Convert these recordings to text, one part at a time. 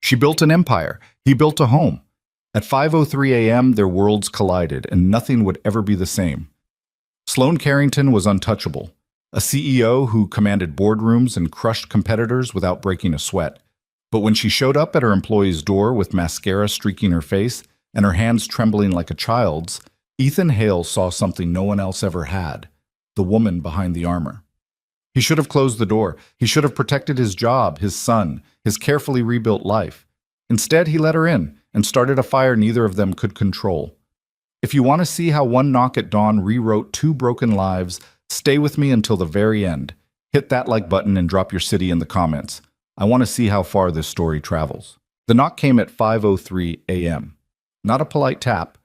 She built an empire. He built a home. At 5:03 a.m., their worlds collided, and nothing would ever be the same. Sloane Carrington was untouchable, a CEO who commanded boardrooms and crushed competitors without breaking a sweat. But when she showed up at her employee's door with mascara streaking her face and her hands trembling like a child's, Ethan Hale saw something no one else ever had: the woman behind the armor. He should have closed the door. He should have protected his job, his son, his carefully rebuilt life. Instead, he let her in and started a fire neither of them could control. If you want to see how one knock at dawn rewrote two broken lives, stay with me until the very end. Hit that like button and drop your city in the comments. I want to see how far this story travels. The knock came at 5:03 a.m. Not a polite tap,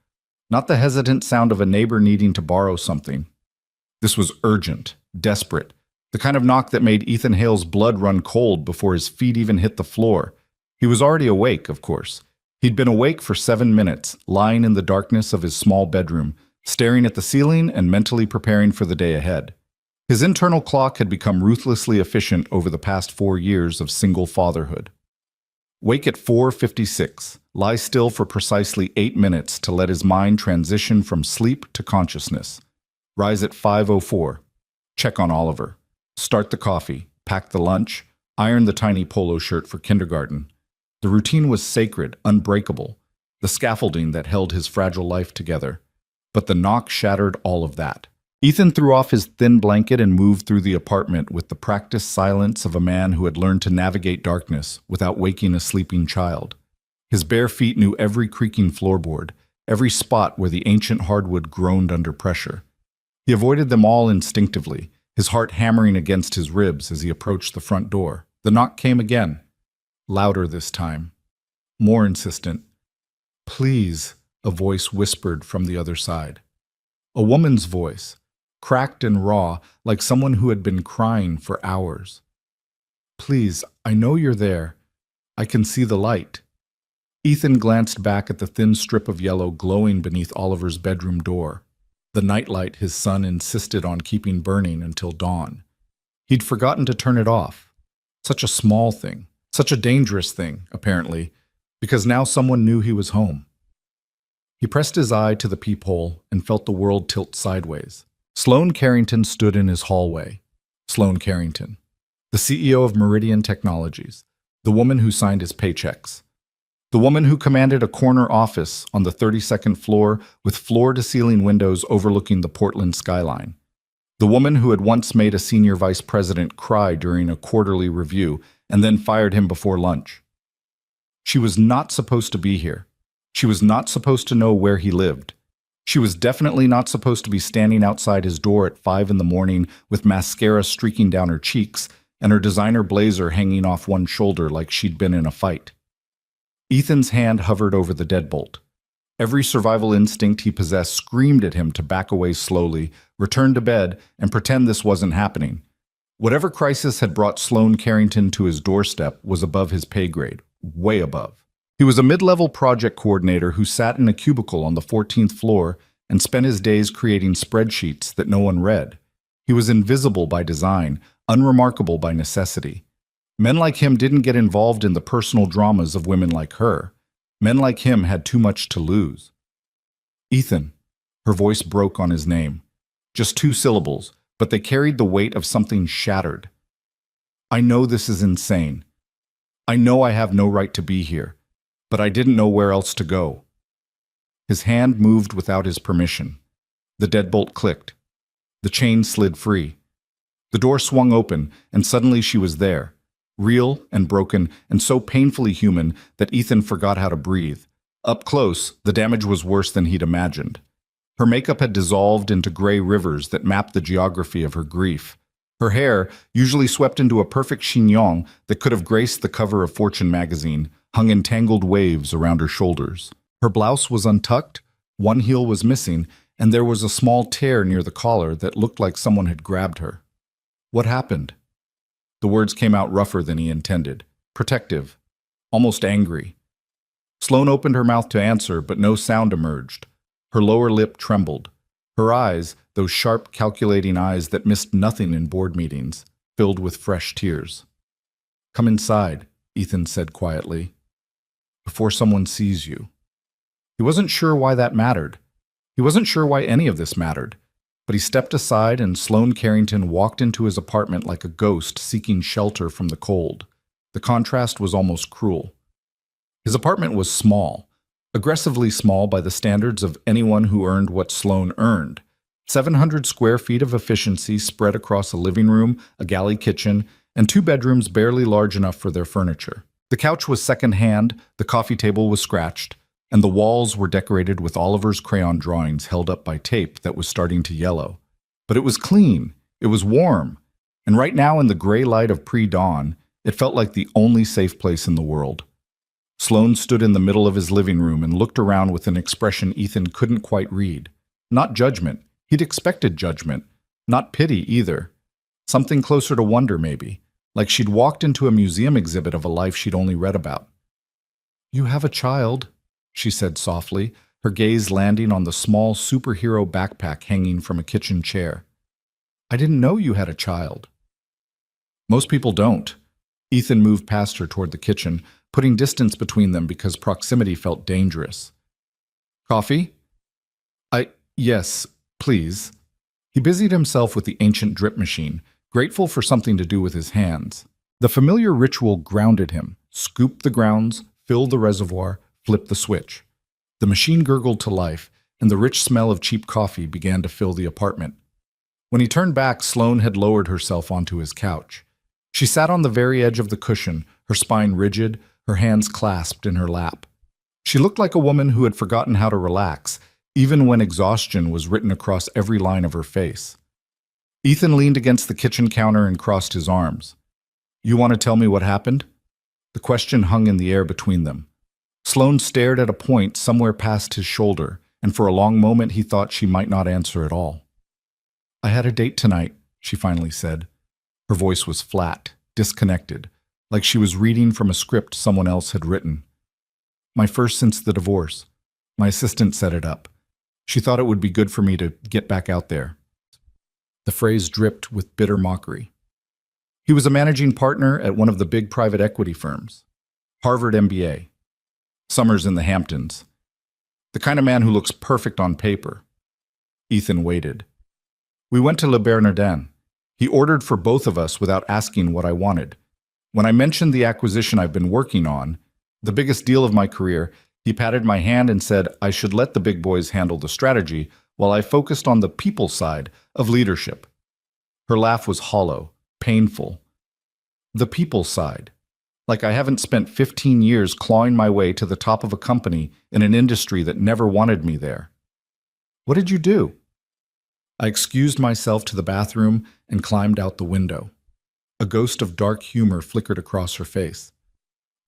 not the hesitant sound of a neighbor needing to borrow something. This was urgent, desperate, the kind of knock that made Ethan Hale's blood run cold before his feet even hit the floor. He was already awake, of course. He'd been awake for 7 minutes, lying in the darkness of his small bedroom, staring at the ceiling and mentally preparing for the day ahead. His internal clock had become ruthlessly efficient over the past 4 years of single fatherhood. Wake at 4:56. Lie still for precisely 8 minutes to let his mind transition from sleep to consciousness. Rise at 5:04. Check on Oliver. Start the coffee, pack the lunch, iron the tiny polo shirt for kindergarten. The routine was sacred, unbreakable, the scaffolding that held his fragile life together. But the knock shattered all of that. Ethan threw off his thin blanket and moved through the apartment with the practiced silence of a man who had learned to navigate darkness without waking a sleeping child. His bare feet knew every creaking floorboard, every spot where the ancient hardwood groaned under pressure. He avoided them all instinctively, his heart hammering against his ribs as he approached the front door. The knock came again, louder this time, more insistent. "Please," a voice whispered from the other side. A woman's voice, cracked and raw, like someone who had been crying for hours. "Please, I know you're there. I can see the light." Ethan glanced back at the thin strip of yellow glowing beneath Oliver's bedroom door, the nightlight his son insisted on keeping burning until dawn. He'd forgotten to turn it off. Such a small thing, such a dangerous thing, apparently, because now someone knew he was home. He pressed his eye to the peephole and felt the world tilt sideways. Sloane Carrington stood in his hallway. Sloane Carrington, the CEO of Meridian Technologies, the woman who signed his paychecks, the woman who commanded a corner office on the 32nd floor with floor-to-ceiling windows overlooking the Portland skyline, the woman who had once made a senior vice president cry during a quarterly review and then fired him before lunch. She was not supposed to be here. She was not supposed to know where he lived. She was definitely not supposed to be standing outside his door at 5 in the morning with mascara streaking down her cheeks and her designer blazer hanging off one shoulder like she'd been in a fight. Ethan's hand hovered over the deadbolt. Every survival instinct he possessed screamed at him to back away slowly, return to bed, and pretend this wasn't happening. Whatever crisis had brought Sloane Carrington to his doorstep was above his pay grade, way above. He was a mid-level project coordinator who sat in a cubicle on the 14th floor and spent his days creating spreadsheets that no one read. He was invisible by design, unremarkable by necessity. Men like him didn't get involved in the personal dramas of women like her. Men like him had too much to lose. "Ethan," her voice broke on his name. Just 2 syllables, but they carried the weight of something shattered. "I know this is insane. I know I have no right to be here. But I didn't know where else to go." His hand moved without his permission. The deadbolt clicked. The chain slid free. The door swung open, and suddenly she was there, real and broken and so painfully human that Ethan forgot how to breathe. Up close, the damage was worse than he'd imagined. Her makeup had dissolved into gray rivers that mapped the geography of her grief. Her hair, usually swept into a perfect chignon that could have graced the cover of Fortune magazine, hung in tangled waves around her shoulders. Her blouse was untucked, one heel was missing, and there was a small tear near the collar that looked like someone had grabbed her. "What happened?" The words came out rougher than he intended, protective, almost angry. Sloane opened her mouth to answer, but no sound emerged. Her lower lip trembled. Her eyes, those sharp, calculating eyes that missed nothing in board meetings, filled with fresh tears. "Come inside," Ethan said quietly. before someone sees you. He wasn't sure why that mattered. He wasn't sure why any of this mattered, but he stepped aside and Sloane Carrington walked into his apartment like a ghost seeking shelter from the cold. The contrast was almost cruel. His apartment was small, aggressively small by the standards of anyone who earned what Sloane earned. 700 square feet of efficiency spread across a living room, a galley kitchen, and 2 bedrooms barely large enough for their furniture. The couch was second-hand, the coffee table was scratched, and the walls were decorated with Oliver's crayon drawings held up by tape that was starting to yellow. But it was clean, it was warm, and right now in the gray light of pre-dawn, it felt like the only safe place in the world. Sloane stood in the middle of his living room and looked around with an expression Ethan couldn't quite read. Not judgment. He'd expected judgment. Not pity either. Something closer to wonder, maybe. Like she'd walked into a museum exhibit of a life she'd only read about. "You have a child," she said softly, her gaze landing on the small superhero backpack hanging from a kitchen chair. "I didn't know you had a child." "Most people don't." Ethan moved past her toward the kitchen, putting distance between them because proximity felt dangerous. "Coffee?" Yes, please." He busied himself with the ancient drip machine, grateful for something to do with his hands. The familiar ritual grounded him. Scoop the grounds, fill the reservoir, flip the switch. The machine gurgled to life, and the rich smell of cheap coffee began to fill the apartment. When he turned back, Sloane had lowered herself onto his couch. She sat on the very edge of the cushion, her spine rigid, her hands clasped in her lap. She looked like a woman who had forgotten how to relax, even when exhaustion was written across every line of her face. Ethan leaned against the kitchen counter and crossed his arms. "You want to tell me what happened?" The question hung in the air between them. Sloane stared at a point somewhere past his shoulder, and for a long moment he thought she might not answer at all. "I had a date tonight," she finally said. Her voice was flat, disconnected, like she was reading from a script someone else had written. "My first since the divorce. My assistant set it up. She thought it would be good for me to get back out there." The phrase dripped with bitter mockery. He was a managing partner at one of the big private equity firms. Harvard MBA. Summers in the Hamptons. The kind of man who looks perfect on paper. Ethan waited. "We went to Le Bernardin. He ordered for both of us without asking what I wanted. When I mentioned the acquisition I've been working on, the biggest deal of my career, he patted my hand and said I should let the big boys handle the strategy while I focused on the people side of leadership." Her laugh was hollow, painful. The people side. Like I haven't spent 15 years clawing my way to the top of a company in an industry that never wanted me there. "What did you do?" I excused myself to the bathroom and climbed out the window. A ghost of dark humor flickered across her face.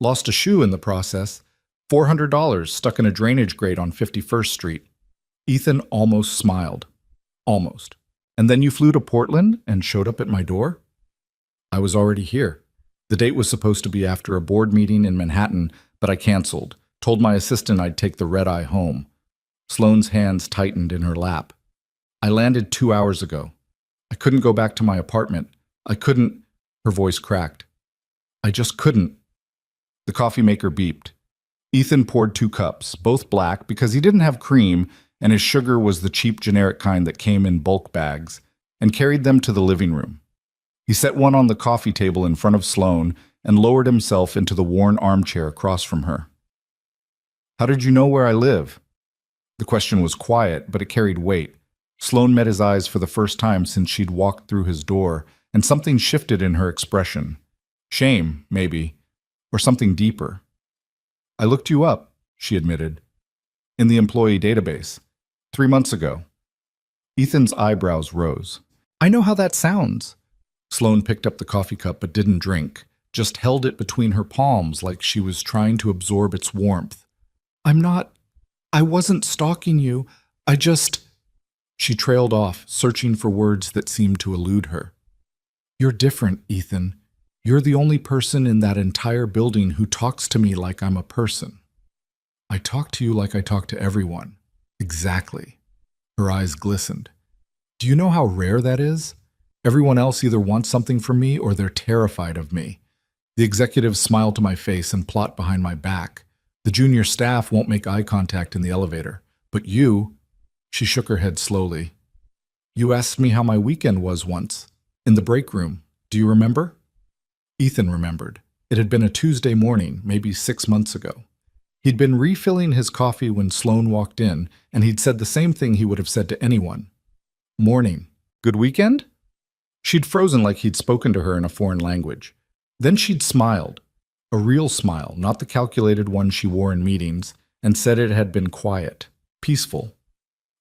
"Lost a shoe in the process. $400 stuck in a drainage grate on 51st Street. Ethan almost smiled. Almost. "And then you flew to Portland and showed up at my door?" "I was already here. The date was supposed to be after a board meeting in Manhattan, but I canceled. Told my assistant I'd take the red-eye home." Sloane's hands tightened in her lap. "I landed 2 hours ago. I couldn't go back to my apartment. I couldn't—" Her voice cracked. "I just couldn't." The coffee maker beeped. Ethan poured 2 cups, both black because he didn't have cream and his sugar was the cheap generic kind that came in bulk bags, and carried them to the living room. He set one on the coffee table in front of Sloane and lowered himself into the worn armchair across from her. "How did you know where I live?" The question was quiet, but it carried weight. Sloane met his eyes for the first time since she'd walked through his door, and something shifted in her expression. Shame, maybe, or something deeper. "I looked you up," she admitted. "In the employee database. 3 months ago." Ethan's eyebrows rose. "I know how that sounds." Sloane picked up the coffee cup but didn't drink, just held it between her palms like she was trying to absorb its warmth. I wasn't stalking you. I just—" She trailed off, searching for words that seemed to elude her. "You're different, Ethan. You're the only person in that entire building who talks to me like I'm a person." "I talk to you like I talk to everyone." "Exactly." Her eyes glistened. "Do you know how rare that is? Everyone else either wants something from me or they're terrified of me. The executives smile to my face and plot behind my back. The junior staff won't make eye contact in the elevator. But you, she shook her head slowly. You asked me how my weekend was once, in the break room. Do you remember? Ethan remembered. It had been a Tuesday morning, maybe 6 months ago. He'd been refilling his coffee when Sloane walked in, and he'd said the same thing he would have said to anyone. Morning. Good weekend? She'd frozen like he'd spoken to her in a foreign language. Then she'd smiled, a real smile, not the calculated one she wore in meetings, and said it had been quiet, peaceful.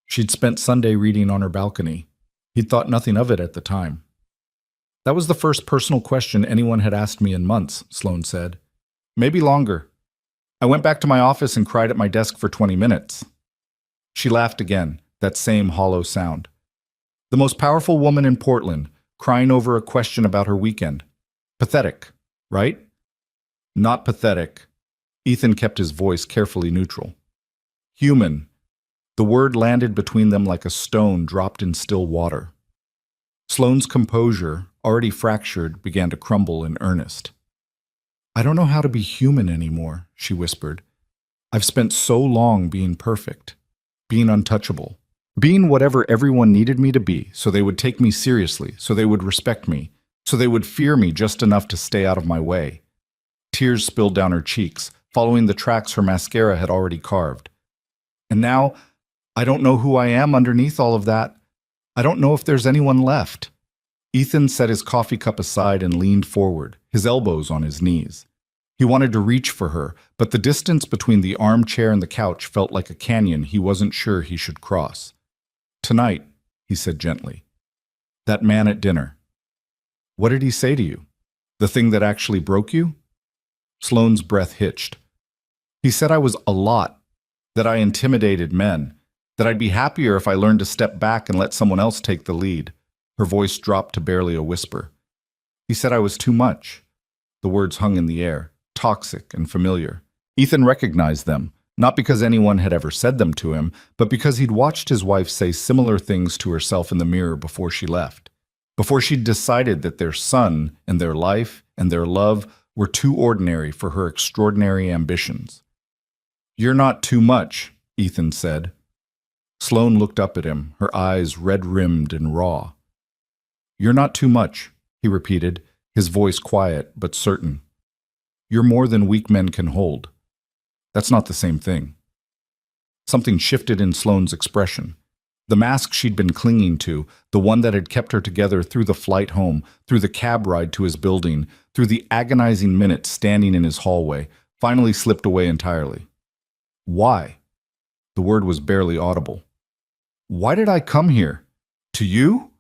She'd spent Sunday reading on her balcony. He'd thought nothing of it at the time. That was the first personal question anyone had asked me in months, Sloane said. Maybe longer. I went back to my office and cried at my desk for 20 minutes. She laughed again, that same hollow sound. The most powerful woman in Portland, crying over a question about her weekend. Pathetic, right? Not pathetic. Ethan kept his voice carefully neutral. Human. The word landed between them like a stone dropped in still water. Sloane's composure, already fractured, began to crumble in earnest. I don't know how to be human anymore, she whispered. I've spent so long being perfect, being untouchable, being whatever everyone needed me to be, so they would take me seriously, so they would respect me, so they would fear me just enough to stay out of my way. Tears spilled down her cheeks, following the tracks her mascara had already carved. And now, I don't know who I am underneath all of that. I don't know if there's anyone left. Ethan set his coffee cup aside and leaned forward, his elbows on his knees. He wanted to reach for her, but the distance between the armchair and the couch felt like a canyon he wasn't sure he should cross. Tonight, he said gently. That man at dinner. What did he say to you? The thing that actually broke you? Sloane's breath hitched. He said I was a lot, that I intimidated men, that I'd be happier if I learned to step back and let someone else take the lead. Her voice dropped to barely a whisper. He said I was too much. The words hung in the air, toxic and familiar. Ethan recognized them, not because anyone had ever said them to him, but because he'd watched his wife say similar things to herself in the mirror before she left. Before she'd decided that their son and their life and their love were too ordinary for her extraordinary ambitions. You're not too much, Ethan said. Sloane looked up at him, her eyes red-rimmed and raw. You're not too much, he repeated, his voice quiet but certain. You're more than weak men can hold. That's not the same thing. Something shifted in Sloane's expression. The mask she'd been clinging to, the one that had kept her together through the flight home, through the cab ride to his building, through the agonizing minutes standing in his hallway, finally slipped away entirely. Why? The word was barely audible. Why did I come here? To you?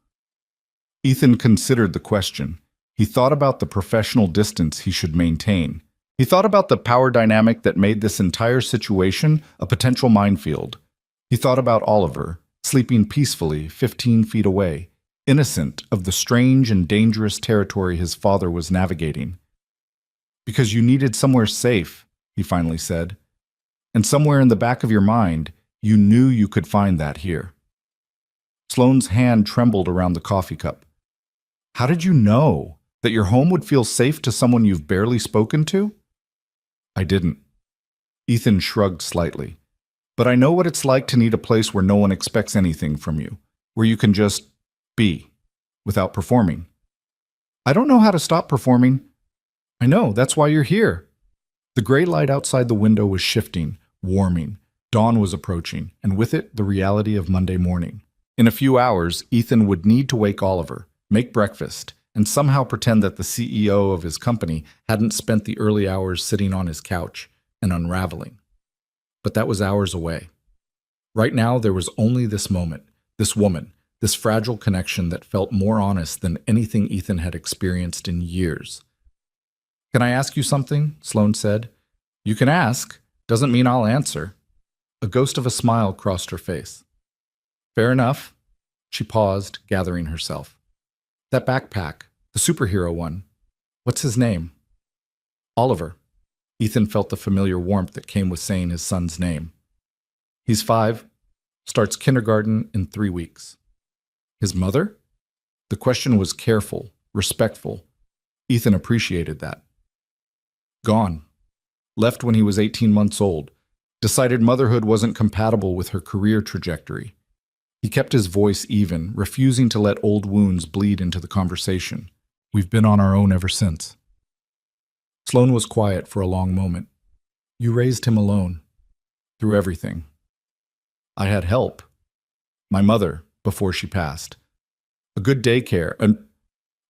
Ethan considered the question. He thought about the professional distance he should maintain. He thought about the power dynamic that made this entire situation a potential minefield. He thought about Oliver, sleeping peacefully 15 feet away, innocent of the strange and dangerous territory his father was navigating. Because you needed somewhere safe, he finally said. And somewhere in the back of your mind, you knew you could find that here. Sloane's hand trembled around the coffee cup. How did you know that your home would feel safe to someone you've barely spoken to? I didn't. Ethan shrugged slightly. But I know what it's like to need a place where no one expects anything from you, where you can just be, without performing. I don't know how to stop performing. I know, that's why you're here. The gray light outside the window was shifting, warming. Dawn was approaching, and with it, the reality of Monday morning. In a few hours, Ethan would need to wake Oliver, make breakfast, and somehow pretend that the CEO of his company hadn't spent the early hours sitting on his couch and unraveling. But that was hours away. Right now, there was only this moment, this woman, this fragile connection that felt more honest than anything Ethan had experienced in years. Can I ask you something? Sloane said. You can ask. Doesn't mean I'll answer. A ghost of a smile crossed her face. Fair enough. She paused, gathering herself. That backpack, the superhero one. What's his name? Oliver. Ethan felt the familiar warmth that came with saying his son's name. He's 5, starts kindergarten in 3 weeks. His mother? The question was careful, respectful. Ethan appreciated that. Gone. Left when he was 18 months old. Decided motherhood wasn't compatible with her career trajectory. He kept his voice even, refusing to let old wounds bleed into the conversation. We've been on our own ever since. Sloane was quiet for a long moment. You raised him alone. Through everything. I had help. My mother, before she passed. A good daycare, an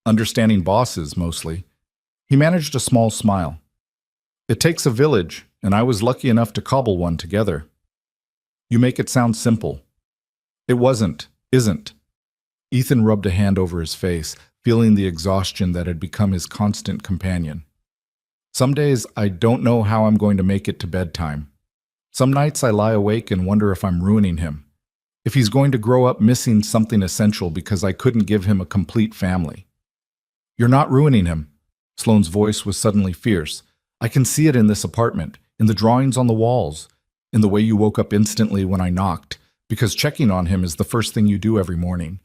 understanding bosses, mostly. He managed a small smile. It takes a village, and I was lucky enough to cobble one together. You make it sound simple. It isn't. Ethan rubbed a hand over his face, feeling the exhaustion that had become his constant companion. Some days I don't know how I'm going to make it to bedtime. Some nights I lie awake and wonder if I'm ruining him. If he's going to grow up missing something essential because I couldn't give him a complete family. You're not ruining him. Sloane's voice was suddenly fierce. I can see it in this apartment, in the drawings on the walls, in the way you woke up instantly when I knocked, because checking on him is the first thing you do every morning.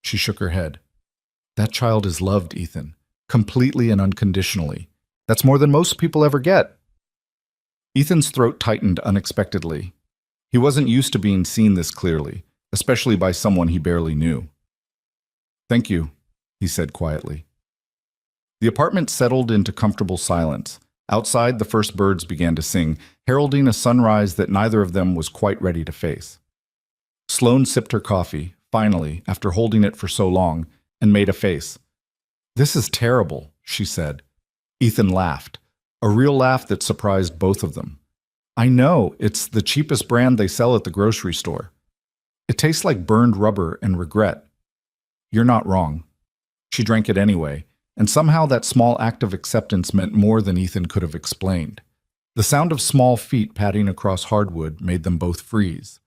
She shook her head. That child is loved, Ethan, completely and unconditionally. That's more than most people ever get. Ethan's throat tightened unexpectedly. He wasn't used to being seen this clearly, especially by someone he barely knew. Thank you, he said quietly. The apartment settled into comfortable silence. Outside, the first birds began to sing, heralding a sunrise that neither of them was quite ready to face. Sloane sipped her coffee, finally, after holding it for so long, and made a face. This is terrible, she said. Ethan laughed, a real laugh that surprised both of them. I know, it's the cheapest brand they sell at the grocery store. It tastes like burned rubber and regret. You're not wrong. She drank it anyway, and somehow that small act of acceptance meant more than Ethan could have explained. The sound of small feet padding across hardwood made them both freeze.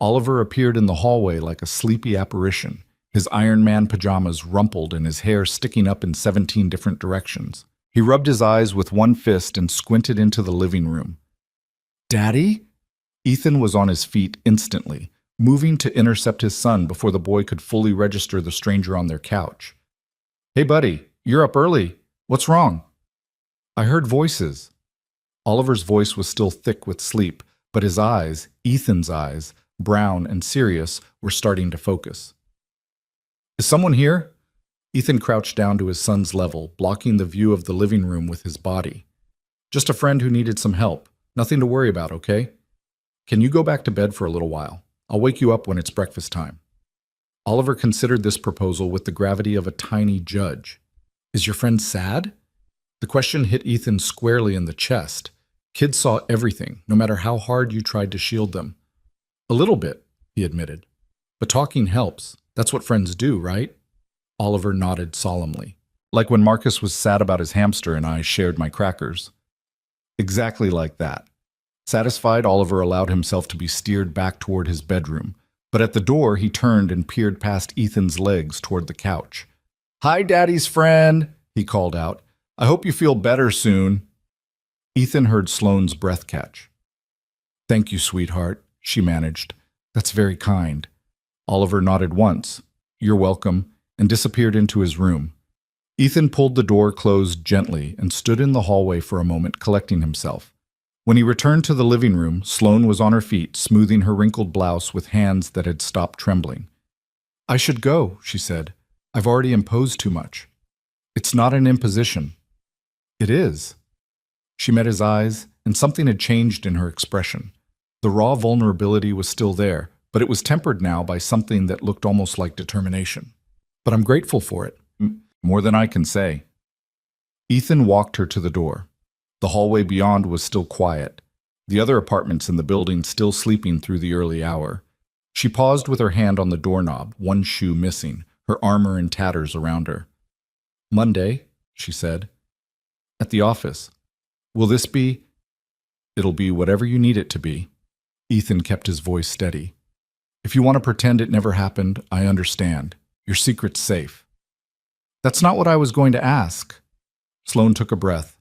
Oliver appeared in the hallway like a sleepy apparition, his Iron Man pajamas rumpled and his hair sticking up in 17 different directions. He rubbed his eyes with one fist and squinted into the living room. Daddy? Ethan was on his feet instantly, moving to intercept his son before the boy could fully register the stranger on their couch. Hey buddy, you're up early. What's wrong? I heard voices. Oliver's voice was still thick with sleep, but his eyes, Ethan's eyes, brown and serious, were starting to focus. Is someone here? Ethan crouched down to his son's level, blocking the view of the living room with his body. Just a friend who needed some help. Nothing to worry about, okay? Can you go back to bed for a little while? I'll wake you up when it's breakfast time. Oliver considered this proposal with the gravity of a tiny judge. Is your friend sad? The question hit Ethan squarely in the chest. Kids saw everything, no matter how hard you tried to shield them. A little bit, he admitted. But talking helps. That's what friends do, right? Oliver nodded solemnly. Like when Marcus was sad about his hamster and I shared my crackers. Exactly like that. Satisfied, Oliver allowed himself to be steered back toward his bedroom. But at the door, he turned and peered past Ethan's legs toward the couch. Hi, Daddy's friend, he called out. I hope you feel better soon. Ethan heard Sloane's breath catch. Thank you, sweetheart, she managed. That's very kind. Oliver nodded once. You're welcome, and disappeared into his room. Ethan pulled the door closed gently and stood in the hallway for a moment, collecting himself. When he returned to the living room, Sloane was on her feet, smoothing her wrinkled blouse with hands that had stopped trembling. I should go, she said. I've already imposed too much. It's not an imposition. It is. She met his eyes, and something had changed in her expression. The raw vulnerability was still there, but it was tempered now by something that looked almost like determination. But I'm grateful for it. More than I can say. Ethan walked her to the door. The hallway beyond was still quiet, the other apartments in the building still sleeping through the early hour. She paused with her hand on the doorknob, one shoe missing, her armor in tatters around her. Monday, she said. At the office. Will this be? It'll be whatever you need it to be. Ethan kept his voice steady. If you want to pretend it never happened, I understand. Your secret's safe. That's not what I was going to ask. Sloane took a breath.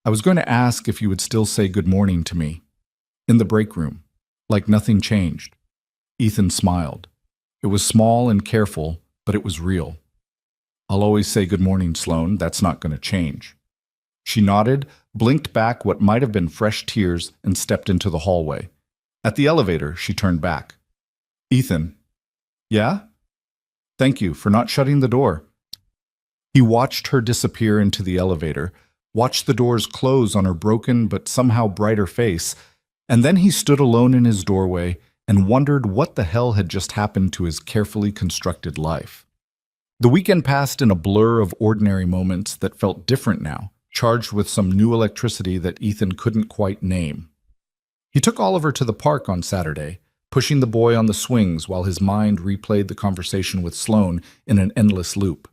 I was going to ask if you would still say good morning to me. In the break room, like nothing changed. Ethan smiled. It was small and careful, but it was real. I'll always say good morning, Sloane. That's not going to change. She nodded, blinked back what might have been fresh tears, and stepped into the hallway. At the elevator, she turned back. Ethan. Yeah? Thank you for not shutting the door. He watched her disappear into the elevator, watched the doors close on her broken but somehow brighter face, and then he stood alone in his doorway and wondered what the hell had just happened to his carefully constructed life. The weekend passed in a blur of ordinary moments that felt different now, charged with some new electricity that Ethan couldn't quite name. He took Oliver to the park on Saturday, pushing the boy on the swings while his mind replayed the conversation with Sloane in an endless loop.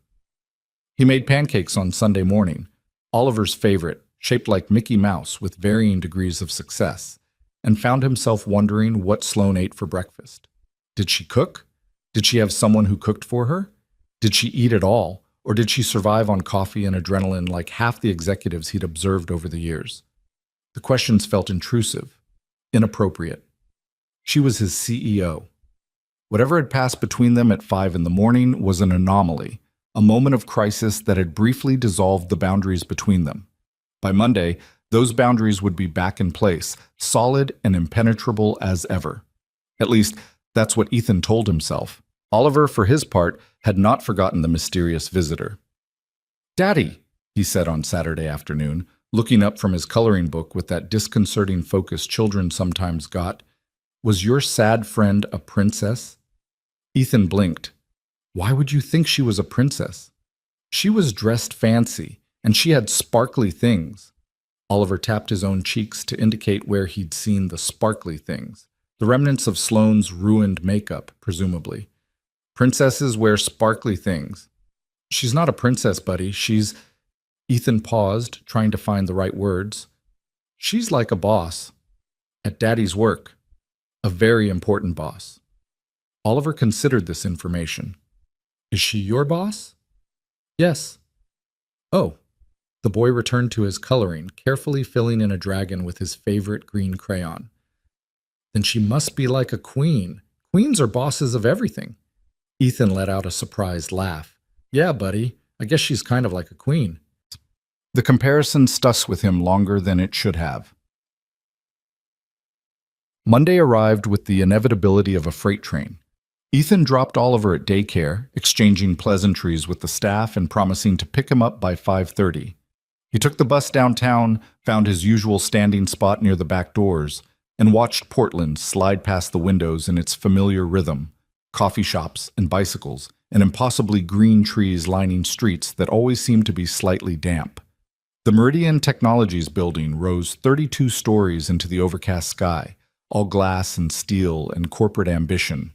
He made pancakes on Sunday morning, Oliver's favorite, shaped like Mickey Mouse with varying degrees of success, and found himself wondering what Sloane ate for breakfast. Did she cook? Did she have someone who cooked for her? Did she eat at all, or did she survive on coffee and adrenaline like half the executives he'd observed over the years? The questions felt intrusive, inappropriate. She was his CEO. Whatever had passed between them at 5 in the morning was an anomaly, a moment of crisis that had briefly dissolved the boundaries between them. By Monday, those boundaries would be back in place, solid and impenetrable as ever. At least, that's what Ethan told himself. Oliver, for his part, had not forgotten the mysterious visitor. "Daddy," he said on Saturday afternoon, looking up from his coloring book with that disconcerting focus children sometimes got, "was your sad friend a princess?" Ethan blinked. Why would you think she was a princess? She was dressed fancy, and she had sparkly things. Oliver tapped his own cheeks to indicate where he'd seen the sparkly things, the remnants of Sloane's ruined makeup, presumably. Princesses wear sparkly things. She's not a princess, buddy. She's... Ethan paused, trying to find the right words. She's like a boss. At Daddy's work. A very important boss. Oliver considered this information. Is she your boss? Yes. Oh. The boy returned to his coloring, carefully filling in a dragon with his favorite green crayon. Then she must be like a queen. Queens are bosses of everything. Ethan let out a surprised laugh. Yeah, buddy, I guess she's kind of like a queen. The comparison stuck with him longer than it should have. Monday arrived with the inevitability of a freight train. Ethan dropped Oliver at daycare, exchanging pleasantries with the staff and promising to pick him up by 5:30. He took the bus downtown, found his usual standing spot near the back doors, and watched Portland slide past the windows in its familiar rhythm. Coffee shops and bicycles, and impossibly green trees lining streets that always seemed to be slightly damp. The Meridian Technologies building rose 32 stories into the overcast sky, all glass and steel and corporate ambition.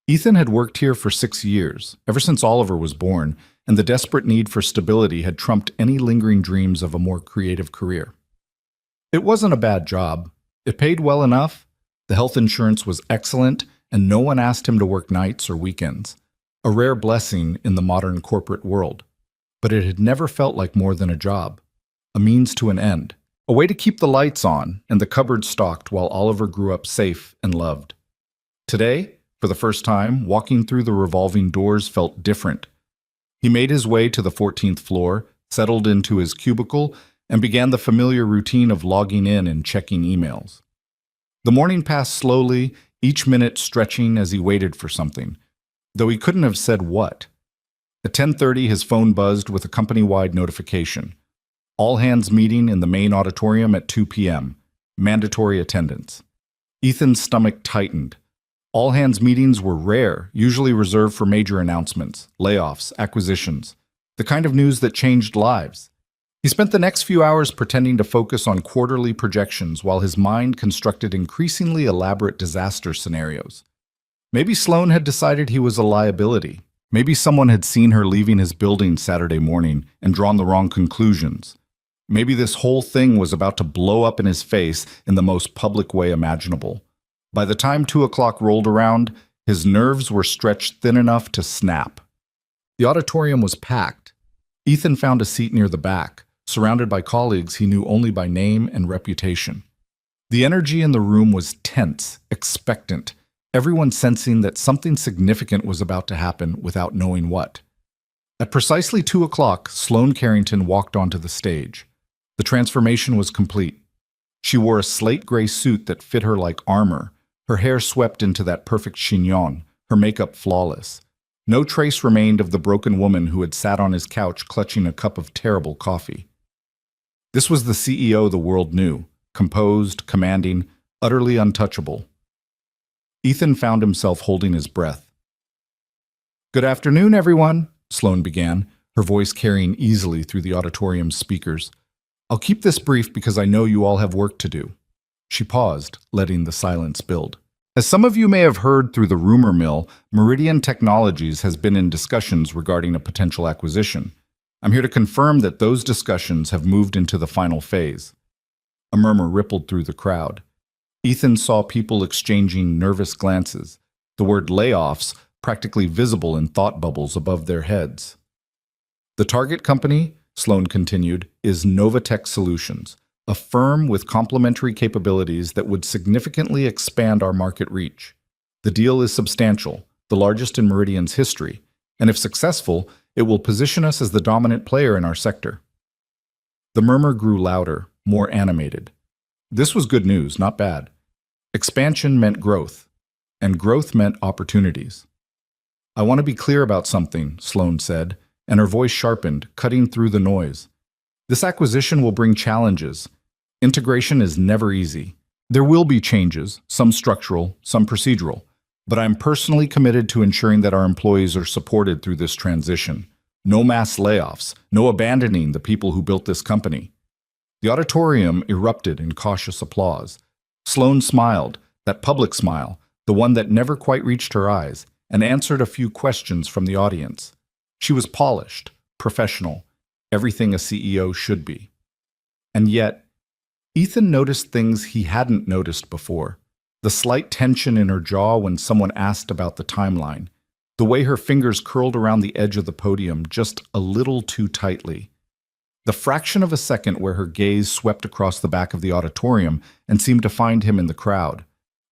Ethan had worked here for 6 years, ever since Oliver was born, and the desperate need for stability had trumped any lingering dreams of a more creative career. It wasn't a bad job. It paid well enough, the health insurance was excellent, and no one asked him to work nights or weekends, a rare blessing in the modern corporate world. But it had never felt like more than a job, a means to an end, a way to keep the lights on and the cupboard stocked while Oliver grew up safe and loved. Today, for the first time, walking through the revolving doors felt different. He made his way to the 14th floor, settled into his cubicle, and began the familiar routine of logging in and checking emails. The morning passed slowly, each minute stretching as he waited for something, though he couldn't have said what. At 10:30, his phone buzzed with a company-wide notification. All hands meeting in the main auditorium at 2 p.m. Mandatory attendance. Ethan's stomach tightened. All hands meetings were rare, usually reserved for major announcements, layoffs, acquisitions, the kind of news that changed lives. He spent the next few hours pretending to focus on quarterly projections while his mind constructed increasingly elaborate disaster scenarios. Maybe Sloane had decided he was a liability. Maybe someone had seen her leaving his building Saturday morning and drawn the wrong conclusions. Maybe this whole thing was about to blow up in his face in the most public way imaginable. By the time 2 o'clock rolled around, his nerves were stretched thin enough to snap. The auditorium was packed. Ethan found a seat near the back, surrounded by colleagues he knew only by name and reputation. The energy in the room was tense, expectant, everyone sensing that something significant was about to happen without knowing what. At precisely 2 o'clock, Sloane Carrington walked onto the stage. The transformation was complete. She wore a slate gray suit that fit her like armor, her hair swept into that perfect chignon, her makeup flawless. No trace remained of the broken woman who had sat on his couch clutching a cup of terrible coffee. This was the CEO the world knew, composed, commanding, utterly untouchable. Ethan found himself holding his breath. "Good afternoon, everyone," Sloane began, her voice carrying easily through the auditorium's speakers. "I'll keep this brief because I know you all have work to do." She paused, letting the silence build. As some of you may have heard through the rumor mill, Meridian Technologies has been in discussions regarding a potential acquisition. I'm here to confirm that those discussions have moved into the final phase. A murmur rippled through the crowd. Ethan saw people exchanging nervous glances, the word layoffs practically visible in thought bubbles above their heads. "The target company," Sloane continued, "is Novatech Solutions, a firm with complementary capabilities that would significantly expand our market reach. The deal is substantial, the largest in Meridian's history, and if successful, it will position us as the dominant player in our sector." The murmur grew louder, more animated. This was good news, not bad. Expansion meant growth, and growth meant opportunities. "I want to be clear about something," Sloane said, and her voice sharpened, cutting through the noise. "This acquisition will bring challenges. Integration is never easy. There will be changes, some structural, some procedural, but I'm personally committed to ensuring that our employees are supported through this transition. No mass layoffs, no abandoning the people who built this company." The auditorium erupted in cautious applause. Sloane smiled, that public smile, the one that never quite reached her eyes, and answered a few questions from the audience. She was polished, professional, everything a CEO should be. And yet, Ethan noticed things he hadn't noticed before. The slight tension in her jaw when someone asked about the timeline, the way her fingers curled around the edge of the podium just a little too tightly. The fraction of a second where her gaze swept across the back of the auditorium and seemed to find him in the crowd.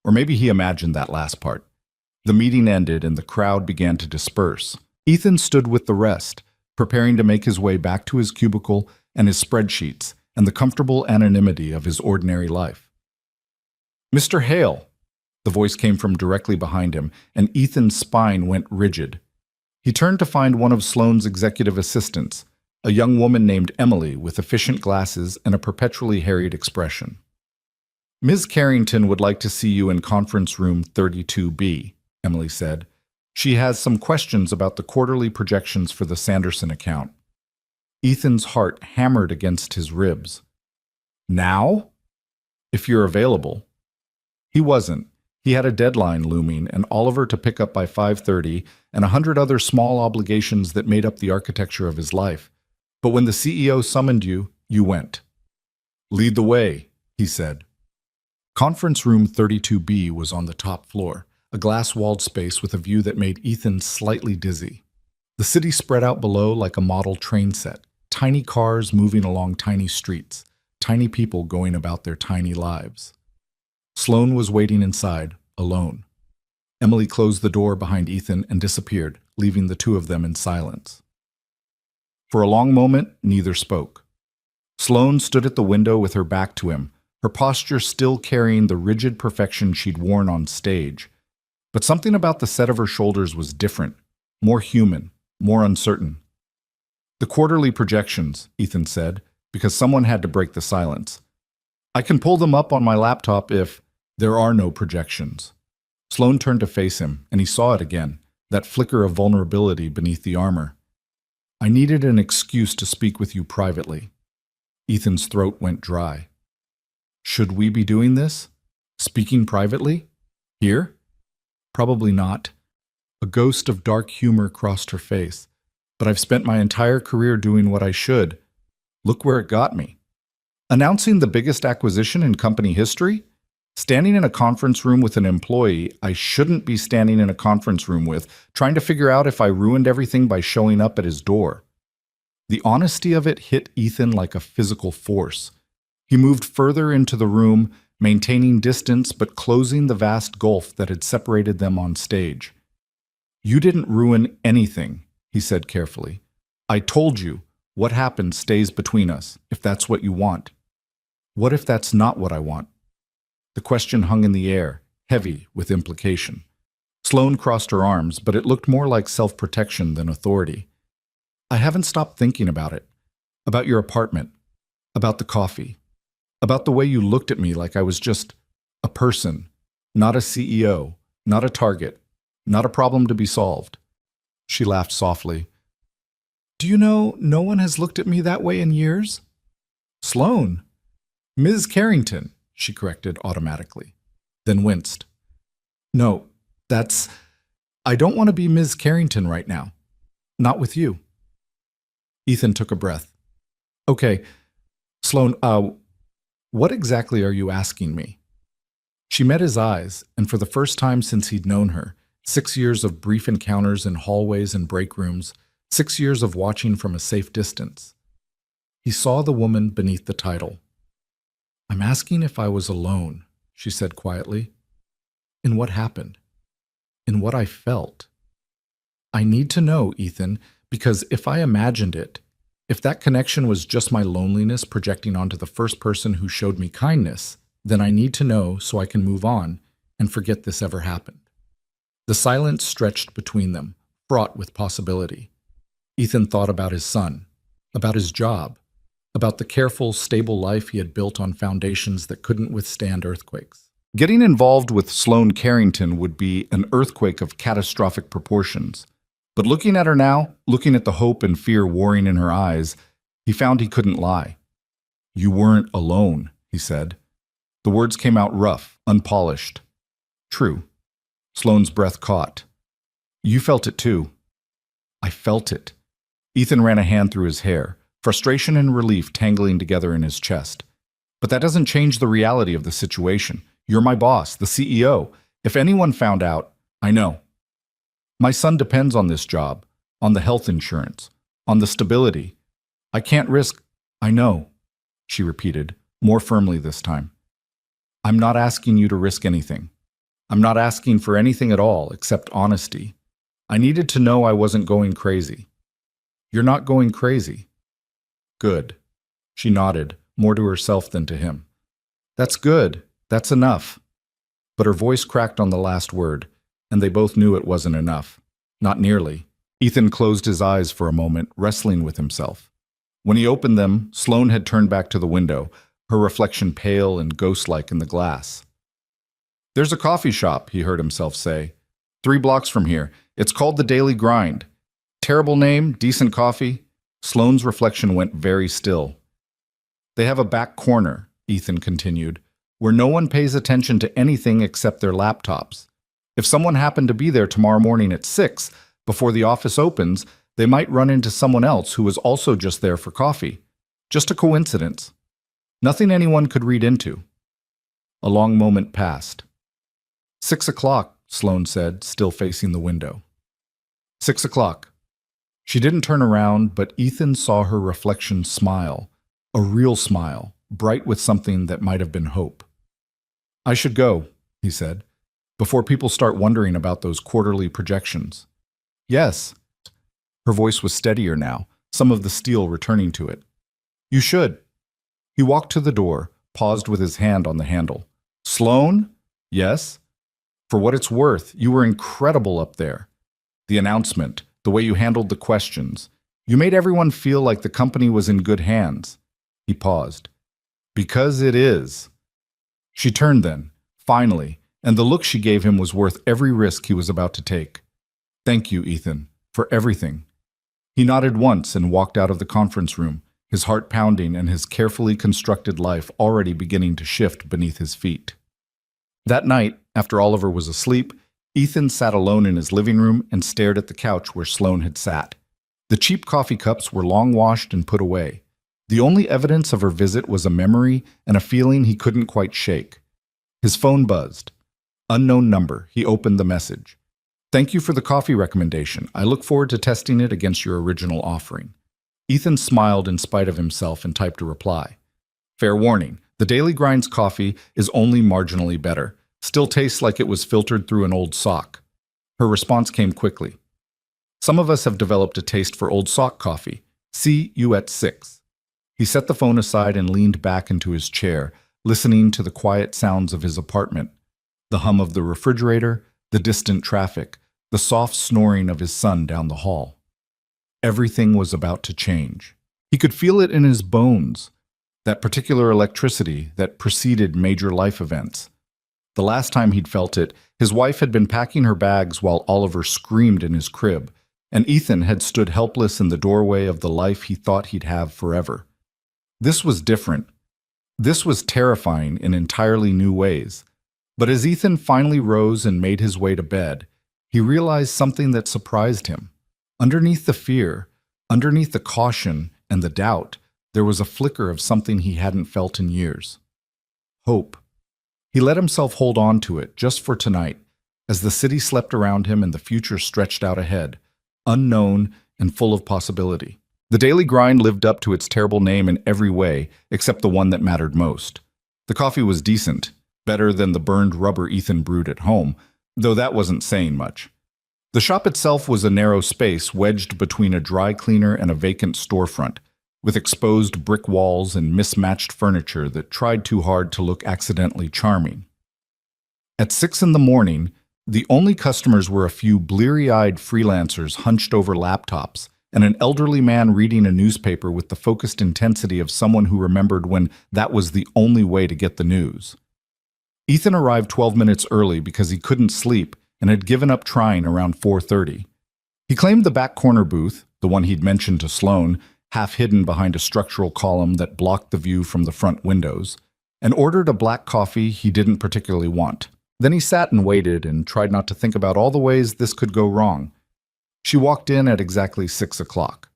Or maybe he imagined that last part. The meeting ended and the crowd began to disperse. Ethan stood with the rest, preparing to make his way back to his cubicle and his spreadsheets and the comfortable anonymity of his ordinary life. "Mr. Hale," the voice came from directly behind him, and Ethan's spine went rigid. He turned to find one of Sloane's executive assistants, a young woman named Emily with efficient glasses and a perpetually harried expression. "Ms. Carrington would like to see you in conference room 32B, Emily said. "She has some questions about the quarterly projections for the Sanderson account." Ethan's heart hammered against his ribs. "Now? If you're available." He wasn't. He had a deadline looming, and Oliver to pick up by 5:30, and 100 other small obligations that made up the architecture of his life. But when the CEO summoned you, you went. "Lead the way," he said. Conference room 32B was on the top floor, a glass-walled space with a view that made Ethan slightly dizzy. The city spread out below like a model train set, tiny cars moving along tiny streets, tiny people going about their tiny lives. Sloane was waiting inside, alone. Emily closed the door behind Ethan and disappeared, leaving the two of them in silence. For a long moment, neither spoke. Sloane stood at the window with her back to him, her posture still carrying the rigid perfection she'd worn on stage. But something about the set of her shoulders was different, more human, more uncertain. "The quarterly projections," Ethan said, because someone had to break the silence. "I can pull them up on my laptop if there are no projections." Sloane turned to face him, and he saw it again, that flicker of vulnerability beneath the armor. "I needed an excuse to speak with you privately." Ethan's throat went dry. "Should we be doing this? Speaking privately? Here?" "Probably not." A ghost of dark humor crossed her face. "But I've spent my entire career doing what I should. Look where it got me. Announcing the biggest acquisition in company history? Standing in a conference room with an employee I shouldn't be standing in a conference room with, trying to figure out if I ruined everything by showing up at his door." The honesty of it hit Ethan like a physical force. He moved further into the room, maintaining distance but closing the vast gulf that had separated them on stage. "You didn't ruin anything," he said carefully. "I told you, What happened stays between us, if that's what you want. What if that's not what I want? The question hung in the air, heavy with implication. Sloane crossed her arms, but it looked more like self-protection than authority. I haven't stopped thinking about it. About your apartment. About the coffee. About the way you looked at me like I was just a person, not a CEO, not a target, not a problem to be solved. She laughed softly. Do you know, no one has looked at me that way in years? Sloane. Ms. Carrington, she corrected automatically, then winced. No, I don't want to be Ms. Carrington right now. Not with you. Ethan took a breath. Okay, Sloane, what exactly are you asking me? She met his eyes, and for the first time since he'd known her, 6 years of brief encounters in hallways and break rooms, 6 years of watching from a safe distance. He saw the woman beneath the title. I'm asking if I was alone, she said quietly. In what happened? In what I felt. I need to know, Ethan, because if I imagined it, if that connection was just my loneliness projecting onto the first person who showed me kindness, then I need to know so I can move on and forget this ever happened. The silence stretched between them, fraught with possibility. Ethan thought about his son, about his job, about the careful, stable life he had built on foundations that couldn't withstand earthquakes. Getting involved with Sloane Carrington would be an earthquake of catastrophic proportions. But looking at her now, looking at the hope and fear warring in her eyes, he found he couldn't lie. You weren't alone, he said. The words came out rough, unpolished. True. Sloane's breath caught. You felt it too. I felt it. Ethan ran a hand through his hair, frustration and relief tangling together in his chest. But that doesn't change the reality of the situation. You're my boss, the CEO. If anyone found out, I know. My son depends on this job, on the health insurance, on the stability. I can't risk. I know, she repeated, more firmly this time. I'm not asking you to risk anything. I'm not asking for anything at all except honesty. I needed to know I wasn't going crazy. You're not going crazy. Good. She nodded, more to herself than to him. That's good. That's enough. But her voice cracked on the last word, and they both knew it wasn't enough. Not nearly. Ethan closed his eyes for a moment, wrestling with himself. When he opened them, Sloane had turned back to the window, her reflection pale and ghost-like in the glass. There's a coffee shop, he heard himself say. 3 blocks from here. It's called The Daily Grind. Terrible name, decent coffee. Sloane's reflection went very still. They have a back corner, Ethan continued, where no one pays attention to anything except their laptops. If someone happened to be there tomorrow morning at 6, before the office opens, they might run into someone else who was also just there for coffee. Just a coincidence. Nothing anyone could read into. A long moment passed. 6 o'clock, Sloane said, still facing the window. 6 o'clock. She didn't turn around, but Ethan saw her reflection smile, a real smile, bright with something that might have been hope. I should go, he said, before people start wondering about those quarterly projections. Yes. Her voice was steadier now, some of the steel returning to it. You should. He walked to the door, paused with his hand on the handle. Sloane? Yes? For what it's worth, you were incredible up there. The announcement, the way you handled the questions. You made everyone feel like the company was in good hands. He paused. Because it is. She turned then, finally, and the look she gave him was worth every risk he was about to take. Thank you, Ethan, for everything. He nodded once and walked out of the conference room, his heart pounding and his carefully constructed life already beginning to shift beneath his feet. That night, after Oliver was asleep, Ethan sat alone in his living room and stared at the couch where Sloane had sat. The cheap coffee cups were long washed and put away. The only evidence of her visit was a memory and a feeling he couldn't quite shake. His phone buzzed. Unknown number. He opened the message. Thank you for the coffee recommendation. I look forward to testing it against your original offering. Ethan smiled in spite of himself and typed a reply. Fair warning. The Daily Grind's coffee is only marginally better. Still tastes like it was filtered through an old sock. Her response came quickly. Some of us have developed a taste for old sock coffee. See you at 6. He set the phone aside and leaned back into his chair, listening to the quiet sounds of his apartment. The hum of the refrigerator, the distant traffic, the soft snoring of his son down the hall. Everything was about to change. He could feel it in his bones, that particular electricity that preceded major life events. The last time he'd felt it, his wife had been packing her bags while Oliver screamed in his crib, and Ethan had stood helpless in the doorway of the life he thought he'd have forever. This was different. This was terrifying in entirely new ways. But as Ethan finally rose and made his way to bed, he realized something that surprised him. Underneath the fear, underneath the caution and the doubt, there was a flicker of something he hadn't felt in years. Hope. He let himself hold on to it just for tonight, as the city slept around him and the future stretched out ahead, unknown and full of possibility. The daily grind lived up to its terrible name in every way, except the one that mattered most. The coffee was decent, better than the burned rubber Ethan brewed at home, though that wasn't saying much. The shop itself was a narrow space wedged between a dry cleaner and a vacant storefront, with exposed brick walls and mismatched furniture that tried too hard to look accidentally charming. At 6 in the morning, the only customers were a few bleary-eyed freelancers hunched over laptops and an elderly man reading a newspaper with the focused intensity of someone who remembered when that was the only way to get the news. Ethan arrived 12 minutes early because he couldn't sleep and had given up trying around 4:30. He claimed the back corner booth, the one he'd mentioned to Sloane, half hidden behind a structural column that blocked the view from the front windows, and ordered a black coffee he didn't particularly want. Then he sat and waited and tried not to think about all the ways this could go wrong. She walked in at exactly 6 o'clock.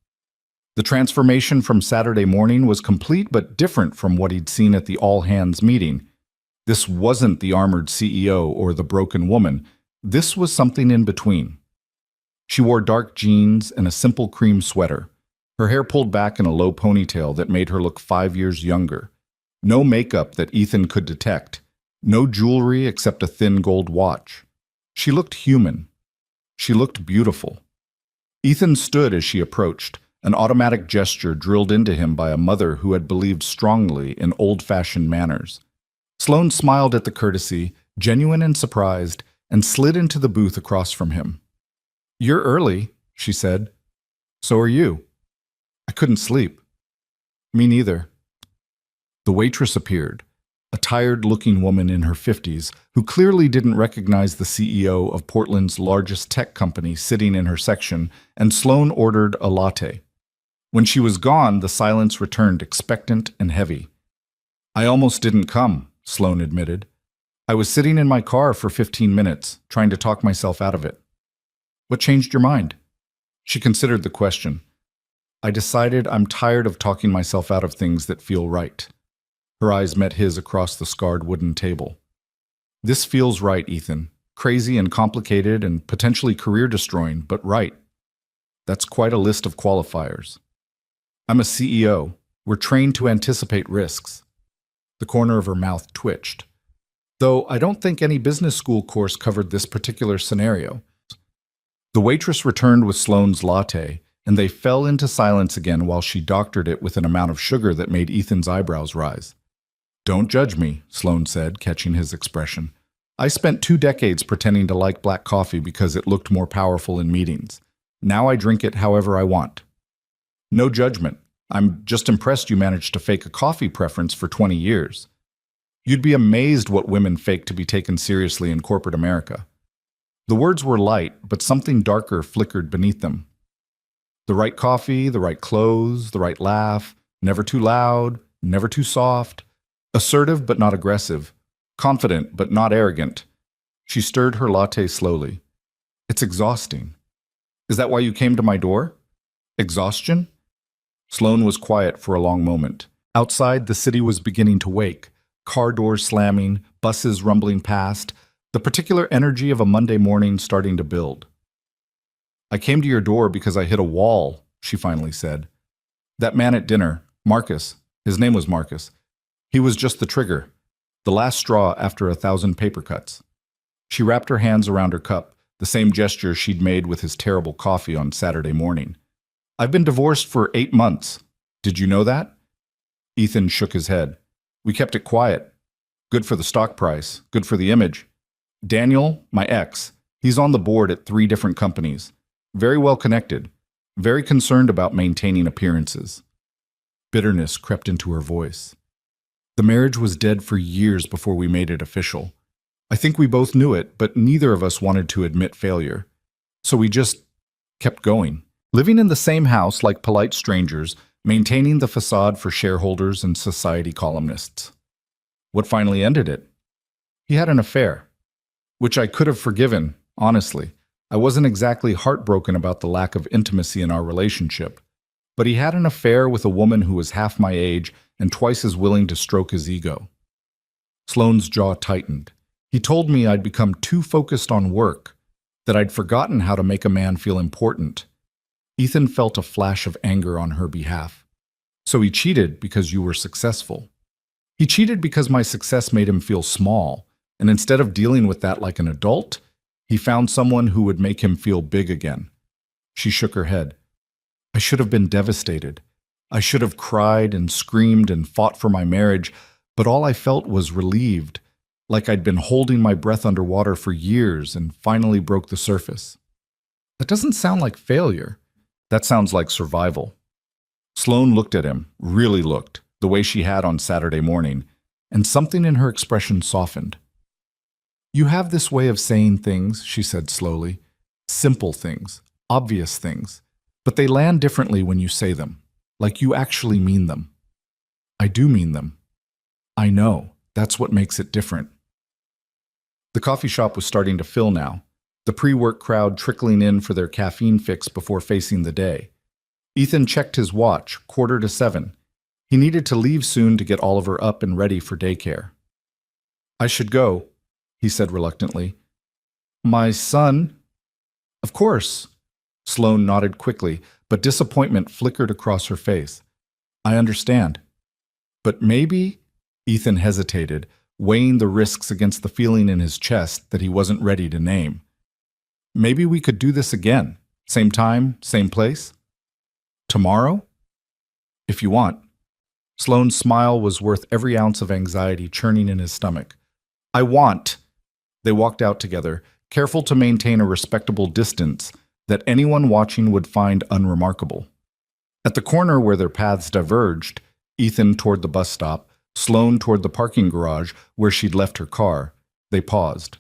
The transformation from Saturday morning was complete but different from what he'd seen at the all-hands meeting. This wasn't the armored CEO or the broken woman. This was something in between. She wore dark jeans and a simple cream sweater, her hair pulled back in a low ponytail that made her look 5 years younger. No makeup that Ethan could detect. No jewelry except a thin gold watch. She looked human. She looked beautiful. Ethan stood as she approached, an automatic gesture drilled into him by a mother who had believed strongly in old-fashioned manners. Sloane smiled at the courtesy, genuine and surprised, and slid into the booth across from him. "You're early," she said. "So are you." "I couldn't sleep." "Me neither." The waitress appeared, a tired-looking woman in her 50s who clearly didn't recognize the CEO of Portland's largest tech company sitting in her section, and Sloane ordered a latte. When she was gone, the silence returned expectant and heavy. "I almost didn't come," Sloane admitted. "I was sitting in my car for 15 minutes, trying to talk myself out of it." "What changed your mind?" She considered the question. "I decided I'm tired of talking myself out of things that feel right." Her eyes met his across the scarred wooden table. "This feels right, Ethan. Crazy and complicated and potentially career-destroying, but right. That's quite a list of qualifiers. I'm a CEO. We're trained to anticipate risks." The corner of her mouth twitched. "Though I don't think any business school course covered this particular scenario." The waitress returned with Sloane's latte, and they fell into silence again while she doctored it with an amount of sugar that made Ethan's eyebrows rise. "Don't judge me," Sloane said, catching his expression. "I spent 2 decades pretending to like black coffee because it looked more powerful in meetings. Now I drink it however I want." "No judgment. I'm just impressed you managed to fake a coffee preference for 20 years. You'd be amazed what women fake to be taken seriously in corporate America." The words were light, but something darker flickered beneath them. The right coffee, the right clothes, the right laugh, never too loud, never too soft, assertive but not aggressive, confident but not arrogant. She stirred her latte slowly. "It's exhausting." "Is that why you came to my door? Exhaustion?" Sloane was quiet for a long moment. Outside, the city was beginning to wake, car doors slamming, buses rumbling past, the particular energy of a Monday morning starting to build. "I came to your door because I hit a wall," she finally said. "That man at dinner, Marcus, his name was Marcus, he was just the trigger, the last straw after 1,000 paper cuts." She wrapped her hands around her cup, the same gesture she'd made with his terrible coffee on Saturday morning. I've been divorced for 8 months. Did you know that? Ethan shook his head. We kept it quiet. Good for the stock price, good for the image. Daniel, my ex, he's on the board at 3 different companies. Very well connected. Very concerned about maintaining appearances. Bitterness crept into her voice. The marriage was dead for years before we made it official. I think we both knew it, but neither of us wanted to admit failure. So we just kept going. Living in the same house like polite strangers, maintaining the facade for shareholders and society columnists. What finally ended it? He had an affair, which I could have forgiven, honestly. I wasn't exactly heartbroken about the lack of intimacy in our relationship. But he had an affair with a woman who was half my age and twice as willing to stroke his ego. Sloane's jaw tightened. He told me I'd become too focused on work, that I'd forgotten how to make a man feel important. Ethan felt a flash of anger on her behalf. So he cheated because you were successful. He cheated because my success made him feel small, and instead of dealing with that like an adult, he found someone who would make him feel big again. She shook her head. I should have been devastated. I should have cried and screamed and fought for my marriage, but all I felt was relieved, like I'd been holding my breath underwater for years and finally broke the surface. That doesn't sound like failure. That sounds like survival. Sloane looked at him, really looked, the way she had on Saturday morning, and something in her expression softened. You have this way of saying things, she said slowly. Simple things, obvious things. But they land differently when you say them, like you actually mean them. I do mean them. I know. That's what makes it different. The coffee shop was starting to fill now, the pre-work crowd trickling in for their caffeine fix before facing the day. Ethan checked his watch, 7:15. He needed to leave soon to get Oliver up and ready for daycare. I should go, he said reluctantly. My son? Of course. Sloane nodded quickly, but disappointment flickered across her face. I understand. But maybe, Ethan hesitated, weighing the risks against the feeling in his chest that he wasn't ready to name. Maybe we could do this again. Same time, same place? Tomorrow? If you want. Sloane's smile was worth every ounce of anxiety churning in his stomach. I want. They walked out together, careful to maintain a respectable distance that anyone watching would find unremarkable. At the corner where their paths diverged, Ethan toward the bus stop, Sloane toward the parking garage where she'd left her car, they paused.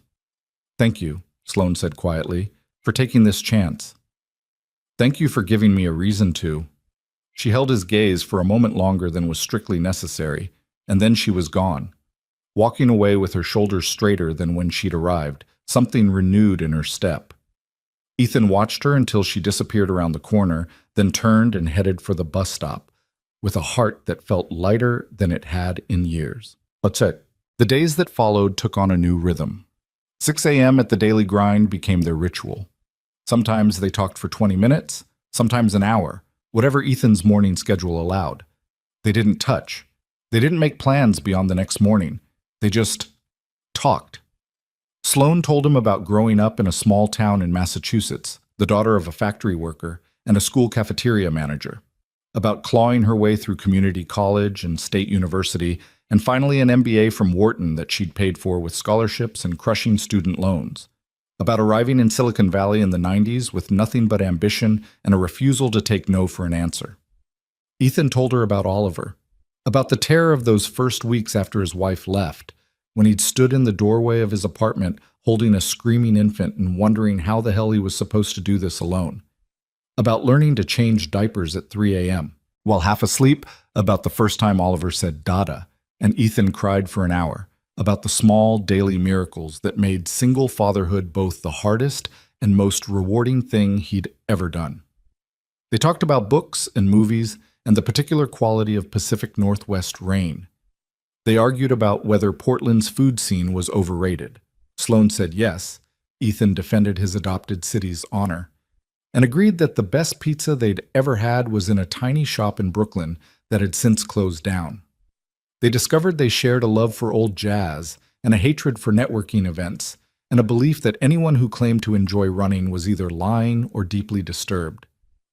Thank you, Sloane said quietly, for taking this chance. Thank you for giving me a reason to. She held his gaze for a moment longer than was strictly necessary, and then she was gone, walking away with her shoulders straighter than when she'd arrived, something renewed in her step. Ethan watched her until she disappeared around the corner, then turned and headed for the bus stop, with a heart that felt lighter than it had in years. That's it. The days that followed took on a new rhythm. 6 a.m. at the daily grind became their ritual. Sometimes they talked for 20 minutes, sometimes an hour, whatever Ethan's morning schedule allowed. They didn't touch. They didn't make plans beyond the next morning. They just talked. Sloane told him about growing up in a small town in Massachusetts, the daughter of a factory worker and a school cafeteria manager, about clawing her way through community college and state university, and finally an MBA from Wharton that she'd paid for with scholarships and crushing student loans, about arriving in Silicon Valley in the 90s with nothing but ambition and a refusal to take no for an answer. Ethan told her about Oliver, about the terror of those first weeks after his wife left, when he'd stood in the doorway of his apartment holding a screaming infant and wondering how the hell he was supposed to do this alone. About learning to change diapers at 3 a.m. While half asleep, about the first time Oliver said Dada, and Ethan cried for an hour, about the small daily miracles that made single fatherhood both the hardest and most rewarding thing he'd ever done. They talked about books and movies and the particular quality of Pacific Northwest rain. They argued about whether Portland's food scene was overrated. Sloane said yes. Ethan defended his adopted city's honor, and agreed that the best pizza they'd ever had was in a tiny shop in Brooklyn that had since closed down. They discovered they shared a love for old jazz and a hatred for networking events, and a belief that anyone who claimed to enjoy running was either lying or deeply disturbed.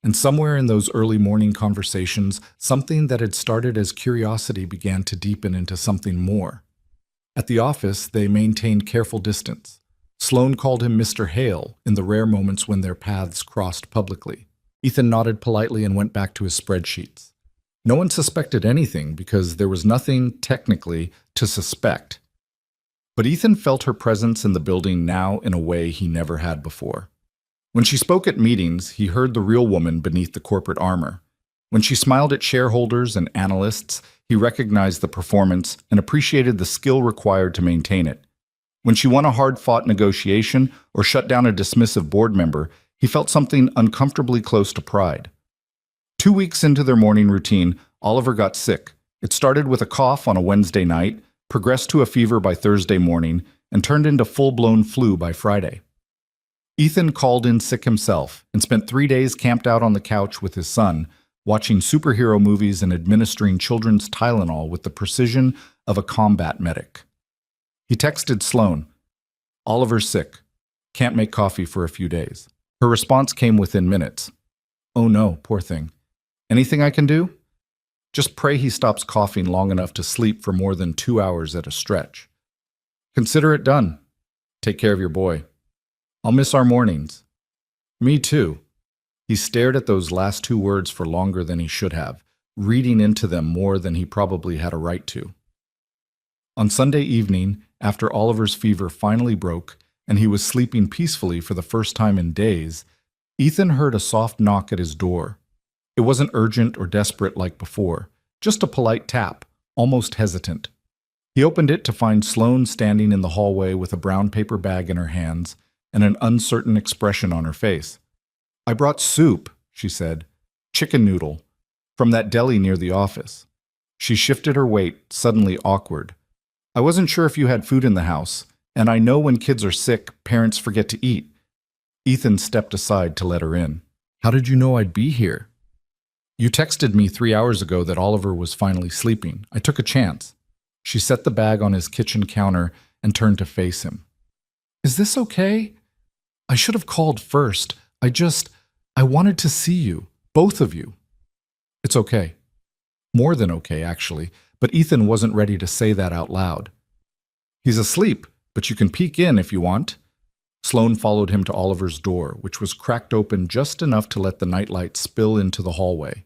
And somewhere in those early morning conversations, something that had started as curiosity began to deepen into something more. At the office, they maintained careful distance. Sloan called him Mr. Hale in the rare moments when their paths crossed publicly. Ethan nodded politely and went back to his spreadsheets. No one suspected anything because there was nothing, technically, to suspect. But Ethan felt her presence in the building now in a way he never had before. When she spoke at meetings, he heard the real woman beneath the corporate armor. When she smiled at shareholders and analysts, he recognized the performance and appreciated the skill required to maintain it. When she won a hard-fought negotiation or shut down a dismissive board member, he felt something uncomfortably close to pride. 2 weeks into their morning routine, Oliver got sick. It started with a cough on a Wednesday night, progressed to a fever by Thursday morning, and turned into full-blown flu by Friday. Ethan called in sick himself and spent 3 days camped out on the couch with his son, watching superhero movies and administering children's Tylenol with the precision of a combat medic. He texted Sloan, "Oliver's sick. Can't make coffee for a few days." Her response came within minutes. "Oh no, poor thing. Anything I can do?" "Just pray he stops coughing long enough to sleep for more than 2 hours at a stretch." "Consider it done. Take care of your boy. I'll miss our mornings." "Me too." He stared at those last 2 words for longer than he should have, reading into them more than he probably had a right to. On Sunday evening, after Oliver's fever finally broke and he was sleeping peacefully for the first time in days, Ethan heard a soft knock at his door. It wasn't urgent or desperate like before, just a polite tap, almost hesitant. He opened it to find Sloan standing in the hallway with a brown paper bag in her hands and an uncertain expression on her face. "I brought soup," she said. "Chicken noodle. From that deli near the office." She shifted her weight, suddenly awkward. "I wasn't sure if you had food in the house, and I know when kids are sick, parents forget to eat." Ethan stepped aside to let her in. "How did you know I'd be here?" "You texted me 3 hours ago that Oliver was finally sleeping. I took a chance." She set the bag on his kitchen counter and turned to face him. "Is this okay? I should have called first. I wanted to see you, both of you." "It's okay." More than okay, actually, but Ethan wasn't ready to say that out loud. "He's asleep, but you can peek in if you want." Sloan followed him to Oliver's door, which was cracked open just enough to let the nightlight spill into the hallway.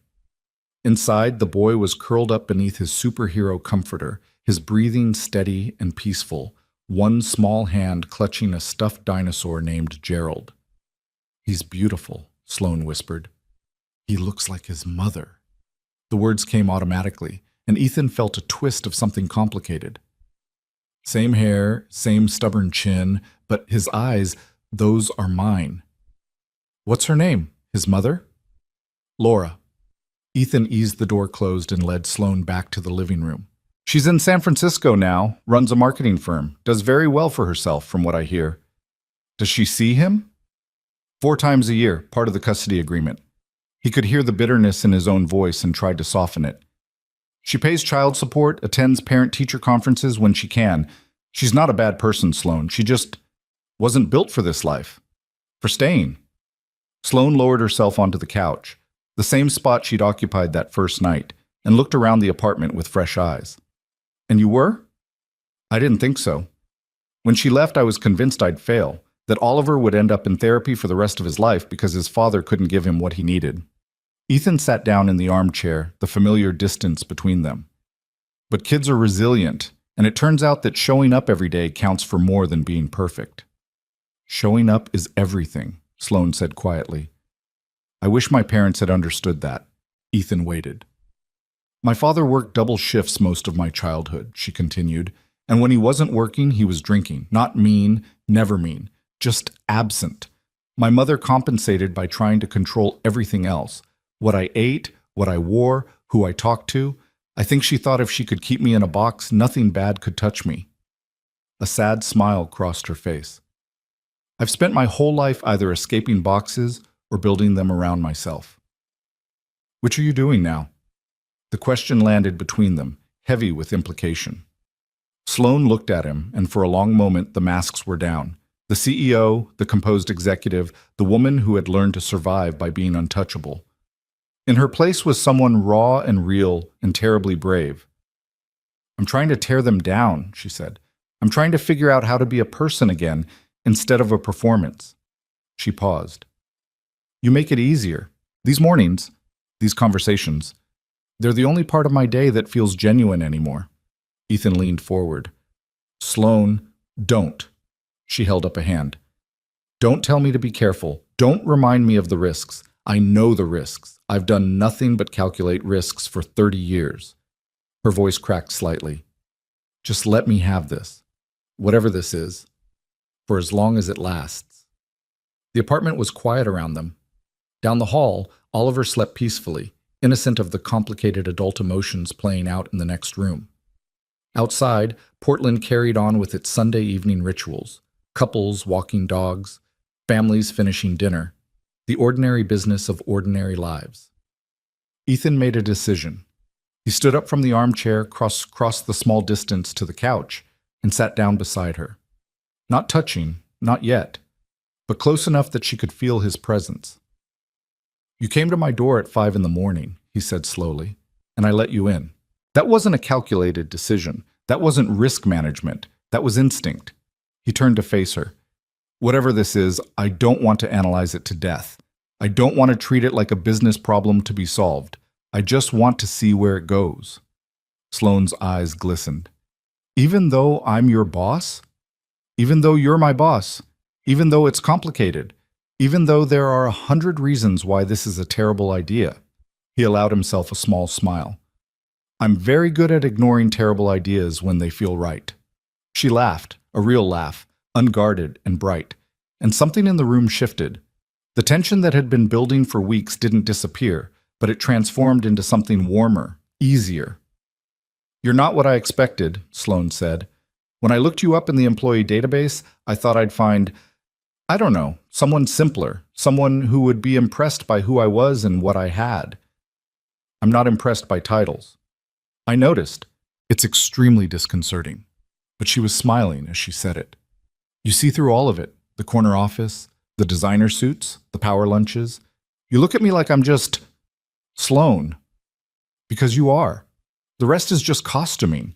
Inside, the boy was curled up beneath his superhero comforter, his breathing steady and peaceful, one small hand clutching a stuffed dinosaur named Gerald. "He's beautiful," Sloan whispered. "He looks like his mother." The words came automatically, and Ethan felt a twist of something complicated. Same hair, same stubborn chin, but his eyes, those are mine. "What's her name? His mother?" "Laura." Ethan eased the door closed and led Sloan back to the living room. "She's in San Francisco now, runs a marketing firm, does very well for herself, from what I hear." "Does she see him?" 4 times a year, part of the custody agreement." He could hear the bitterness in his own voice and tried to soften it. "She pays child support, attends parent-teacher conferences when she can. She's not a bad person, Sloan. She just wasn't built for this life. For staying." Sloan lowered herself onto the couch, the same spot she'd occupied that first night, and looked around the apartment with fresh eyes. "And you were?" "I didn't think so. When she left, I was convinced I'd fail, that Oliver would end up in therapy for the rest of his life because his father couldn't give him what he needed." Ethan sat down in the armchair, the familiar distance between them. "But kids are resilient, and it turns out that showing up every day counts for more than being perfect." "Showing up is everything," Sloan said quietly. "I wish my parents had understood that." Ethan waited. "My father worked double shifts most of my childhood," she continued, "and when he wasn't working, he was drinking. Not mean, never mean, just absent. My mother compensated by trying to control everything else. What I ate, what I wore, who I talked to. I think she thought if she could keep me in a box, nothing bad could touch me." A sad smile crossed her face. "I've spent my whole life either escaping boxes or building them around myself." "Which are you doing now?" The question landed between them, heavy with implication. Sloan looked at him, and for a long moment the masks were down. The CEO, the composed executive, the woman who had learned to survive by being untouchable. In her place was someone raw and real and terribly brave. I'm trying to tear them down, she said. I'm trying to figure out how to be a person again instead of a performance. She paused. You make it easier. These mornings, these conversations, they're the only part of my day that feels genuine anymore. Ethan leaned forward. Sloane, don't. She held up a hand. Don't tell me to be careful. Don't remind me of the risks. I know the risks. I've done nothing but calculate risks for 30 years. Her voice cracked slightly. Just let me have this, whatever this is, for as long as it lasts. The apartment was quiet around them. Down the hall, Oliver slept peacefully, innocent of the complicated adult emotions playing out in the next room. Outside, Portland carried on with its Sunday evening rituals, couples walking dogs, families finishing dinner, the ordinary business of ordinary lives. Ethan made a decision. He stood up from the armchair, crossed the small distance to the couch, and sat down beside her. Not touching, not yet, but close enough that she could feel his presence. You came to my door at 5 a.m, he said slowly, and I let you in. That wasn't a calculated decision. That wasn't risk management. That was instinct. He turned to face her. Whatever this is, I don't want to analyze it to death. I don't want to treat it like a business problem to be solved. I just want to see where it goes. Sloane's eyes glistened. Even though I'm your boss? Even though you're my boss? Even though it's complicated? Even though there are 100 reasons why this is a terrible idea? He allowed himself a small smile. I'm very good at ignoring terrible ideas when they feel right. She laughed, a real laugh, unguarded and bright, and something in the room shifted. The tension that had been building for weeks didn't disappear, but it transformed into something warmer, easier. You're not what I expected, Sloane said. When I looked you up in the employee database, I thought I'd find, I don't know, someone simpler, someone who would be impressed by who I was and what I had. I'm not impressed by titles. I noticed. It's extremely disconcerting. But she was smiling as she said it. You see through all of it, the corner office, the designer suits, the power lunches. You look at me like I'm just Sloane. Because you are. The rest is just costuming.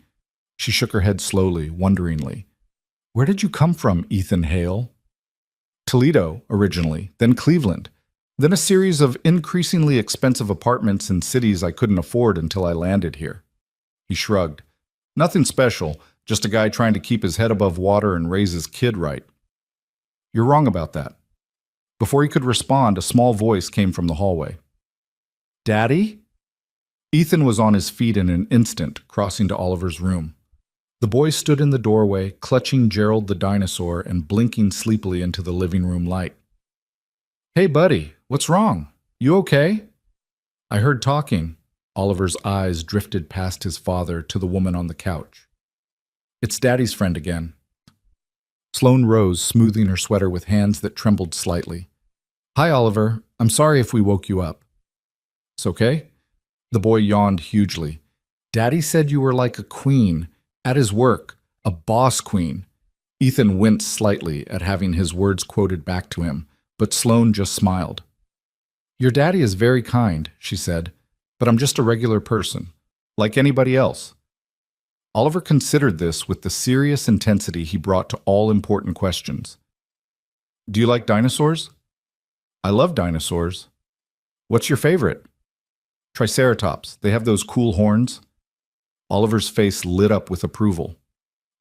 She shook her head slowly, wonderingly. Where did you come from, Ethan Hale? Toledo, originally, then Cleveland, then a series of increasingly expensive apartments in cities I couldn't afford until I landed here. He shrugged. Nothing special, just a guy trying to keep his head above water and raise his kid right. You're wrong about that. Before he could respond, a small voice came from the hallway. Daddy? Ethan was on his feet in an instant, crossing to Oliver's room. The boy stood in the doorway, clutching Gerald the dinosaur and blinking sleepily into the living room light. Hey, buddy, what's wrong? You okay? I heard talking. Oliver's eyes drifted past his father to the woman on the couch. It's Daddy's friend again. Sloane rose, smoothing her sweater with hands that trembled slightly. Hi, Oliver. I'm sorry if we woke you up. It's okay? The boy yawned hugely. Daddy said you were like a queen, at his work, a boss queen. Ethan winced slightly at having his words quoted back to him, but Sloane just smiled. Your daddy is very kind, she said, but I'm just a regular person, like anybody else. Oliver considered this with the serious intensity he brought to all important questions. Do you like dinosaurs? I love dinosaurs. What's your favorite? Triceratops. They have those cool horns. Oliver's face lit up with approval.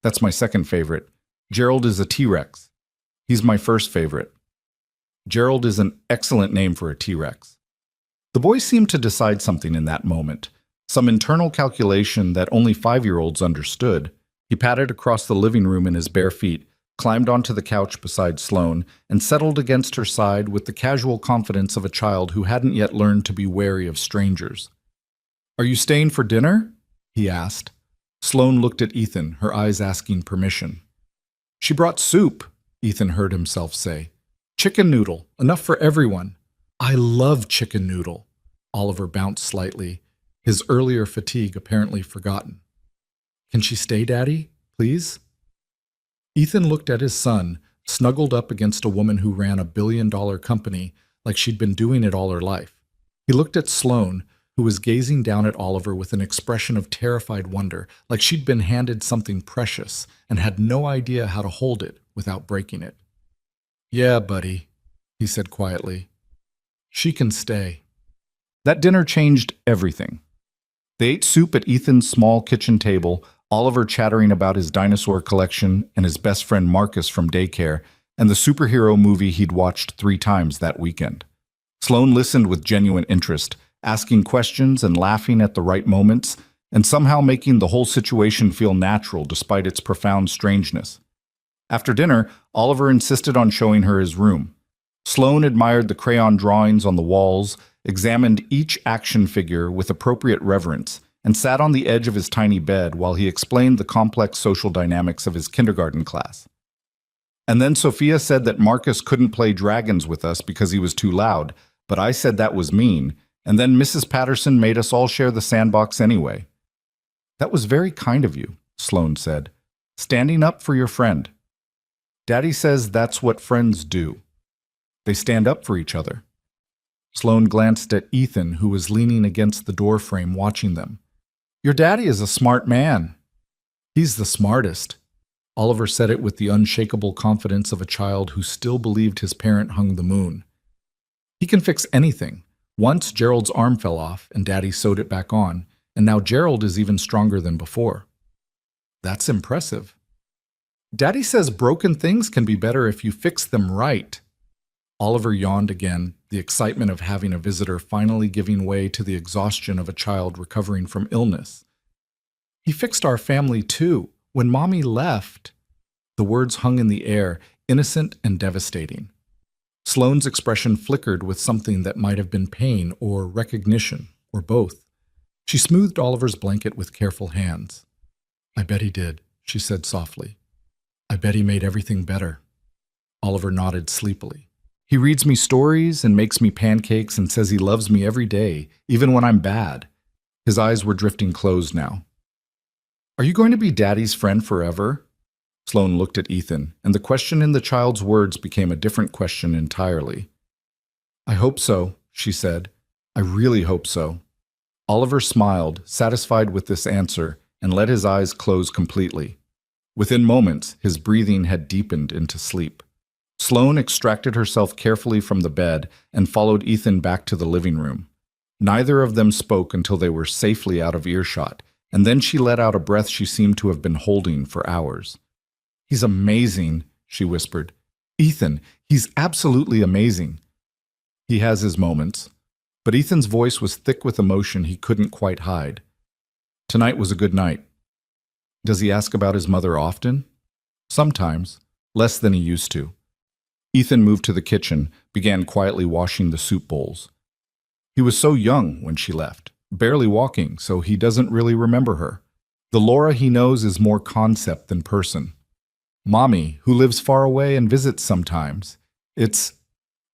That's my second favorite. Gerald is a T-Rex. He's my first favorite. Gerald is an excellent name for a T-Rex. The boy seemed to decide something in that moment, some internal calculation that only 5-year-olds understood. He padded across the living room in his bare feet, climbed onto the couch beside Sloane, and settled against her side with the casual confidence of a child who hadn't yet learned to be wary of strangers. Are you staying for dinner? He asked. Sloane looked at Ethan, her eyes asking permission. She brought soup, Ethan heard himself say. Chicken noodle, enough for everyone. I love chicken noodle. Oliver bounced slightly, his earlier fatigue apparently forgotten. Can she stay, Daddy, please? Ethan looked at his son, snuggled up against a woman who ran a billion-dollar company like she'd been doing it all her life. He looked at Sloane, who was gazing down at Oliver with an expression of terrified wonder, like she'd been handed something precious and had no idea how to hold it without breaking it. "Yeah, buddy," he said quietly. "She can stay." That dinner changed everything. They ate soup at Ethan's small kitchen table, Oliver chattering about his dinosaur collection and his best friend Marcus from daycare, and the superhero movie he'd watched 3 times that weekend. Sloane listened with genuine interest, asking questions and laughing at the right moments, and somehow making the whole situation feel natural despite its profound strangeness. After dinner, Oliver insisted on showing her his room. Sloane admired the crayon drawings on the walls, examined each action figure with appropriate reverence, and sat on the edge of his tiny bed while he explained the complex social dynamics of his kindergarten class. "And then Sophia said that Marcus couldn't play dragons with us because he was too loud, but I said that was mean, and then Mrs. Patterson made us all share the sandbox anyway." "That was very kind of you," Sloane said, "standing up for your friend. Daddy says that's what friends do. They stand up for each other." Sloane glanced at Ethan, who was leaning against the doorframe watching them. "Your daddy is a smart man." "He's the smartest." Oliver said it with the unshakable confidence of a child who still believed his parent hung the moon. "He can fix anything. Once Gerald's arm fell off and Daddy sewed it back on, and now Gerald is even stronger than before." "That's impressive." "Daddy says broken things can be better if you fix them right." Oliver yawned again, the excitement of having a visitor finally giving way to the exhaustion of a child recovering from illness. "He fixed our family too. When Mommy left." The words hung in the air, innocent and devastating. Sloane's expression flickered with something that might have been pain or recognition, or both. She smoothed Oliver's blanket with careful hands. "I bet he did," she said softly. "I bet he made everything better." Oliver nodded sleepily. "He reads me stories and makes me pancakes and says he loves me every day, even when I'm bad." His eyes were drifting closed now. "Are you going to be Daddy's friend forever?" Sloane looked at Ethan, and the question in the child's words became a different question entirely. "I hope so," she said. "I really hope so." Oliver smiled, satisfied with this answer, and let his eyes close completely. Within moments, his breathing had deepened into sleep. Sloane extracted herself carefully from the bed and followed Ethan back to the living room. Neither of them spoke until they were safely out of earshot, and then she let out a breath she seemed to have been holding for hours. "He's amazing," she whispered. "Ethan, he's absolutely amazing." "He has his moments." But Ethan's voice was thick with emotion he couldn't quite hide. "Tonight was a good night." "Does he ask about his mother often?" "Sometimes, less than he used to." Ethan moved to the kitchen, began quietly washing the soup bowls. He was so young when she left, barely walking, so he doesn't really remember her. The Laura he knows is more concept than person. Mommy, who lives far away and visits sometimes. It's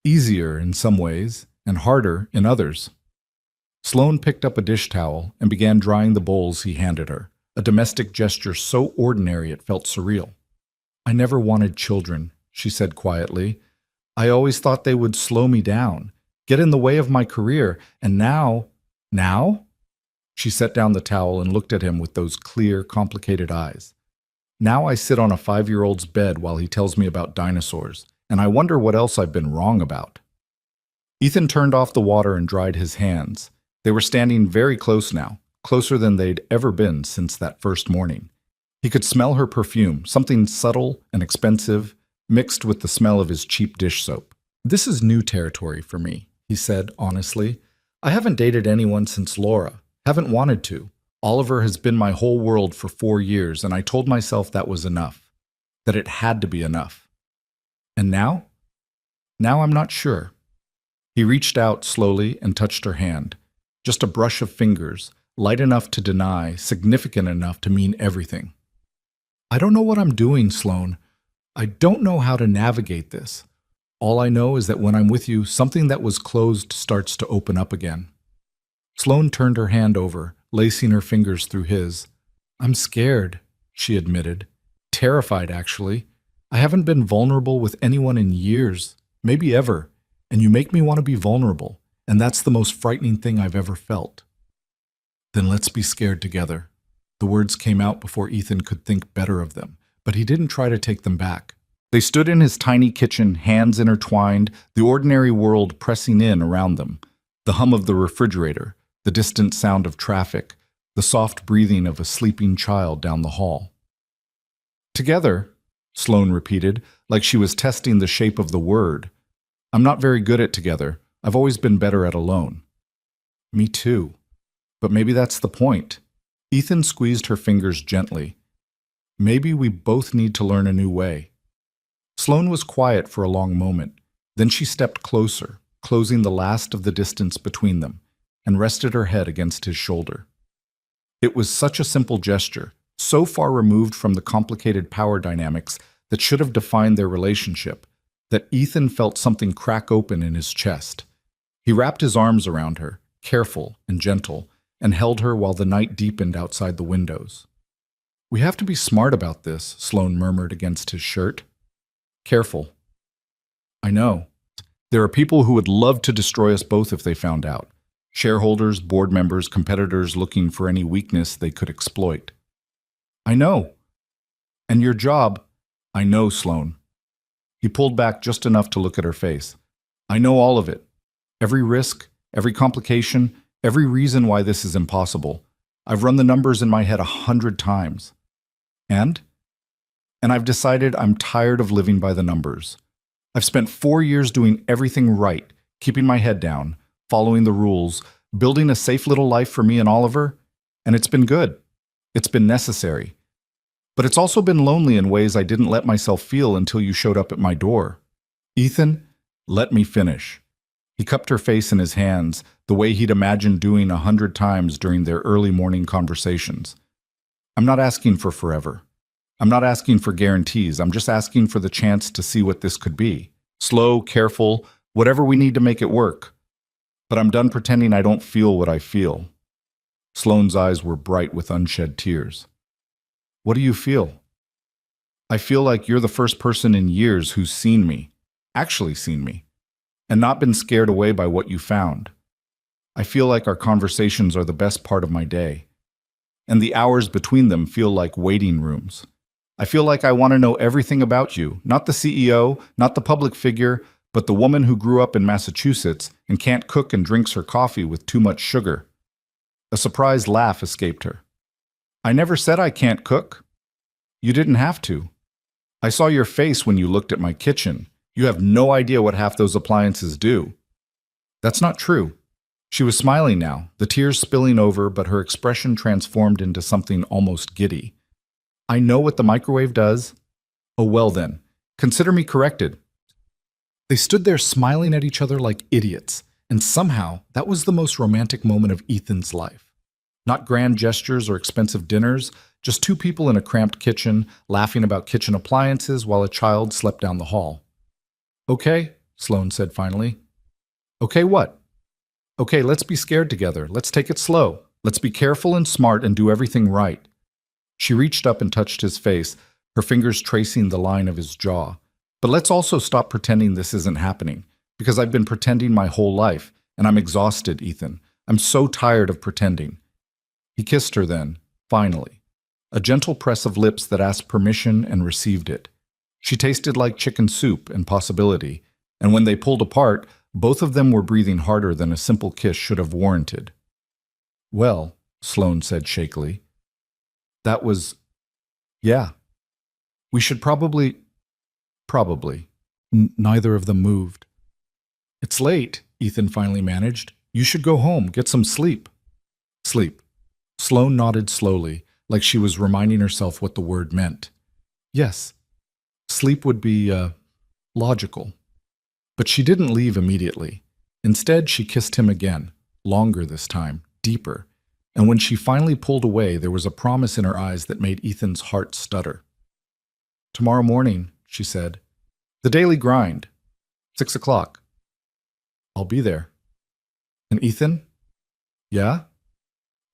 easier in some ways and harder in others. Sloane picked up a dish towel and began drying the bowls he handed her, a domestic gesture so ordinary it felt surreal. "I never wanted children," she said quietly. "I always thought they would slow me down, get in the way of my career, and now..." "Now?" She set down the towel and looked at him with those clear, complicated eyes. "Now I sit on a 5-year-old's bed while he tells me about dinosaurs, and I wonder what else I've been wrong about." Ethan turned off the water and dried his hands. They were standing very close now, closer than they'd ever been since that first morning. He could smell her perfume, something subtle and expensive, mixed with the smell of his cheap dish soap. "This is new territory for me," he said honestly. "I haven't dated anyone since Laura. Haven't wanted to. Oliver has been my whole world for 4 years, and I told myself that was enough. That it had to be enough. And now? Now I'm not sure." He reached out slowly and touched her hand. Just a brush of fingers, light enough to deny, significant enough to mean everything. "I don't know what I'm doing, Sloane. I don't know how to navigate this. All I know is that when I'm with you, something that was closed starts to open up again." Sloane turned her hand over, lacing her fingers through his. "I'm scared," she admitted. "Terrified, actually. I haven't been vulnerable with anyone in years, maybe ever, and you make me want to be vulnerable. And that's the most frightening thing I've ever felt. Then let's be scared together. The words came out before Ethan could think better of them, but he didn't try to take them back. They stood in his tiny kitchen, hands intertwined, the ordinary world pressing in around them. The hum of the refrigerator, the distant sound of traffic, the soft breathing of a sleeping child down the hall. Together, Sloane repeated, like she was testing the shape of the word. I'm not very good at together. I've always been better at alone. Me too. But maybe that's the point. Ethan squeezed her fingers gently. Maybe we both need to learn a new way. Sloane was quiet for a long moment. Then she stepped closer, closing the last of the distance between them, and rested her head against his shoulder. It was such a simple gesture, so far removed from the complicated power dynamics that should have defined their relationship, that Ethan felt something crack open in his chest. He wrapped his arms around her, careful and gentle, and held her while the night deepened outside the windows. We have to be smart about this, Sloane murmured against his shirt. Careful. I know. There are people who would love to destroy us both if they found out. Shareholders, board members, competitors looking for any weakness they could exploit. I know. And your job, I know, Sloane. He pulled back just enough to look at her face. I know all of it. Every risk, every complication, every reason why this is impossible. I've run the numbers in my head 100 times. And I've decided I'm tired of living by the numbers. I've spent 4 years doing everything right, keeping my head down, following the rules, building a safe little life for me and Oliver, and it's been good. It's been necessary. But it's also been lonely in ways I didn't let myself feel until you showed up at my door. Ethan, let me finish. He cupped her face in his hands, the way he'd imagined doing 100 times during their early morning conversations. I'm not asking for forever. I'm not asking for guarantees. I'm just asking for the chance to see what this could be. Slow, careful, whatever we need to make it work. But I'm done pretending I don't feel what I feel. Sloane's eyes were bright with unshed tears. What do you feel? I feel like you're the first person in years who's seen me, actually seen me, and not been scared away by what you found. I feel like our conversations are the best part of my day, and the hours between them feel like waiting rooms. I feel like I want to know everything about you, not the CEO, not the public figure, but the woman who grew up in Massachusetts and can't cook and drinks her coffee with too much sugar. A surprised laugh escaped her. I never said I can't cook. You didn't have to. I saw your face when you looked at my kitchen. You have no idea what half those appliances do. That's not true. She was smiling now, the tears spilling over, but her expression transformed into something almost giddy. I know what the microwave does. Oh, well then, consider me corrected. They stood there smiling at each other like idiots, and somehow that was the most romantic moment of Ethan's life. Not grand gestures or expensive dinners, just two people in a cramped kitchen, laughing about kitchen appliances while a child slept down the hall. Okay, Sloane said finally. Okay, what? Okay, let's be scared together. Let's take it slow. Let's be careful and smart and do everything right. She reached up and touched his face, her fingers tracing the line of his jaw. But let's also stop pretending this isn't happening, because I've been pretending my whole life, and I'm exhausted, Ethan. I'm so tired of pretending. He kissed her then, finally. A gentle press of lips that asked permission and received it. She tasted like chicken soup and possibility, and when they pulled apart, both of them were breathing harder than a simple kiss should have warranted. Well, Sloane said shakily, that was... yeah. We should probably... Neither of them moved. It's late, Ethan finally managed. You should go home, get some sleep. Sleep. Sloane nodded slowly, like she was reminding herself what the word meant. Yes, sleep would be, logical. But she didn't leave immediately. Instead, she kissed him again, longer this time, deeper. And when she finally pulled away, there was a promise in her eyes that made Ethan's heart stutter. Tomorrow morning, she said. The daily grind. 6 o'clock. I'll be there. And Ethan? Yeah?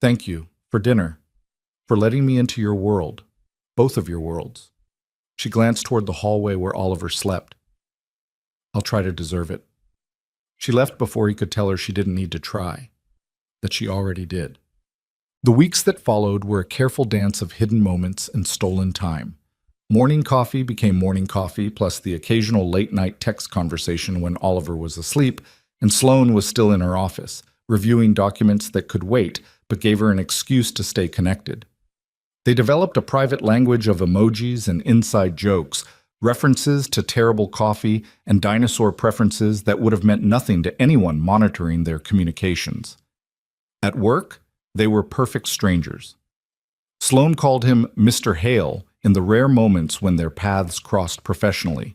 Thank you for dinner, for letting me into your world, both of your worlds. She glanced toward the hallway where Oliver slept. I'll try to deserve it. She left before he could tell her she didn't need to try, that she already did. The weeks that followed were a careful dance of hidden moments and stolen time. Morning coffee became morning coffee, plus the occasional late-night text conversation when Oliver was asleep and Sloane was still in her office, reviewing documents that could wait but gave her an excuse to stay connected. They developed a private language of emojis and inside jokes, references to terrible coffee and dinosaur preferences that would have meant nothing to anyone monitoring their communications. At work, they were perfect strangers. Sloane called him Mr. Hale in the rare moments when their paths crossed professionally.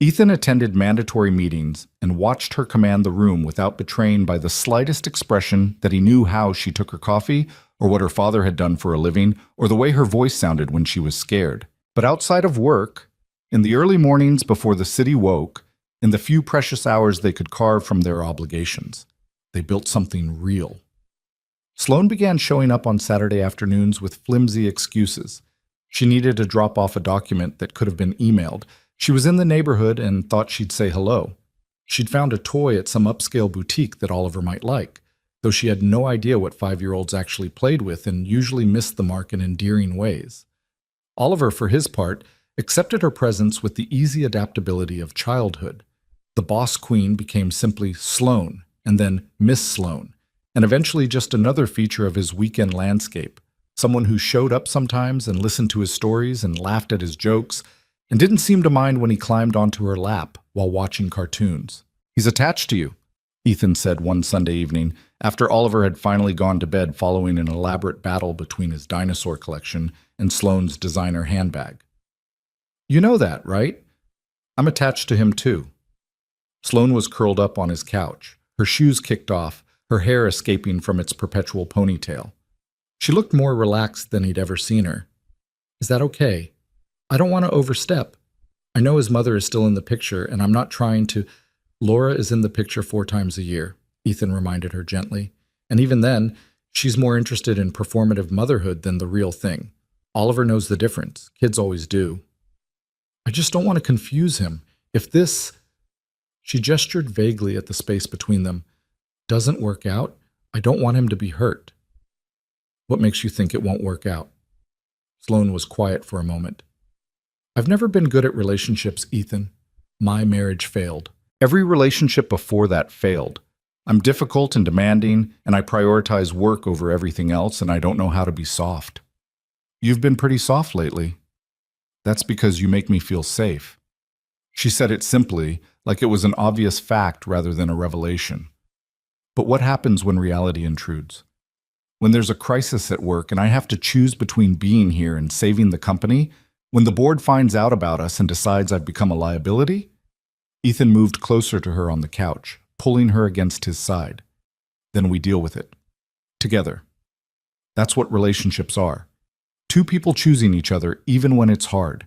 Ethan attended mandatory meetings and watched her command the room without betraying by the slightest expression that he knew how she took her coffee or what her father had done for a living or the way her voice sounded when she was scared. But outside of work, in the early mornings before the city woke, in the few precious hours they could carve from their obligations, they built something real. Sloane began showing up on Saturday afternoons with flimsy excuses. She needed to drop off a document that could have been emailed. She was in the neighborhood and thought she'd say hello. She'd found a toy at some upscale boutique that Oliver might like, though she had no idea what 5-year-olds actually played with and usually missed the mark in endearing ways. Oliver, for his part, accepted her presence with the easy adaptability of childhood. The boss queen became simply Sloane, and then Miss Sloane, and eventually just another feature of his weekend landscape, someone who showed up sometimes and listened to his stories and laughed at his jokes, and didn't seem to mind when he climbed onto her lap while watching cartoons. "He's attached to you," Ethan said one Sunday evening, after Oliver had finally gone to bed following an elaborate battle between his dinosaur collection and Sloane's designer handbag. "You know that, right? I'm attached to him too." Sloane was curled up on his couch, her shoes kicked off, her hair escaping from its perpetual ponytail. She looked more relaxed than he'd ever seen her. "Is that okay? I don't want to overstep. I know his mother is still in the picture, and I'm not trying to—" "Laura is in the picture 4 times a year," Ethan reminded her gently. "And even then, she's more interested in performative motherhood than the real thing. Oliver knows the difference. Kids always do. I just don't want to confuse him. If this—" She gestured vaguely at the space between them. "Doesn't work out, I don't want him to be hurt." "What makes you think it won't work out?" Sloane was quiet for a moment. "I've never been good at relationships, Ethan. My marriage failed. Every relationship before that failed. I'm difficult and demanding, and I prioritize work over everything else, and I don't know how to be soft." "You've been pretty soft lately." "That's because you make me feel safe." She said it simply, like it was an obvious fact rather than a revelation. But what happens when reality intrudes? When there's a crisis at work and I have to choose between being here and saving the company? When the board finds out about us and decides I've become a liability? Ethan moved closer to her on the couch, pulling her against his side. Then we deal with it. Together. That's what relationships are. 2 people choosing each other even when it's hard.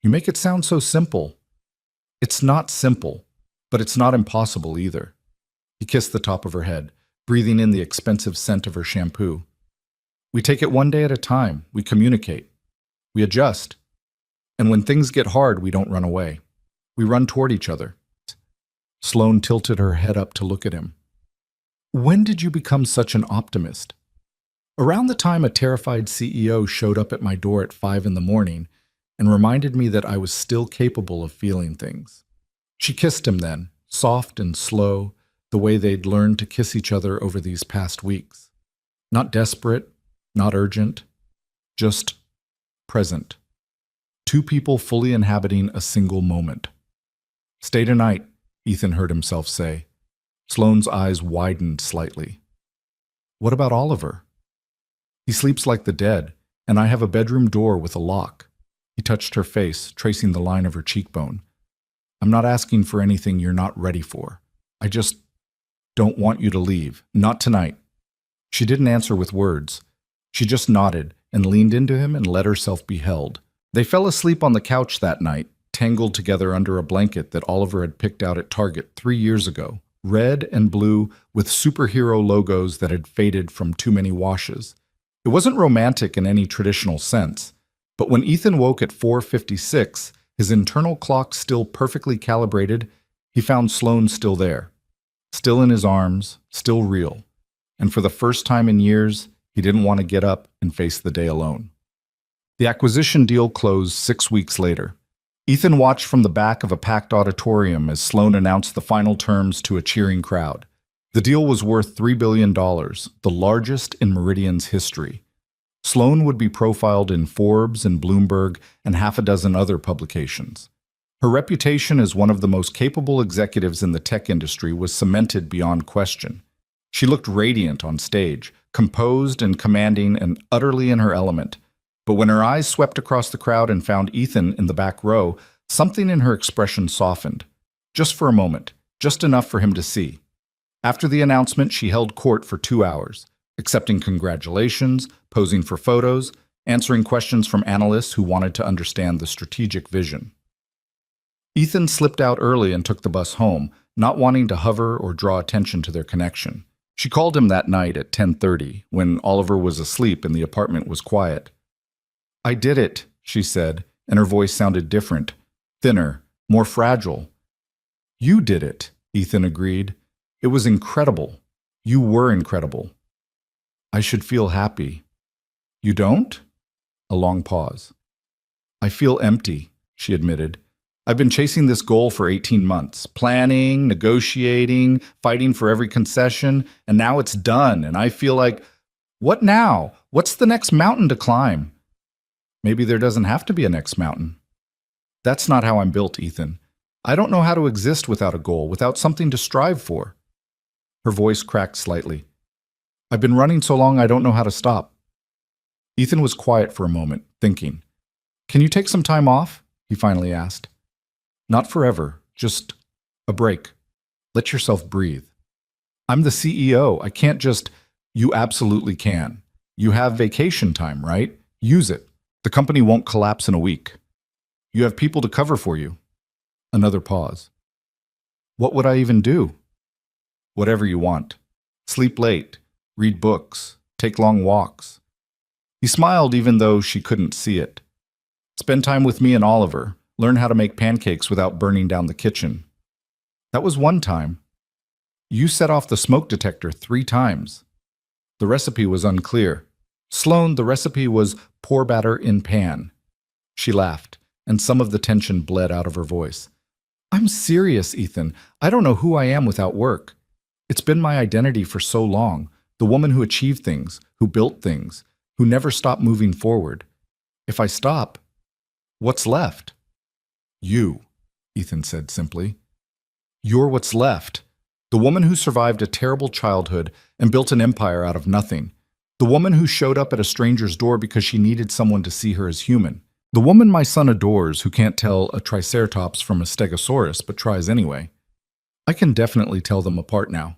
You make it sound so simple. It's not simple, but it's not impossible either. He kissed the top of her head, breathing in the expensive scent of her shampoo. We take it one day at a time. We communicate. We adjust. And when things get hard, we don't run away. We run toward each other. Sloane tilted her head up to look at him. "When did you become such an optimist?" "Around the time a terrified CEO showed up at my door at 5 in the morning and reminded me that I was still capable of feeling things." She kissed him then, soft and slow, the way they'd learned to kiss each other over these past weeks. Not desperate, not urgent, just present. 2 people fully inhabiting a single moment. "Stay tonight," Ethan heard himself say. Sloane's eyes widened slightly. "What about Oliver?" "He sleeps like the dead, and I have a bedroom door with a lock." He touched her face, tracing the line of her cheekbone. "I'm not asking for anything you're not ready for. I just don't want you to leave. Not tonight." She didn't answer with words. She just nodded and leaned into him and let herself be held. They fell asleep on the couch that night, tangled together under a blanket that Oliver had picked out at Target 3 years ago, red and blue with superhero logos that had faded from too many washes. It wasn't romantic in any traditional sense, but when Ethan woke at 4:56, his internal clock still perfectly calibrated, he found Sloane still there, still in his arms, still real. And for the first time in years, he didn't want to get up and face the day alone. The acquisition deal closed 6 weeks later. Ethan watched from the back of a packed auditorium as Sloan announced the final terms to a cheering crowd. The deal was worth $3 billion, the largest in Meridian's history. Sloan would be profiled in Forbes and Bloomberg and half a dozen other publications. Her reputation as one of the most capable executives in the tech industry was cemented beyond question. She looked radiant on stage, composed and commanding and utterly in her element. But when her eyes swept across the crowd and found Ethan in the back row, something in her expression softened. Just for a moment, just enough for him to see. After the announcement, she held court for 2 hours, accepting congratulations, posing for photos, answering questions from analysts who wanted to understand the strategic vision. Ethan slipped out early and took the bus home, not wanting to hover or draw attention to their connection. She called him that night at 10:30, when Oliver was asleep and the apartment was quiet. "I did it," she said, and her voice sounded different, thinner, more fragile. "You did it," Ethan agreed. "It was incredible. You were incredible." "I should feel happy." "You don't?" A long pause. "I feel empty," she admitted. "I've been chasing this goal for 18 months, planning, negotiating, fighting for every concession, and now it's done, and I feel like, what now? What's the next mountain to climb?" "Maybe there doesn't have to be a next mountain." "That's not how I'm built, Ethan. I don't know how to exist without a goal, without something to strive for." Her voice cracked slightly. "I've been running so long I don't know how to stop." Ethan was quiet for a moment, thinking. "Can you take some time off?" he finally asked. "Not forever, just a break. Let yourself breathe." "I'm the CEO. I can't just—" "You absolutely can. You have vacation time, right? Use it. The company won't collapse in a week. You have people to cover for you." Another pause. "What would I even do?" "Whatever you want. Sleep late, read books, take long walks." He smiled even though she couldn't see it. "Spend time with me and Oliver. Learn how to make pancakes without burning down the kitchen." "That was one time." "You set off the smoke detector 3 times. The recipe was unclear." "Sloan, the recipe was pour batter in pan." She laughed, and some of the tension bled out of her voice. "I'm serious, Ethan. I don't know who I am without work. It's been my identity for so long, the woman who achieved things, who built things, who never stopped moving forward. If I stop, what's left?" "You," Ethan said simply. "You're what's left. The woman who survived a terrible childhood and built an empire out of nothing. The woman who showed up at a stranger's door because she needed someone to see her as human. The woman my son adores who can't tell a triceratops from a stegosaurus but tries anyway. I can definitely tell them apart now."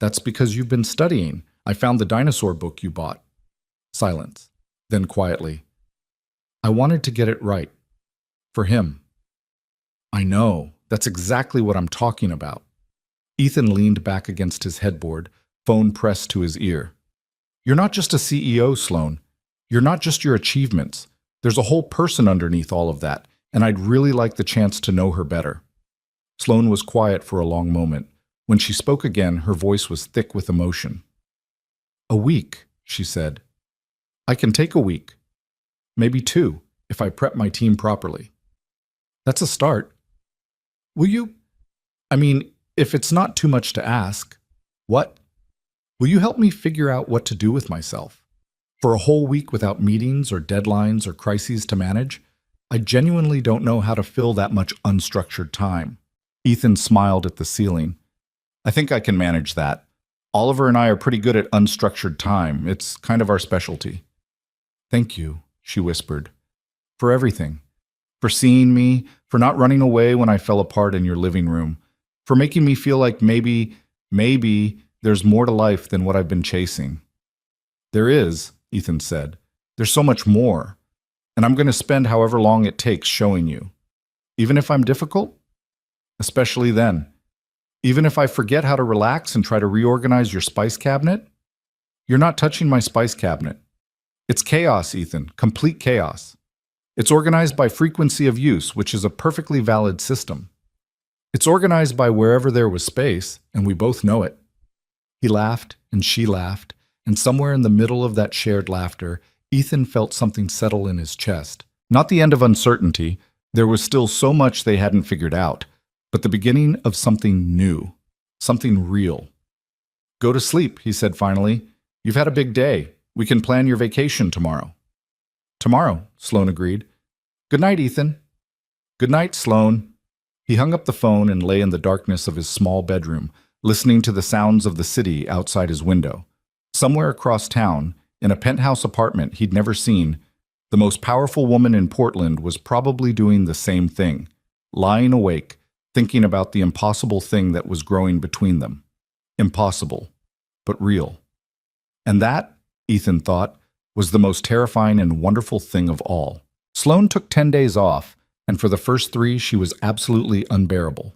"That's because you've been studying. I found the dinosaur book you bought." Silence. Then quietly. "I wanted to get it right. For him." "I know. That's exactly what I'm talking about." Ethan leaned back against his headboard, phone pressed to his ear. "You're not just a CEO, Sloan. You're not just your achievements. There's a whole person underneath all of that, and I'd really like the chance to know her better." Sloan was quiet for a long moment. When she spoke again, her voice was thick with emotion. "A week," she said. "I can take a week. Maybe 2, if I prep my team properly." "That's a start." "Will you? I mean, if it's not too much to ask." "What?" "Will you help me figure out what to do with myself? For a whole week without meetings or deadlines or crises to manage? I genuinely don't know how to fill that much unstructured time." Ethan smiled at the ceiling. "I think I can manage that. Oliver and I are pretty good at unstructured time. It's kind of our specialty." "Thank you," she whispered. "For everything. For seeing me, for not running away when I fell apart in your living room, for making me feel like maybe there's more to life than what I've been chasing." "There is," Ethan said. "There's so much more. And I'm going to spend however long it takes showing you. Even if I'm difficult? Especially then. Even if I forget how to relax and try to reorganize your spice cabinet? You're not touching my spice cabinet. It's chaos, Ethan. Complete chaos. It's organized by frequency of use, which is a perfectly valid system. It's organized by wherever there was space, and we both know it. He laughed, and she laughed, and somewhere in the middle of that shared laughter, Ethan felt something settle in his chest. Not the end of uncertainty. There was still so much they hadn't figured out, but the beginning of something new, something real. Go to sleep, he said finally. You've had a big day. We can plan your vacation tomorrow. Tomorrow, Sloane agreed. Good night, Ethan. Good night, Sloane. He hung up the phone and lay in the darkness of his small bedroom, listening to the sounds of the city outside his window. Somewhere across town, in a penthouse apartment he'd never seen, the most powerful woman in Portland was probably doing the same thing, lying awake, thinking about the impossible thing that was growing between them. Impossible, but real. And that, Ethan thought, was the most terrifying and wonderful thing of all. Sloane took 10 days off, and for the first 3 she was absolutely unbearable.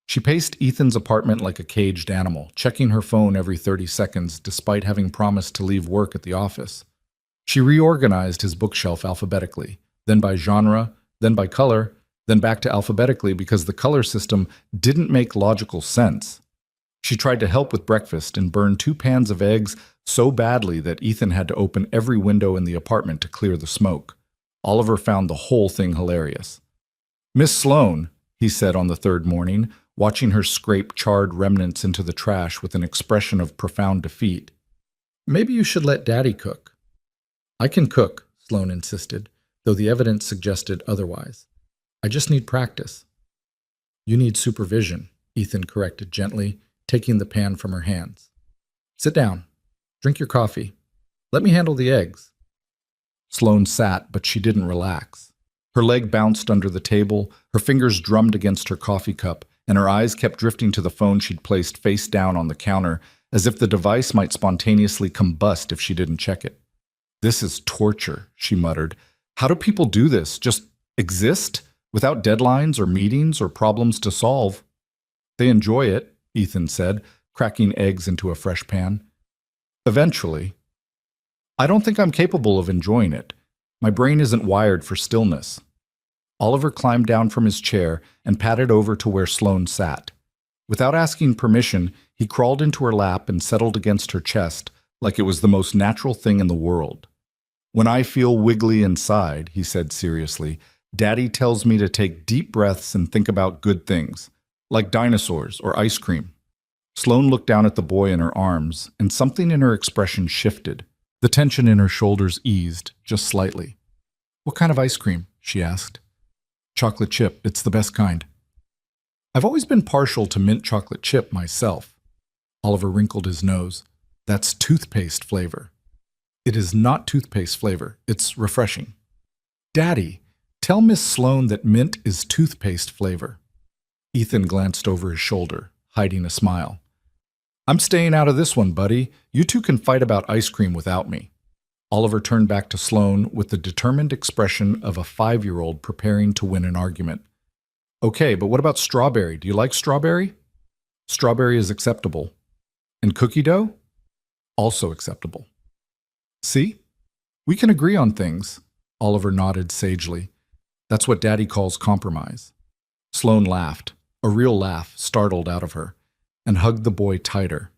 She paced Ethan's apartment like a caged animal, checking her phone every 30 seconds despite having promised to leave work at the office. She reorganized his bookshelf alphabetically, then by genre, then by color, then back to alphabetically because the color system didn't make logical sense. She tried to help with breakfast and burned 2 pans of eggs so badly that Ethan had to open every window in the apartment to clear the smoke. Oliver found the whole thing hilarious. Miss Sloane, he said on the 3rd morning, watching her scrape charred remnants into the trash with an expression of profound defeat. Maybe you should let Daddy cook. I can cook, Sloane insisted, though the evidence suggested otherwise. I just need practice. You need supervision, Ethan corrected gently, taking the pan from her hands. Sit down. Drink your coffee. Let me handle the eggs. Sloane sat, but she didn't relax. Her leg bounced under the table, her fingers drummed against her coffee cup, and her eyes kept drifting to the phone she'd placed face down on the counter, as if the device might spontaneously combust if she didn't check it. This is torture, she muttered. How do people do this? Just exist? Without deadlines or meetings or problems to solve? They enjoy it, Ethan said, cracking eggs into a fresh pan. Eventually. I don't think I'm capable of enjoying it. My brain isn't wired for stillness. Oliver climbed down from his chair and padded over to where Sloane sat. Without asking permission, he crawled into her lap and settled against her chest like it was the most natural thing in the world. When I feel wiggly inside, he said seriously, Daddy tells me to take deep breaths and think about good things, like dinosaurs or ice cream. Sloane looked down at the boy in her arms, and something in her expression shifted. The tension in her shoulders eased, just slightly. What kind of ice cream? She asked. Chocolate chip, it's the best kind. I've always been partial to mint chocolate chip myself. Oliver wrinkled his nose. That's toothpaste flavor. It is not toothpaste flavor, it's refreshing. Daddy, tell Miss Sloane that mint is toothpaste flavor. Ethan glanced over his shoulder, hiding a smile. I'm staying out of this one, buddy. You two can fight about ice cream without me. Oliver turned back to Sloane with the determined expression of a 5-year-old preparing to win an argument. Okay, but what about strawberry? Do you like strawberry? Strawberry is acceptable. And cookie dough? Also acceptable. See? We can agree on things. Oliver nodded sagely. That's what Daddy calls compromise. Sloane laughed, a real laugh startled out of her, and hugged the boy tighter.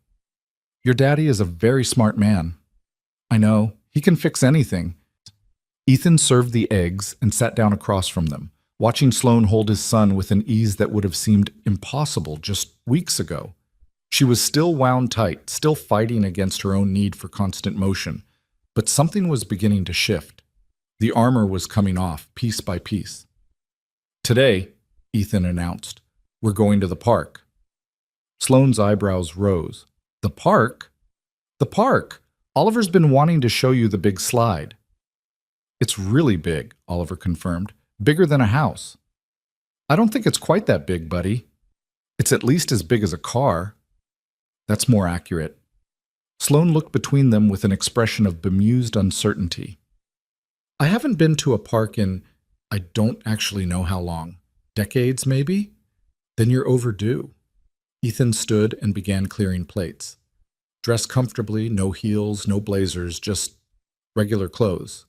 Your daddy is a very smart man. I know, he can fix anything. Ethan served the eggs and sat down across from them, watching Sloane hold his son with an ease that would have seemed impossible just weeks ago. She was still wound tight, still fighting against her own need for constant motion, but something was beginning to shift. The armor was coming off, piece by piece. Today, Ethan announced, we're going to the park. Sloane's eyebrows rose. The park? The park! Oliver's been wanting to show you the big slide. It's really big, Oliver confirmed. Bigger than a house. I don't think it's quite that big, buddy. It's at least as big as a car. That's more accurate. Sloane looked between them with an expression of bemused uncertainty. I haven't been to a park in, I don't actually know how long. Decades, maybe? Then you're overdue. Ethan stood and began clearing plates. Dressed comfortably, no heels, no blazers, just regular clothes.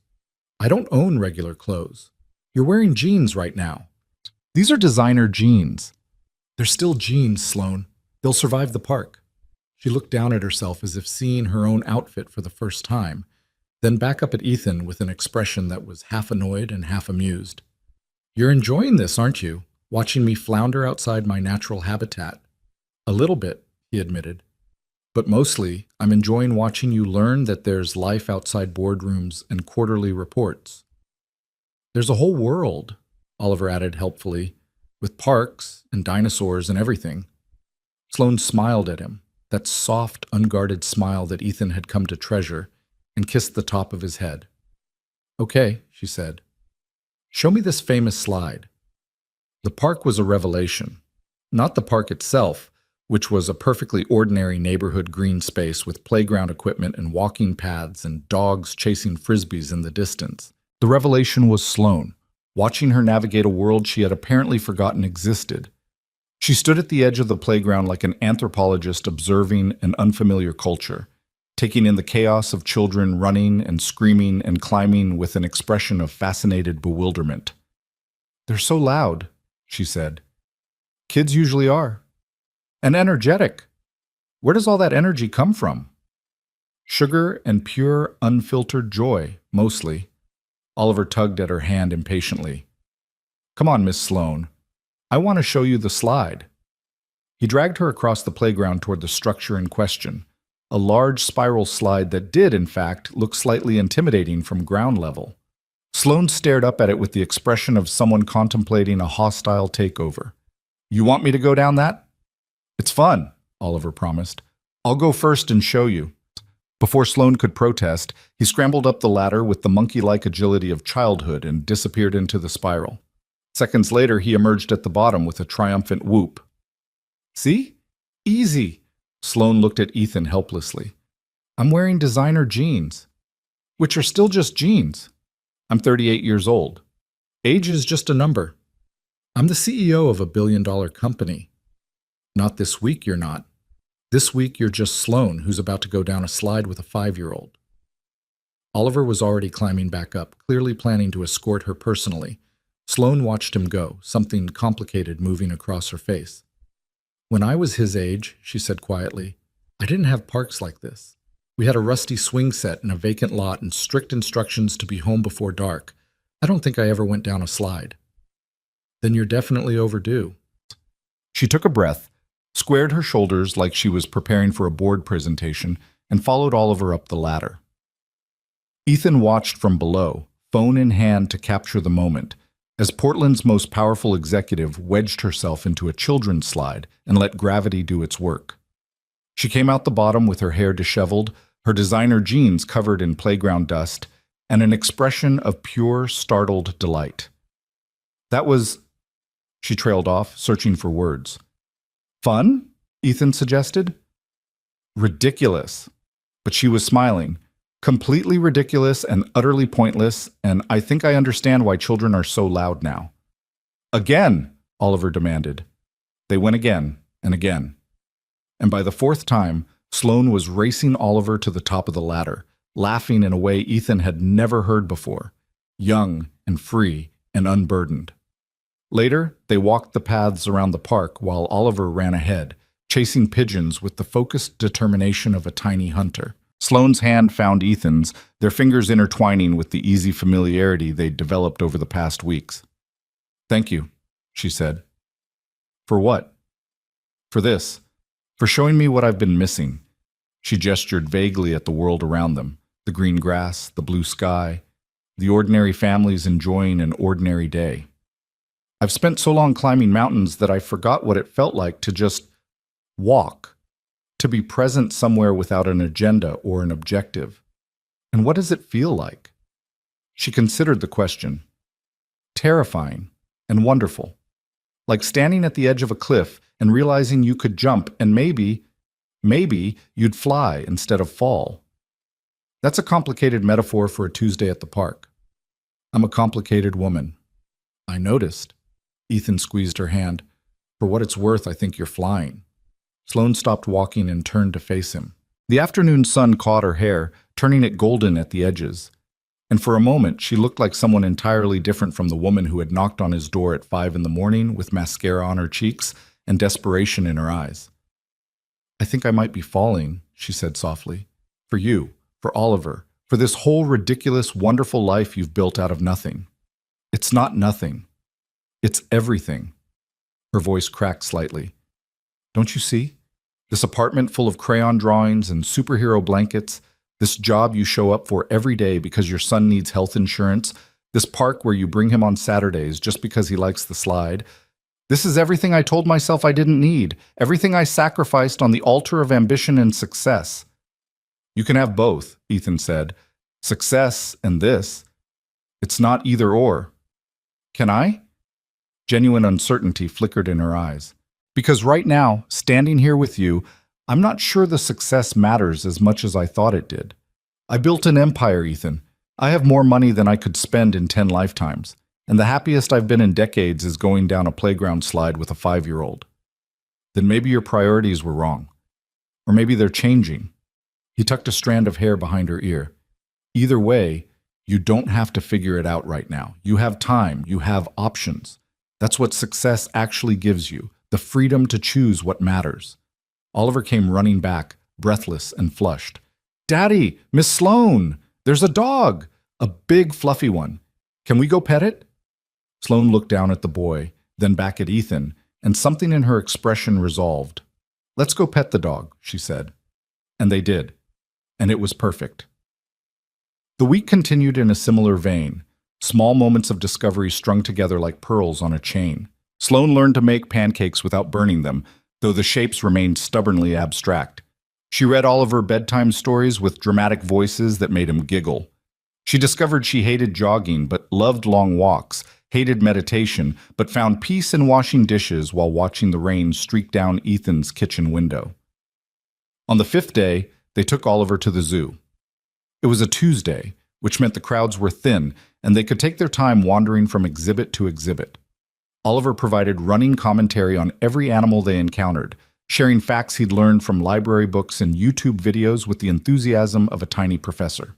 I don't own regular clothes. You're wearing jeans right now. These are designer jeans. They're still jeans, Sloane. They'll survive the park. She looked down at herself as if seeing her own outfit for the first time, then back up at Ethan with an expression that was half annoyed and half amused. You're enjoying this, aren't you? Watching me flounder outside my natural habitat. A little bit, he admitted. But mostly, I'm enjoying watching you learn that there's life outside boardrooms and quarterly reports. There's a whole world, Oliver added helpfully, with parks and dinosaurs and everything. Sloane smiled at him, that soft, unguarded smile that Ethan had come to treasure, and kissed the top of his head. Okay, she said. Show me this famous slide. The park was a revelation. Not the park itself, which was a perfectly ordinary neighborhood green space with playground equipment and walking paths and dogs chasing frisbees in the distance. The revelation was Sloane, watching her navigate a world she had apparently forgotten existed. She stood at the edge of the playground like an anthropologist observing an unfamiliar culture, taking in the chaos of children running and screaming and climbing with an expression of fascinated bewilderment. They're so loud, she said. Kids usually are. And energetic. Where does all that energy come from? Sugar and pure, unfiltered joy, mostly. Oliver tugged at her hand impatiently. Come on, Miss Sloane. I want to show you the slide. He dragged her across the playground toward the structure in question, a large spiral slide that did, in fact, look slightly intimidating from ground level. Sloane stared up at it with the expression of someone contemplating a hostile takeover. You want me to go down that? It's fun, Oliver promised. I'll go first and show you. Before Sloane could protest, he scrambled up the ladder with the monkey-like agility of childhood and disappeared into the spiral. Seconds later, he emerged at the bottom with a triumphant whoop. See? Easy. Sloane looked at Ethan helplessly. I'm wearing designer jeans, which are still just jeans. I'm 38 years old. Age is just a number. I'm the CEO of a billion-dollar company. Not this week, you're not. This week, you're just Sloane, who's about to go down a slide with a 5-year-old. Oliver was already climbing back up, clearly planning to escort her personally. Sloane watched him go, something complicated moving across her face. When I was his age, she said quietly, I didn't have parks like this. We had a rusty swing set in a vacant lot and strict instructions to be home before dark. I don't think I ever went down a slide. Then you're definitely overdue. She took a breath, squared her shoulders like she was preparing for a board presentation, and followed Oliver up the ladder. Ethan watched from below, phone in hand to capture the moment, as Portland's most powerful executive wedged herself into a children's slide and let gravity do its work. She came out the bottom with her hair disheveled, her designer jeans covered in playground dust, and an expression of pure, startled delight. That was... She trailed off, searching for words. Fun? Ethan suggested. Ridiculous. But she was smiling. Completely ridiculous and utterly pointless, and I think I understand why children are so loud now. Again, Oliver demanded. They went again and again. And by the fourth time, Sloane was racing Oliver to the top of the ladder, laughing in a way Ethan had never heard before, young and free and unburdened. Later, they walked the paths around the park while Oliver ran ahead, chasing pigeons with the focused determination of a tiny hunter. Sloane's hand found Ethan's, their fingers intertwining with the easy familiarity they'd developed over the past weeks. Thank you, she said. For what? For this. For showing me what I've been missing. She gestured vaguely at the world around them, the green grass, the blue sky, the ordinary families enjoying an ordinary day. I've spent so long climbing mountains that I forgot what it felt like to just walk, to be present somewhere without an agenda or an objective. And what does it feel like? She considered the question. Terrifying and wonderful. Like standing at the edge of a cliff and realizing you could jump and maybe you'd fly instead of fall. That's a complicated metaphor for a Tuesday at the park. I'm a complicated woman. I noticed. Ethan squeezed her hand. For what it's worth, I think you're flying. Sloane stopped walking and turned to face him. The afternoon sun caught her hair, turning it golden at the edges. And for a moment, she looked like someone entirely different from the woman who had knocked on his door at 5 in the morning with mascara on her cheeks and desperation in her eyes. "I think I might be falling," she said softly. "For you, for Oliver, for this whole ridiculous, wonderful life you've built out of nothing." "It's not nothing. It's everything." Her voice cracked slightly. "Don't you see? This apartment full of crayon drawings and superhero blankets, this job you show up for every day because your son needs health insurance, this park where you bring him on Saturdays just because he likes the slide. This is everything I told myself I didn't need, everything I sacrificed on the altar of ambition and success." "You can have both," Ethan said. "Success and this. It's not either or." "Can I?" Genuine uncertainty flickered in her eyes. "Because right now, standing here with you, I'm not sure the success matters as much as I thought it did. I built an empire, Ethan. I have more money than I could spend in 10 lifetimes, and the happiest I've been in decades is going down a playground slide with a 5-year-old. Then maybe your priorities were wrong. Or maybe they're changing." He tucked a strand of hair behind her ear. "Either way, you don't have to figure it out right now. You have time. You have options. That's what success actually gives you, the freedom to choose what matters." Oliver came running back, breathless and flushed. "Daddy, Miss Sloane, there's a dog, a big fluffy one. Can we go pet it?" Sloane looked down at the boy, then back at Ethan, and something in her expression resolved. "Let's go pet the dog," she said. And they did. And it was perfect. The week continued in a similar vein. Small moments of discovery strung together like pearls on a chain. Sloane learned to make pancakes without burning them, though the shapes remained stubbornly abstract. She read Oliver bedtime stories with dramatic voices that made him giggle. She discovered she hated jogging but loved long walks, hated meditation but found peace in washing dishes while watching the rain streak down Ethan's kitchen window. On the 5th day, they took Oliver to the zoo. It was a Tuesday, which meant the crowds were thin, and they could take their time wandering from exhibit to exhibit. Oliver provided running commentary on every animal they encountered, sharing facts he'd learned from library books and YouTube videos with the enthusiasm of a tiny professor.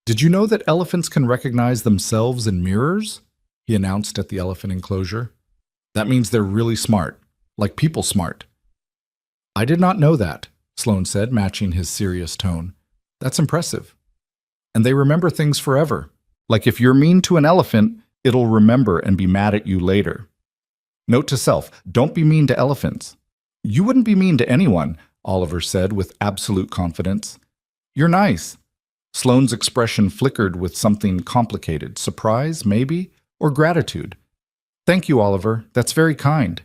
"Did you know that elephants can recognize themselves in mirrors?" he announced at the elephant enclosure. "That means they're really smart, like people smart." "I did not know that," Sloane said, matching his serious tone. "That's impressive. And they remember things forever. Like if you're mean to an elephant, it'll remember and be mad at you later. Note to self, don't be mean to elephants." "You wouldn't be mean to anyone," Oliver said with absolute confidence. "You're nice." Sloane's expression flickered with something complicated. Surprise, maybe? Or gratitude. "Thank you, Oliver. That's very kind.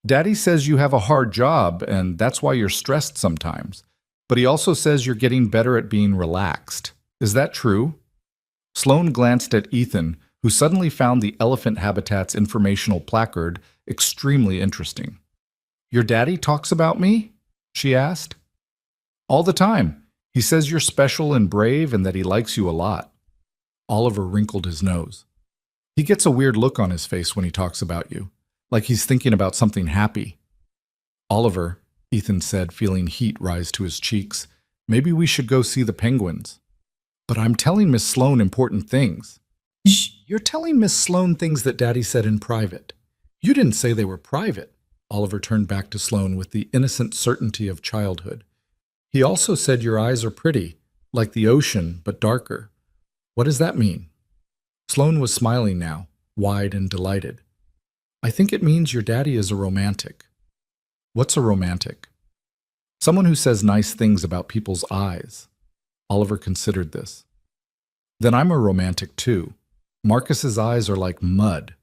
Daddy says you have a hard job, and that's why you're stressed sometimes. But he also says you're getting better at being relaxed. Is that true?" Sloane glanced at Ethan, who suddenly found the elephant habitat's informational placard extremely interesting. "Your daddy talks about me?" she asked. "All the time. He says you're special and brave and that he likes you a lot." Oliver wrinkled his nose. "He gets a weird look on his face when he talks about you, like he's thinking about something happy." "Oliver," Ethan said, feeling heat rise to his cheeks, "maybe we should go see the penguins." "But I'm telling Miss Sloane important things." "Shh, you're telling Miss Sloane things that Daddy said in private. You didn't say they were private." Oliver turned back to Sloane with the innocent certainty of childhood. "He also said your eyes are pretty, like the ocean, but darker. What does that mean?" Sloane was smiling now, wide and delighted. "I think it means your daddy is a romantic." "What's a romantic?" "Someone who says nice things about people's eyes." Oliver considered this. "Then I'm a romantic too. Marcus's eyes are like mud.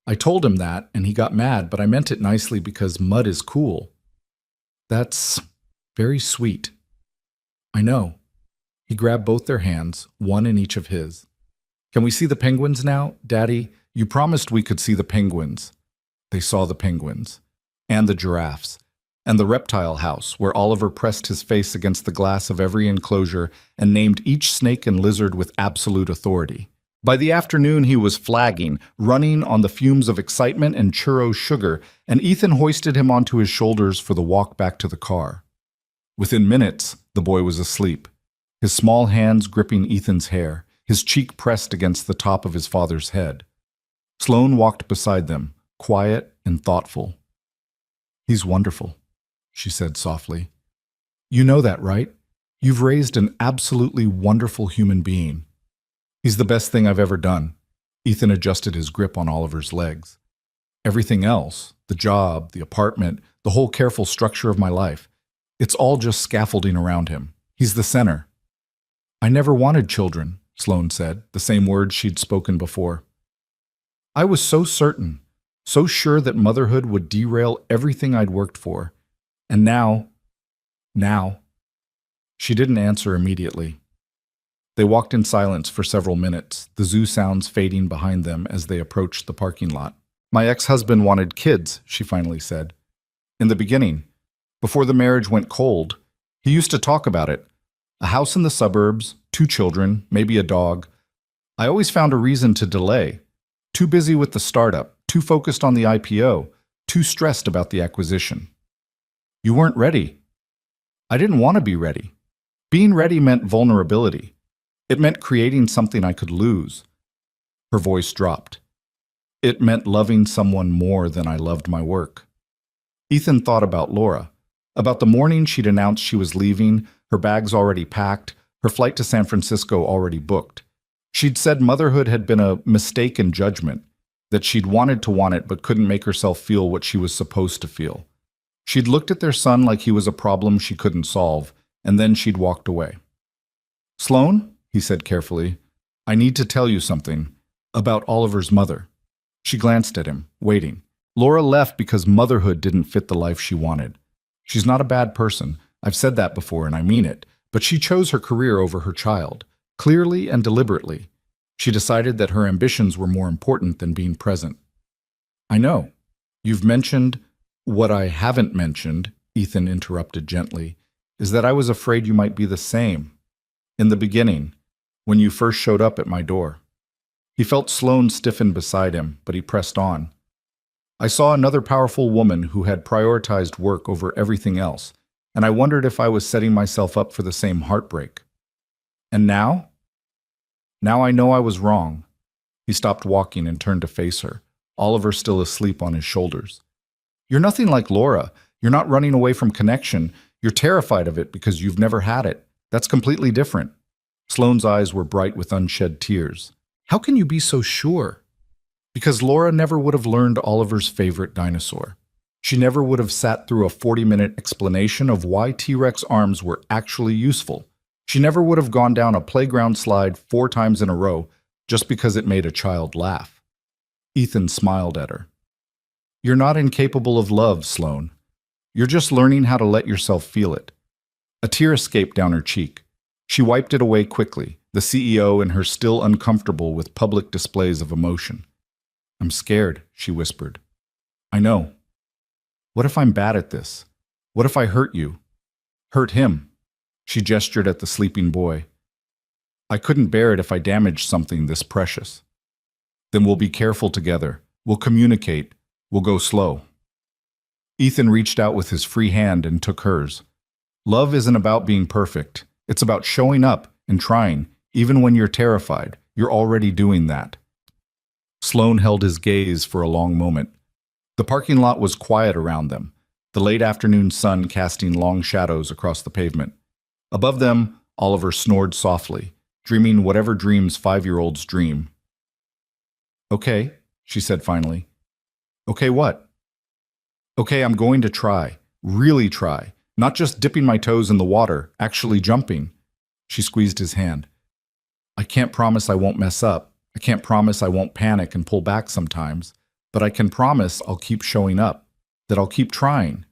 I told him that, and he got mad, but I meant it nicely because mud is cool." "That's very sweet." "I know." He grabbed both their hands, one in each of his. "Can we see the penguins now, Daddy? You promised we could see the penguins." They saw the penguins, and the giraffes, and the reptile house, where Oliver pressed his face against the glass of every enclosure and named each snake and lizard with absolute authority. By the afternoon, he was flagging, running on the fumes of excitement and churro sugar, and Ethan hoisted him onto his shoulders for the walk back to the car. Within minutes, the boy was asleep, his small hands gripping Ethan's hair, his cheek pressed against the top of his father's head. Sloane walked beside them, quiet and thoughtful. He's wonderful, she said softly. You know that, right? You've raised an absolutely wonderful human being. He's the best thing I've ever done. Ethan adjusted his grip on Oliver's legs. Everything else, the job, the apartment, the whole careful structure of my life, it's all just scaffolding around him. He's the center. I never wanted children, Sloane said, the same words she'd spoken before. I was so certain, so sure that motherhood would derail everything I'd worked for. And now. She didn't answer immediately. They walked in silence for several minutes, the zoo sounds fading behind them as they approached the parking lot. My ex-husband wanted kids, she finally said. In the beginning, before the marriage went cold, he used to talk about it. A house in the suburbs, 2 children, maybe a dog. I always found a reason to delay. Too busy with the startup, too focused on the IPO, too stressed about the acquisition. You weren't ready. I didn't want to be ready. Being ready meant vulnerability. It meant creating something I could lose. Her voice dropped. It meant loving someone more than I loved my work. Ethan thought about Laura, about the morning she'd announced she was leaving, her bags already packed, her flight to San Francisco already booked. She'd said motherhood had been a mistake in judgment, that she'd wanted to want it but couldn't make herself feel what she was supposed to feel. She'd looked at their son like he was a problem she couldn't solve, and then she'd walked away. Sloane, he said carefully, I need to tell you something about Oliver's mother. She glanced at him, waiting. Laura left because motherhood didn't fit the life she wanted. She's not a bad person. I've said that before, and I mean it. But she chose her career over her child, clearly and deliberately. She decided that her ambitions were more important than being present. I know. You've mentioned. What I haven't mentioned, Ethan interrupted gently, is that I was afraid you might be the same. In the beginning, when you first showed up at my door. He felt Sloane stiffen beside him, but he pressed on. I saw another powerful woman who had prioritized work over everything else, and I wondered if I was setting myself up for the same heartbreak. And now? Now I know I was wrong. He stopped walking and turned to face her, Oliver still asleep on his shoulders. You're nothing like Laura. You're not running away from connection. You're terrified of it because you've never had it. That's completely different. Sloane's eyes were bright with unshed tears. How can you be so sure? Because Laura never would have learned Oliver's favorite dinosaur. She never would have sat through a 40-minute explanation of why T-Rex arms were actually useful. She never would have gone down a playground slide 4 times in a row just because it made a child laugh. Ethan smiled at her. You're not incapable of love, Sloane. You're just learning how to let yourself feel it. A tear escaped down her cheek. She wiped it away quickly, the CEO and her still uncomfortable with public displays of emotion. I'm scared, she whispered. I know. What if I'm bad at this? What if I hurt you? Hurt him. She gestured at the sleeping boy. I couldn't bear it if I damaged something this precious. Then we'll be careful together. We'll communicate. We'll go slow. Ethan reached out with his free hand and took hers. Love isn't about being perfect. It's about showing up and trying, even when you're terrified. You're already doing that. Sloane held his gaze for a long moment. The parking lot was quiet around them, the late afternoon sun casting long shadows across the pavement. Above them, Oliver snored softly, dreaming whatever dreams 5-year-olds dream. Okay, she said finally. Okay, what? Okay, I'm going to try. Really try. Not just dipping my toes in the water, actually jumping. She squeezed his hand. I can't promise I won't mess up. I can't promise I won't panic and pull back sometimes. But I can promise I'll keep showing up. That I'll keep trying.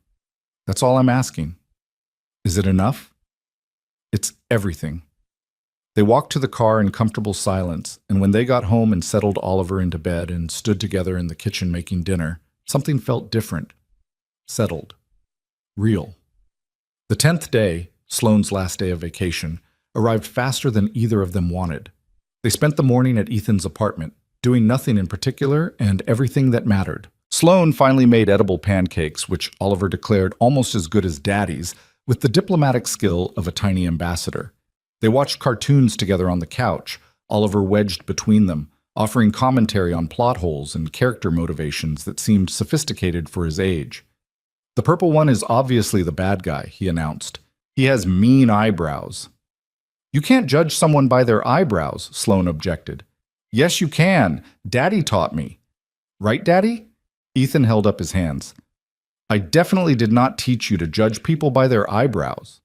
That's all I'm asking. Is it enough? It's everything. They walked to the car in comfortable silence, and when they got home and settled Oliver into bed and stood together in the kitchen making dinner, something felt different. Settled. Real. The 10th day, Sloane's last day of vacation, arrived faster than either of them wanted. They spent the morning at Ethan's apartment, doing nothing in particular and everything that mattered. Sloane finally made edible pancakes, which Oliver declared almost as good as Daddy's, with the diplomatic skill of a tiny ambassador. They watched cartoons together on the couch, Oliver wedged between them, offering commentary on plot holes and character motivations that seemed sophisticated for his age. The purple one is obviously the bad guy, he announced. He has mean eyebrows. You can't judge someone by their eyebrows, Sloane objected. Yes, you can. Daddy taught me. Right, Daddy? Ethan held up his hands. I definitely did not teach you to judge people by their eyebrows.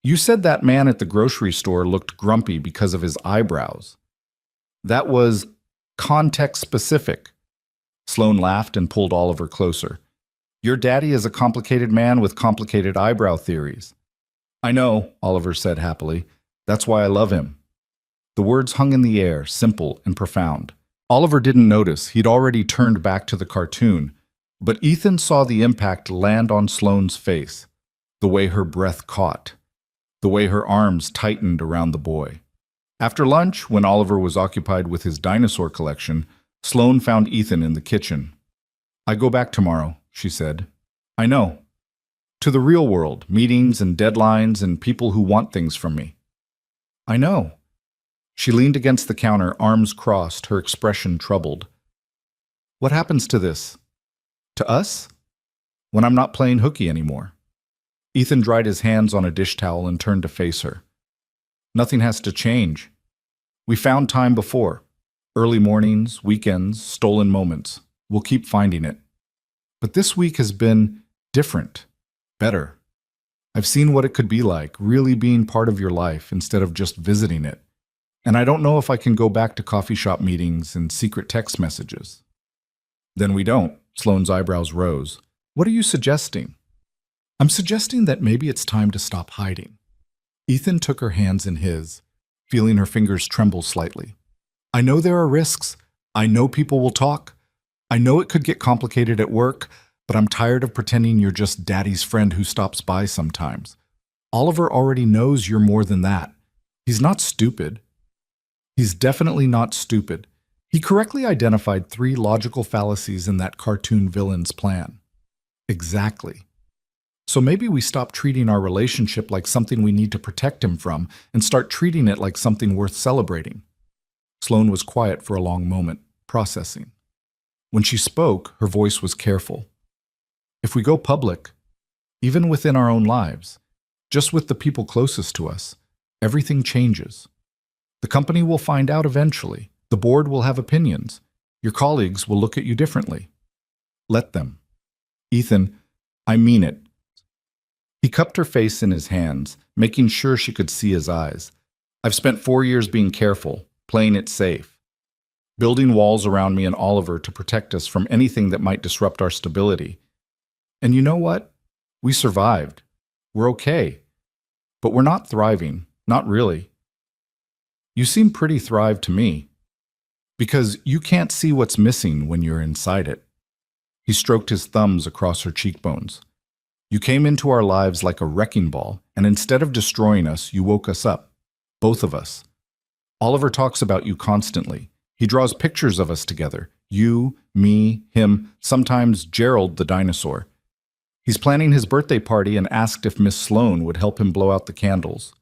You said that man at the grocery store looked grumpy because of his eyebrows. That was context specific. Sloane laughed and pulled Oliver closer. Your daddy is a complicated man with complicated eyebrow theories. I know, Oliver said happily. That's why I love him. The words hung in the air, simple and profound. Oliver didn't notice. He'd already turned back to the cartoon. But Ethan saw the impact land on Sloane's face, the way her breath caught, the way her arms tightened around the boy. After lunch, when Oliver was occupied with his dinosaur collection, Sloane found Ethan in the kitchen. I go back tomorrow, she said. I know. To the real world, meetings and deadlines and people who want things from me. I know. She leaned against the counter, arms crossed, her expression troubled. What happens to this? To us? When I'm not playing hooky anymore. Ethan dried his hands on a dish towel and turned to face her. Nothing has to change. We found time before. Early mornings, weekends, stolen moments. We'll keep finding it. But this week has been different, better. I've seen what it could be like, really being part of your life instead of just visiting it. And I don't know if I can go back to coffee shop meetings and secret text messages. Then we don't. Sloane's eyebrows rose. What are you suggesting? I'm suggesting that maybe it's time to stop hiding. Ethan took her hands in his, feeling her fingers tremble slightly. I know there are risks. I know people will talk. I know it could get complicated at work, but I'm tired of pretending you're just Daddy's friend who stops by sometimes. Oliver already knows you're more than that. He's not stupid. He's definitely not stupid. He correctly identified 3 logical fallacies in that cartoon villain's plan. Exactly. So maybe we stop treating our relationship like something we need to protect him from and start treating it like something worth celebrating. Sloane was quiet for a long moment, processing. When she spoke, her voice was careful. If we go public, even within our own lives, just with the people closest to us, everything changes. The company will find out eventually. The board will have opinions. Your colleagues will look at you differently. Let them. Ethan, I mean it. He cupped her face in his hands, making sure she could see his eyes. I've spent 4 years being careful, playing it safe, building walls around me and Oliver to protect us from anything that might disrupt our stability. And you know what? We survived. We're okay. But we're not thriving. Not really. You seem pretty thrived to me. Because you can't see what's missing when you're inside it. He stroked his thumbs across her cheekbones. You came into our lives like a wrecking ball, and instead of destroying us, you woke us up. Both of us. Oliver talks about you constantly. He draws pictures of us together. You, me, him, sometimes Gerald the dinosaur. He's planning his birthday party and asked if Miss Sloane would help him blow out the candles.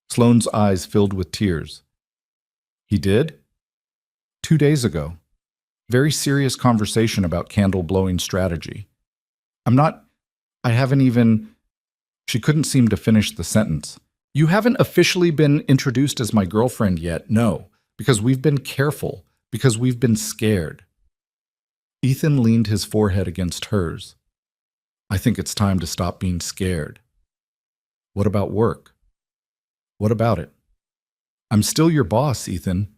Sloane's eyes filled with tears. He did? 2 days ago. Very serious conversation about candle blowing strategy. I haven't even... She couldn't seem to finish the sentence. You haven't officially been introduced as my girlfriend yet, no, because we've been careful, because we've been scared. Ethan leaned his forehead against hers. I think it's time to stop being scared. What about work? What about it? I'm still your boss, Ethan.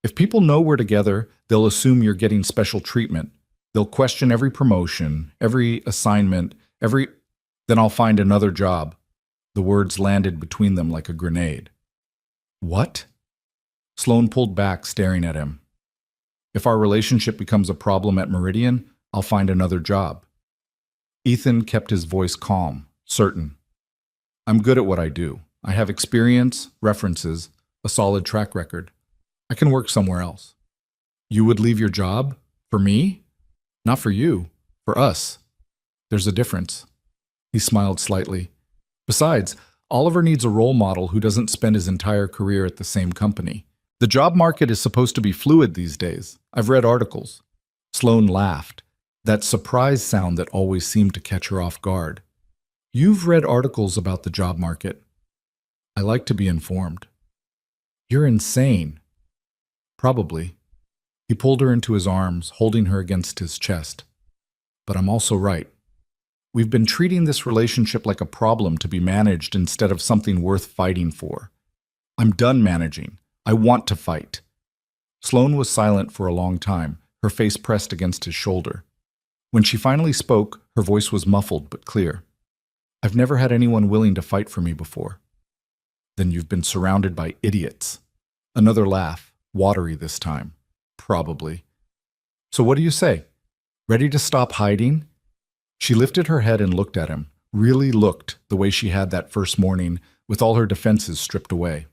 If people know we're together, they'll assume you're getting special treatment. They'll question every promotion, every assignment, Then I'll find another job. The words landed between them like a grenade. What? Sloane pulled back, staring at him. If our relationship becomes a problem at Meridian, I'll find another job. Ethan kept his voice calm, certain. I'm good at what I do. I have experience, references, a solid track record. I can work somewhere else. You would leave your job? For me? Not for you. For us. There's a difference. He smiled slightly. Besides, Oliver needs a role model who doesn't spend his entire career at the same company. The job market is supposed to be fluid these days. I've read articles. Sloane laughed. that surprise sound that always seemed to catch her off guard. You've read articles about the job market. I like to be informed. You're insane. Probably. He pulled her into his arms, holding her against his chest. But I'm also right. We've been treating this relationship like a problem to be managed instead of something worth fighting for. I'm done managing. I want to fight. Sloane was silent for a long time, her face pressed against his shoulder. When she finally spoke, her voice was muffled but clear. I've never had anyone willing to fight for me before. Then you've been surrounded by idiots. Another laugh, watery this time. Probably. So what do you say? Ready to stop hiding? She lifted her head and looked at him, really looked the way she had that first morning, with all her defenses stripped away.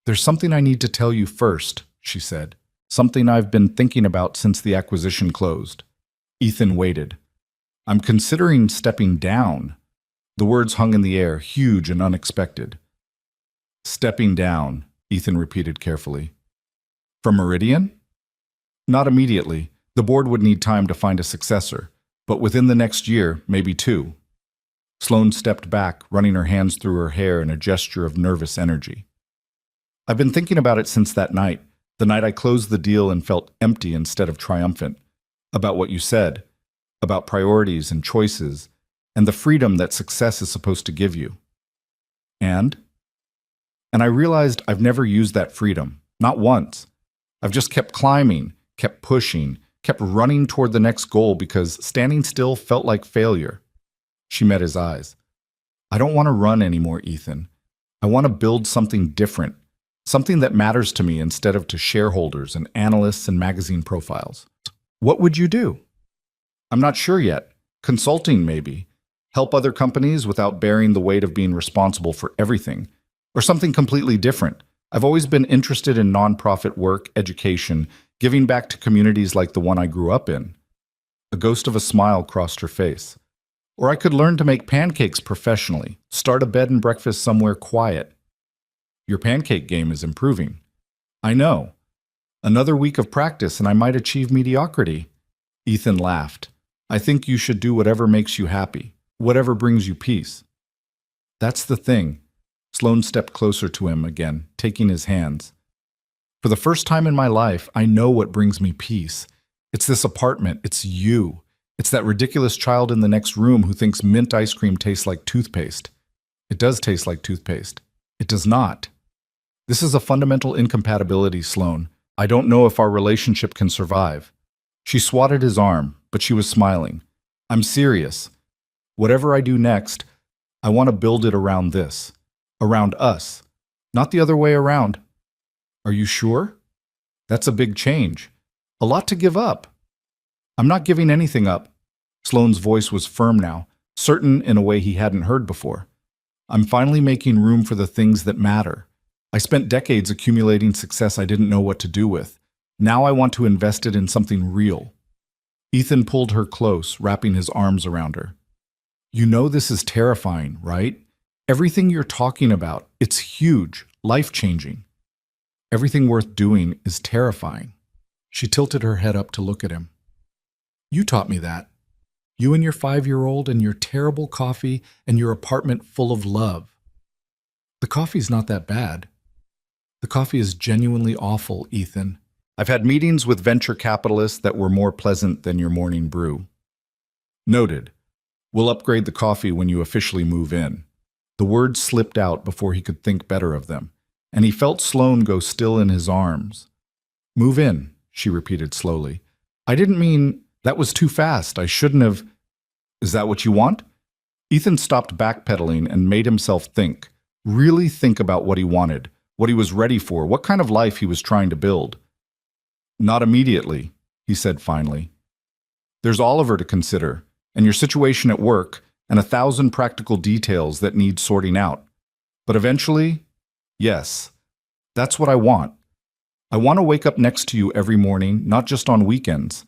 There's something I need to tell you first, she said. Something I've been thinking about since the acquisition closed. Ethan waited. I'm considering stepping down. The words hung in the air, huge and unexpected. Stepping down, Ethan repeated carefully. From Meridian? Not immediately. The board would need time to find a successor, but within the next year, maybe 2. Sloane stepped back, running her hands through her hair in a gesture of nervous energy. I've been thinking about it since that night, the night I closed the deal and felt empty instead of triumphant, about what you said, about priorities and choices, and the freedom that success is supposed to give you. And I realized I've never used that freedom, not once. I've just kept climbing, kept pushing, kept running toward the next goal because standing still felt like failure. She met his eyes. I don't want to run anymore, Ethan. I want to build something different, something that matters to me instead of to shareholders and analysts and magazine profiles. What would you do? I'm not sure yet. Consulting, maybe. Help other companies without bearing the weight of being responsible for everything. Or something completely different. I've always been interested in nonprofit work, education, giving back to communities like the one I grew up in. A ghost of a smile crossed her face. Or I could learn to make pancakes professionally, start a bed and breakfast somewhere quiet. Your pancake game is improving. I know. Another week of practice and I might achieve mediocrity. Ethan laughed. I think you should do whatever makes you happy, whatever brings you peace. That's the thing. Sloane stepped closer to him again, taking his hands. For the first time in my life, I know what brings me peace. It's this apartment. It's you. It's that ridiculous child in the next room who thinks mint ice cream tastes like toothpaste. It does taste like toothpaste. It does not. This is a fundamental incompatibility, Sloane. I don't know if our relationship can survive. She swatted his arm, but she was smiling. I'm serious. Whatever I do next, I want to build it around this. Around us. Not the other way around. Are you sure? That's a big change. A lot to give up. I'm not giving anything up. Sloane's voice was firm now, certain in a way he hadn't heard before. I'm finally making room for the things that matter. I spent decades accumulating success I didn't know what to do with. Now I want to invest it in something real. Ethan pulled her close, wrapping his arms around her. You know this is terrifying, right? Everything you're talking about, it's huge, life-changing. Everything worth doing is terrifying. She tilted her head up to look at him. You taught me that. You and your 5-year-old and your terrible coffee and your apartment full of love. The coffee's not that bad. The coffee is genuinely awful, Ethan. I've had meetings with venture capitalists that were more pleasant than your morning brew. Noted. We'll upgrade the coffee when you officially move in. The words slipped out before he could think better of them, and he felt Sloane go still in his arms. Move in, she repeated slowly. I didn't mean that was too fast. I shouldn't have. Is that what you want? Ethan stopped backpedaling and made himself think, really think about what he wanted, what he was ready for, what kind of life he was trying to build. Not immediately, he said finally. There's Oliver to consider, and your situation at work, and 1,000 practical details that need sorting out. But eventually, yes, that's what I want. I want to wake up next to you every morning, not just on weekends.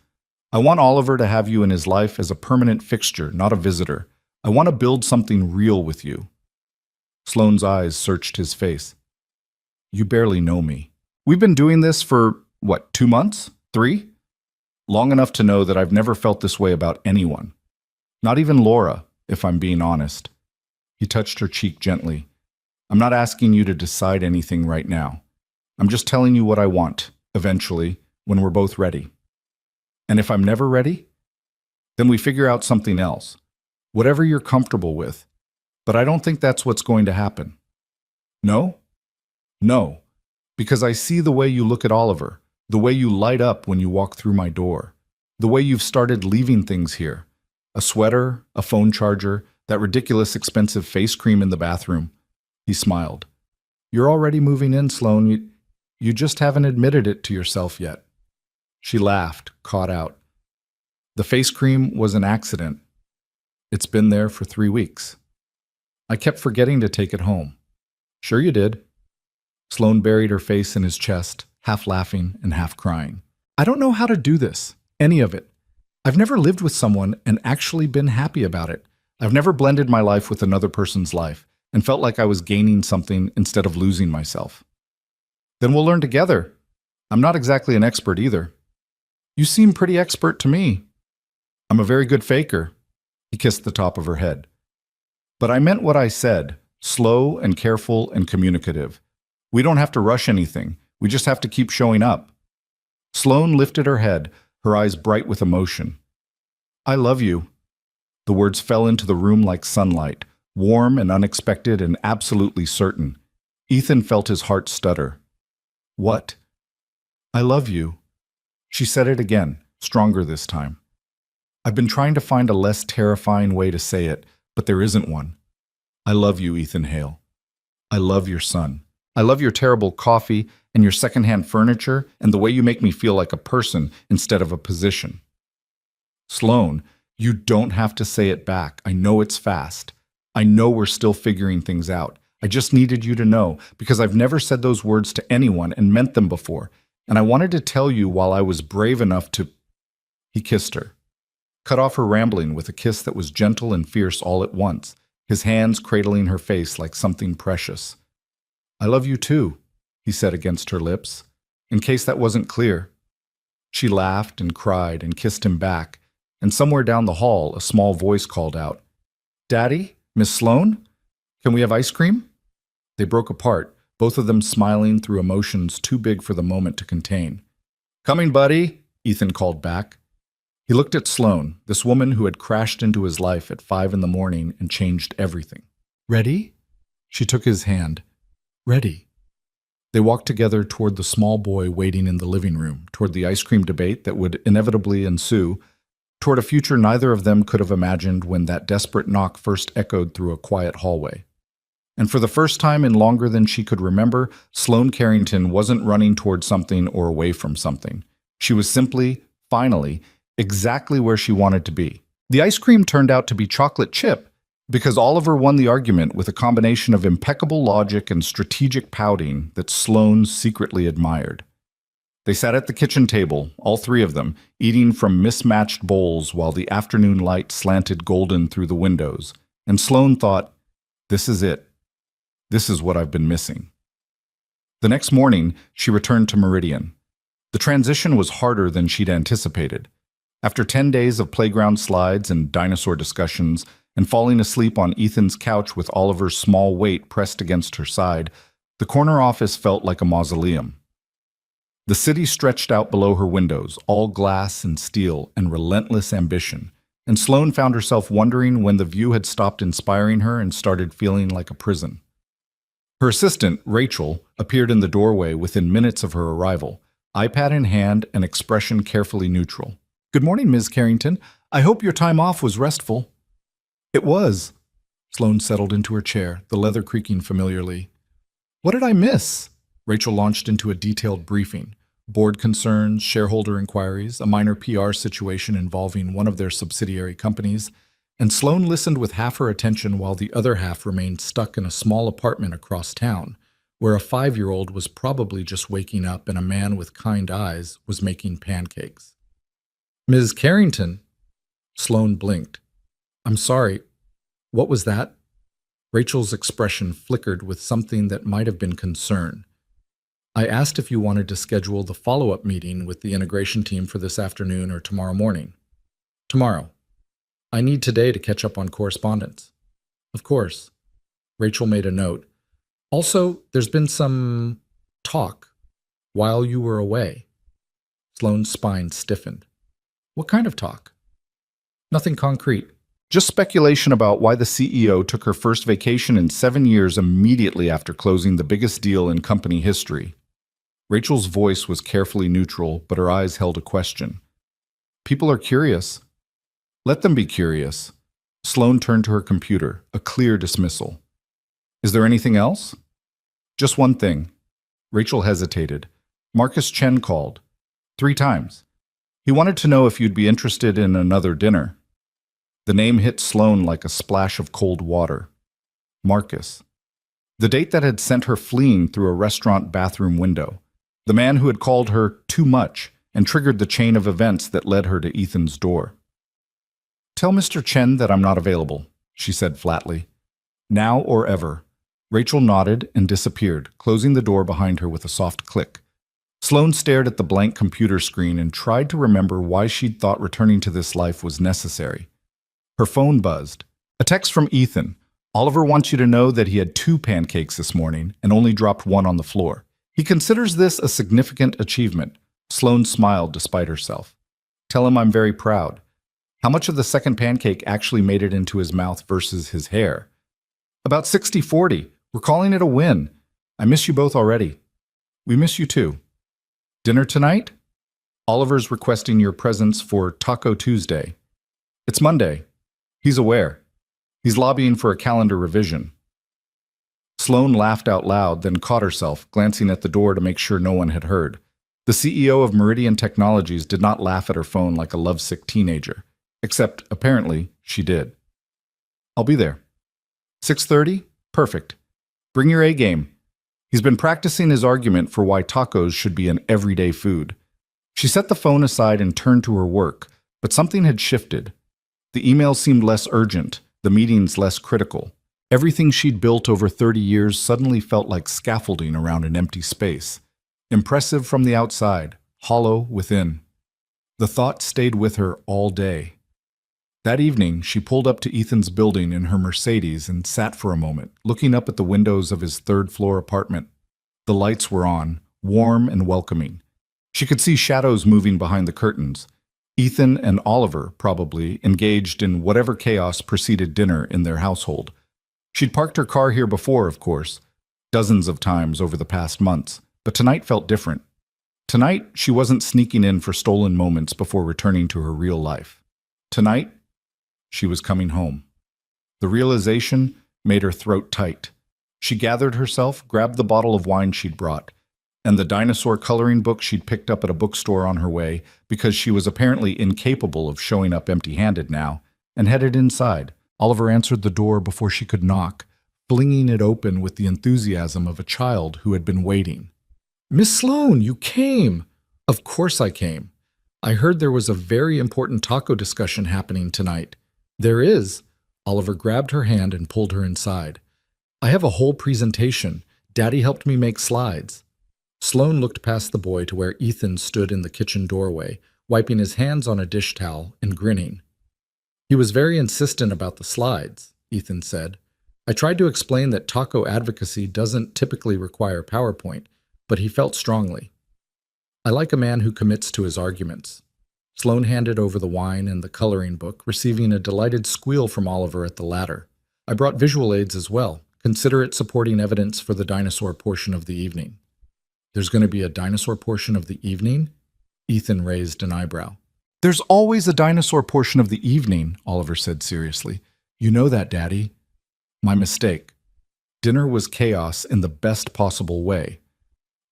I want Oliver to have you in his life as a permanent fixture, not a visitor. I want to build something real with you. Sloane's eyes searched his face. You barely know me. We've been doing this for, 2 months? 3? Long enough to know that I've never felt this way about anyone. Not even Laura, if I'm being honest. He touched her cheek gently. I'm not asking you to decide anything right now. I'm just telling you what I want, eventually, when we're both ready. And if I'm never ready, then we figure out something else. Whatever you're comfortable with. But I don't think that's what's going to happen. No? No. Because I see the way you look at Oliver, the way you light up when you walk through my door, the way you've started leaving things here. A sweater, a phone charger, that ridiculous expensive face cream in the bathroom. He smiled. You're already moving in, Sloan. You just haven't admitted it to yourself yet. She laughed, caught out. The face cream was an accident. It's been there for 3 weeks. I kept forgetting to take it home. Sure you did. Sloan buried her face in his chest, half laughing and half crying. I don't know how to do this, any of it. I've never lived with someone and actually been happy about it. I've never blended my life with another person's life and felt like I was gaining something instead of losing myself. Then we'll learn together. I'm not exactly an expert either. You seem pretty expert to me. I'm a very good faker. He kissed the top of her head. But I meant what I said, slow and careful and communicative. We don't have to rush anything. We just have to keep showing up. Sloan lifted her head, her eyes bright with emotion. I love you. The words fell into the room like sunlight, warm and unexpected and absolutely certain. Ethan felt his heart stutter. What? I love you. She said it again, stronger this time. I've been trying to find a less terrifying way to say it, but there isn't one. I love you, Ethan Hale. I love your son. I love your terrible coffee and your secondhand furniture and the way you make me feel like a person instead of a position. Sloan, you don't have to say it back. I know it's fast. I know we're still figuring things out. I just needed you to know because I've never said those words to anyone and meant them before. And I wanted to tell you while I was brave enough to... He kissed her. Cut off her rambling with a kiss that was gentle and fierce all at once, his hands cradling her face like something precious. I love you too, he said against her lips, in case that wasn't clear. She laughed and cried and kissed him back, and somewhere down the hall a small voice called out, Daddy? Miss Sloan? Can we have ice cream? They broke apart, both of them smiling through emotions too big for the moment to contain. Coming, buddy, Ethan called back. He looked at Sloan, this woman who had crashed into his life at 5 a.m. and changed everything. Ready? She took his hand. Ready. They walked together toward the small boy waiting in the living room, toward the ice cream debate that would inevitably ensue, toward a future neither of them could have imagined when that desperate knock first echoed through a quiet hallway. And for the first time in longer than she could remember, Sloan Carrington wasn't running toward something or away from something. She was simply, finally, exactly where she wanted to be. The ice cream turned out to be chocolate chip because Oliver won the argument with a combination of impeccable logic and strategic pouting that Sloan secretly admired. They sat at the kitchen table, all three of them, eating from mismatched bowls while the afternoon light slanted golden through the windows, and Sloan thought, this is it. This is what I've been missing. The next morning, she returned to Meridian. The transition was harder than she'd anticipated. After 10 days of playground slides and dinosaur discussions, and falling asleep on Ethan's couch with Oliver's small weight pressed against her side, the corner office felt like a mausoleum. The city stretched out below her windows, all glass and steel and relentless ambition, and Sloan found herself wondering when the view had stopped inspiring her and started feeling like a prison. Her assistant, Rachel, appeared in the doorway within minutes of her arrival, iPad in hand and expression carefully neutral. Good morning, Ms. Carrington. I hope your time off was restful. It was. Sloan settled into her chair, the leather creaking familiarly. What did I miss? Rachel launched into a detailed briefing. Board concerns, shareholder inquiries, a minor PR situation involving one of their subsidiary companies, and Sloan listened with half her attention while the other half remained stuck in a small apartment across town, where a 5-year-old was probably just waking up and a man with kind eyes was making pancakes. Ms. Carrington. Sloan blinked. I'm sorry. What was that? Rachel's expression flickered with something that might have been concern. I asked if you wanted to schedule the follow-up meeting with the integration team for this afternoon or tomorrow morning. Tomorrow. I need today to catch up on correspondence. Of course. Rachel made a note. Also, there's been some talk while you were away. Sloane's spine stiffened. What kind of talk? Nothing concrete. Just speculation about why the CEO took her first vacation in 7 years immediately after closing the biggest deal in company history. Rachel's voice was carefully neutral, but her eyes held a question. People are curious. Let them be curious. Sloane turned to her computer, a clear dismissal. Is there anything else? Just one thing. Rachel hesitated. Marcus Chen called. 3 times. He wanted to know if you'd be interested in another dinner. The name hit Sloane like a splash of cold water. Marcus. The date that had sent her fleeing through a restaurant bathroom window. The man who had called her too much and triggered the chain of events that led her to Ethan's door. Tell Mr. Chen that I'm not available, she said flatly. Now or ever. Rachel nodded and disappeared, closing the door behind her with a soft click. Sloane stared at the blank computer screen and tried to remember why she'd thought returning to this life was necessary. Her phone buzzed. A text from Ethan. Oliver wants you to know that he had 2 pancakes this morning and only dropped 1 on the floor. He considers this a significant achievement. Sloane smiled despite herself. Tell him I'm very proud. How much of the second pancake actually made it into his mouth versus his hair? About 60-40. We're calling it a win. I miss you both already. We miss you too. Dinner tonight? Oliver's requesting your presence for Taco Tuesday. It's Monday. He's aware. He's lobbying for a calendar revision. Sloane laughed out loud, then caught herself, glancing at the door to make sure no one had heard. The CEO of Meridian Technologies did not laugh at her phone like a lovesick teenager. Except, apparently, she did. I'll be there. 6:30? Perfect. Bring your A game. He's been practicing his argument for why tacos should be an everyday food. She set the phone aside and turned to her work, but something had shifted. The email seemed less urgent, the meetings less critical. Everything she'd built over 30 years suddenly felt like scaffolding around an empty space. Impressive from the outside, hollow within. The thought stayed with her all day. That evening, she pulled up to Ethan's building in her Mercedes and sat for a moment, looking up at the windows of his 3rd-floor apartment. The lights were on, warm and welcoming. She could see shadows moving behind the curtains. Ethan and Oliver, probably, engaged in whatever chaos preceded dinner in their household. She'd parked her car here before, of course, dozens of times over the past months, but tonight felt different. Tonight, she wasn't sneaking in for stolen moments before returning to her real life. Tonight, she was coming home. The realization made her throat tight. She gathered herself, grabbed the bottle of wine she'd brought, and the dinosaur coloring book she'd picked up at a bookstore on her way because she was apparently incapable of showing up empty-handed now, and headed inside. Oliver answered the door before she could knock, flinging it open with the enthusiasm of a child who had been waiting. Miss Sloane, you came! Of course I came. I heard there was a very important taco discussion happening tonight. There is. Oliver grabbed her hand and pulled her inside. I have a whole presentation. Daddy helped me make slides. Sloane looked past the boy to where Ethan stood in the kitchen doorway, wiping his hands on a dish towel and grinning. He was very insistent about the slides, Ethan said. I tried to explain that taco advocacy doesn't typically require PowerPoint, but he felt strongly. I like a man who commits to his arguments. Sloane handed over the wine and the coloring book, receiving a delighted squeal from Oliver at the latter. I brought visual aids as well. Consider it supporting evidence for the dinosaur portion of the evening. There's going to be a dinosaur portion of the evening? Ethan raised an eyebrow. There's always a dinosaur portion of the evening, Oliver said seriously. You know that, Daddy. My mistake. Dinner was chaos in the best possible way.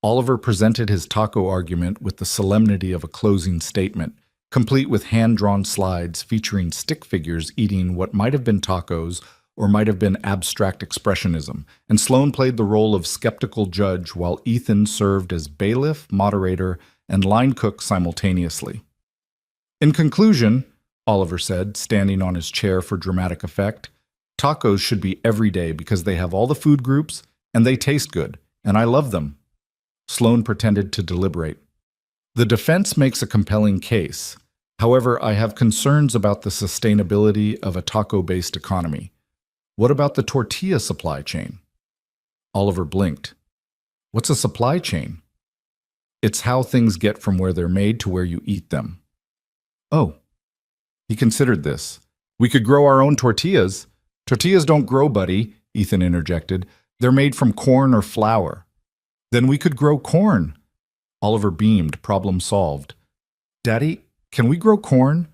Oliver presented his taco argument with the solemnity of a closing statement, complete with hand-drawn slides featuring stick figures eating what might have been tacos or might have been abstract expressionism, and Sloane played the role of skeptical judge while Ethan served as bailiff, moderator, and line cook simultaneously. In conclusion, Oliver said, standing on his chair for dramatic effect, tacos should be every day because they have all the food groups and they taste good, and I love them. Sloane pretended to deliberate. The defense makes a compelling case. However, I have concerns about the sustainability of a taco-based economy. What about the tortilla supply chain? Oliver blinked. What's a supply chain? It's how things get from where they're made to where you eat them. Oh. He considered this. We could grow our own tortillas. Tortillas don't grow, buddy, Ethan interjected. They're made from corn or flour. Then we could grow corn. Oliver beamed, problem solved. Daddy, can we grow corn?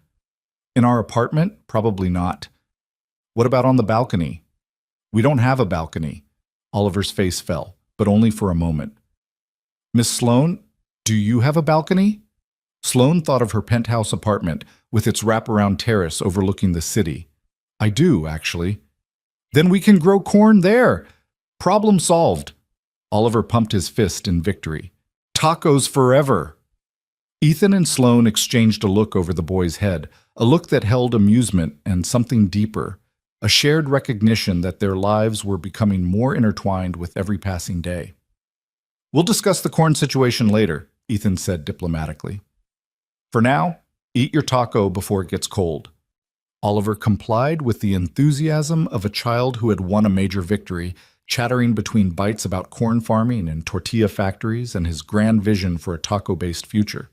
In our apartment? Probably not. What about on the balcony? We don't have a balcony. Oliver's face fell, but only for a moment. Miss Sloane, do you have a balcony? Sloane thought of her penthouse apartment with its wraparound terrace overlooking the city. I do, actually. Then we can grow corn there. Problem solved. Oliver pumped his fist in victory. Tacos forever. Ethan and Sloane exchanged a look over the boy's head, a look that held amusement and something deeper, a shared recognition that their lives were becoming more intertwined with every passing day. We'll discuss the corn situation later, Ethan said diplomatically. For now, eat your taco before it gets cold. Oliver complied with the enthusiasm of a child who had won a major victory, chattering between bites about corn farming and tortilla factories and his grand vision for a taco-based future.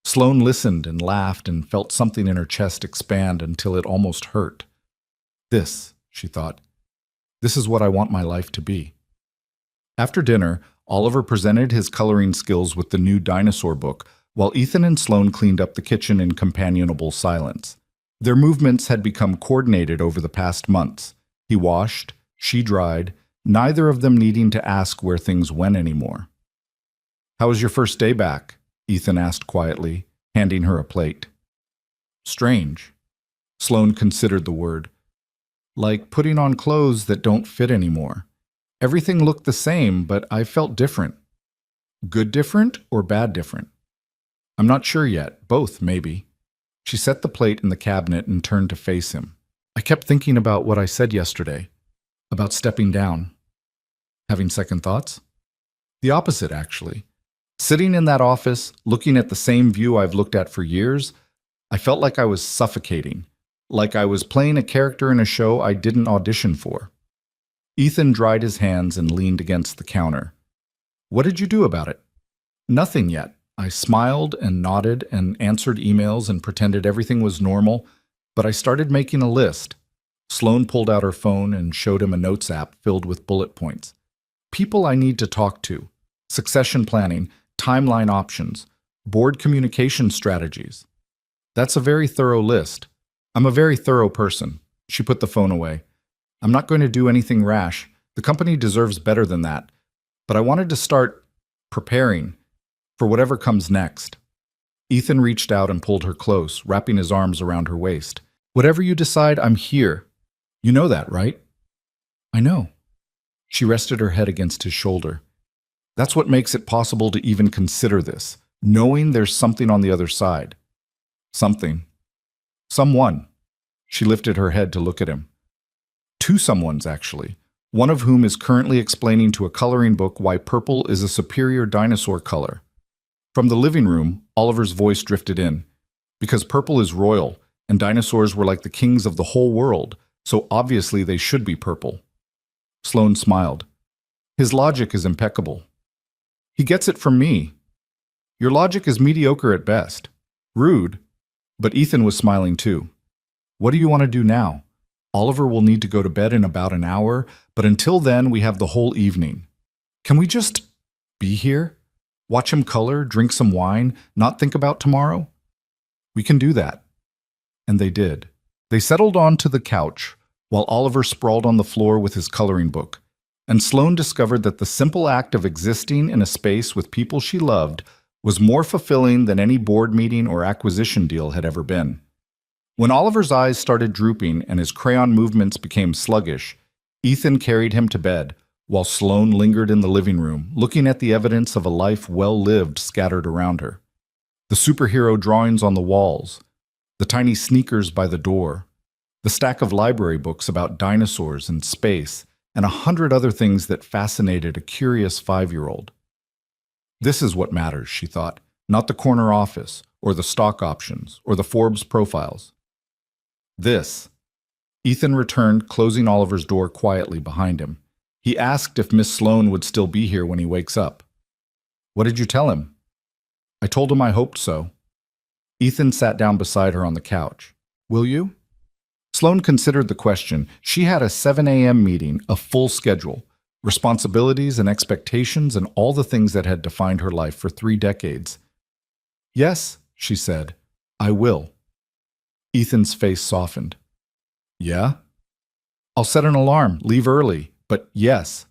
Sloane listened and laughed and felt something in her chest expand until it almost hurt. This, she thought, this is what I want my life to be. After dinner, Oliver presented his coloring skills with the new dinosaur book, while Ethan and Sloane cleaned up the kitchen in companionable silence. Their movements had become coordinated over the past months. He washed, she dried, neither of them needing to ask where things went anymore. How was your first day back? Ethan asked quietly, handing her a plate. Strange. Sloane considered the word. Like putting on clothes that don't fit anymore. Everything looked the same, but I felt different. Good different or bad different? I'm not sure yet. Both, maybe. She set the plate in the cabinet and turned to face him. I kept thinking about what I said yesterday. About stepping down. Having second thoughts? The opposite, actually. Sitting in that office, looking at the same view I've looked at for years, I felt like I was suffocating. Like I was playing a character in a show I didn't audition for. Ethan dried his hands and leaned against the counter. What did you do about it? Nothing yet. I smiled and nodded and answered emails and pretended everything was normal, but I started making a list. Sloane pulled out her phone and showed him a notes app filled with bullet points. People I need to talk to, succession planning, timeline options, board communication strategies. That's a very thorough list. I'm a very thorough person. She put the phone away. I'm not going to do anything rash. The company deserves better than that. But I wanted to start preparing for whatever comes next. Ethan reached out and pulled her close, wrapping his arms around her waist. Whatever you decide, I'm here. You know that, right? I know. She rested her head against his shoulder. That's what makes it possible to even consider this, knowing there's something on the other side. Something. Someone. She lifted her head to look at him. Two someones, actually. One of whom is currently explaining to a coloring book why purple is a superior dinosaur color. From the living room, Oliver's voice drifted in. Because purple is royal, and dinosaurs were like the kings of the whole world, so obviously they should be purple. Sloane smiled. His logic is impeccable. He gets it from me. Your logic is mediocre at best. Rude. But Ethan was smiling too. What do you want to do now? Oliver will need to go to bed in about an hour, but until then we have the whole evening. Can we just be here? Watch him color, drink some wine, not think about tomorrow? We can do that. And they did. They settled onto the couch, while Oliver sprawled on the floor with his coloring book, and Sloane discovered that the simple act of existing in a space with people she loved was more fulfilling than any board meeting or acquisition deal had ever been. When Oliver's eyes started drooping and his crayon movements became sluggish, Ethan carried him to bed, while Sloane lingered in the living room, looking at the evidence of a life well lived scattered around her. The superhero drawings on the walls, the tiny sneakers by the door, the stack of library books about dinosaurs and space, and 100 other things that fascinated a curious 5-year-old. This is what matters, she thought, not the corner office, or the stock options, or the Forbes profiles. This. Ethan returned, closing Oliver's door quietly behind him. He asked if Miss Sloane would still be here when he wakes up. What did you tell him? I told him I hoped so. Ethan sat down beside her on the couch. Will you? Sloane considered the question. She had a 7 a.m. meeting, a full schedule, responsibilities and expectations and all the things that had defined her life for 3 decades. Yes, she said, I will. Ethan's face softened. Yeah? I'll set an alarm, leave early, but yes.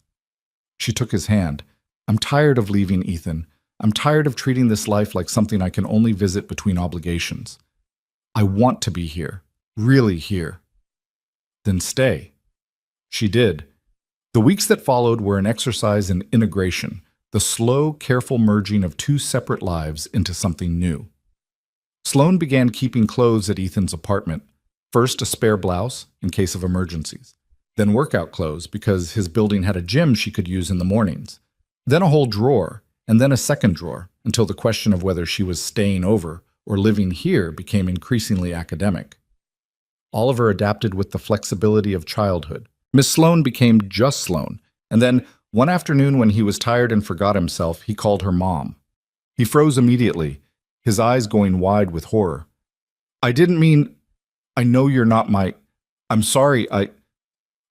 She took his hand. I'm tired of leaving, Ethan. I'm tired of treating this life like something I can only visit between obligations. I want to be here, really here. Then stay. She did. The weeks that followed were an exercise in integration, the slow, careful merging of 2 separate lives into something new. Sloane began keeping clothes at Ethan's apartment. First a spare blouse, in case of emergencies. Then workout clothes, because his building had a gym she could use in the mornings. Then a whole drawer, and then a second drawer, until the question of whether she was staying over or living here became increasingly academic. Oliver adapted with the flexibility of childhood. Miss Sloane became just Sloane, and then, one afternoon when he was tired and forgot himself, he called her Mom. He froze immediately, his eyes going wide with horror. I didn't mean... I know you're not my... I'm sorry,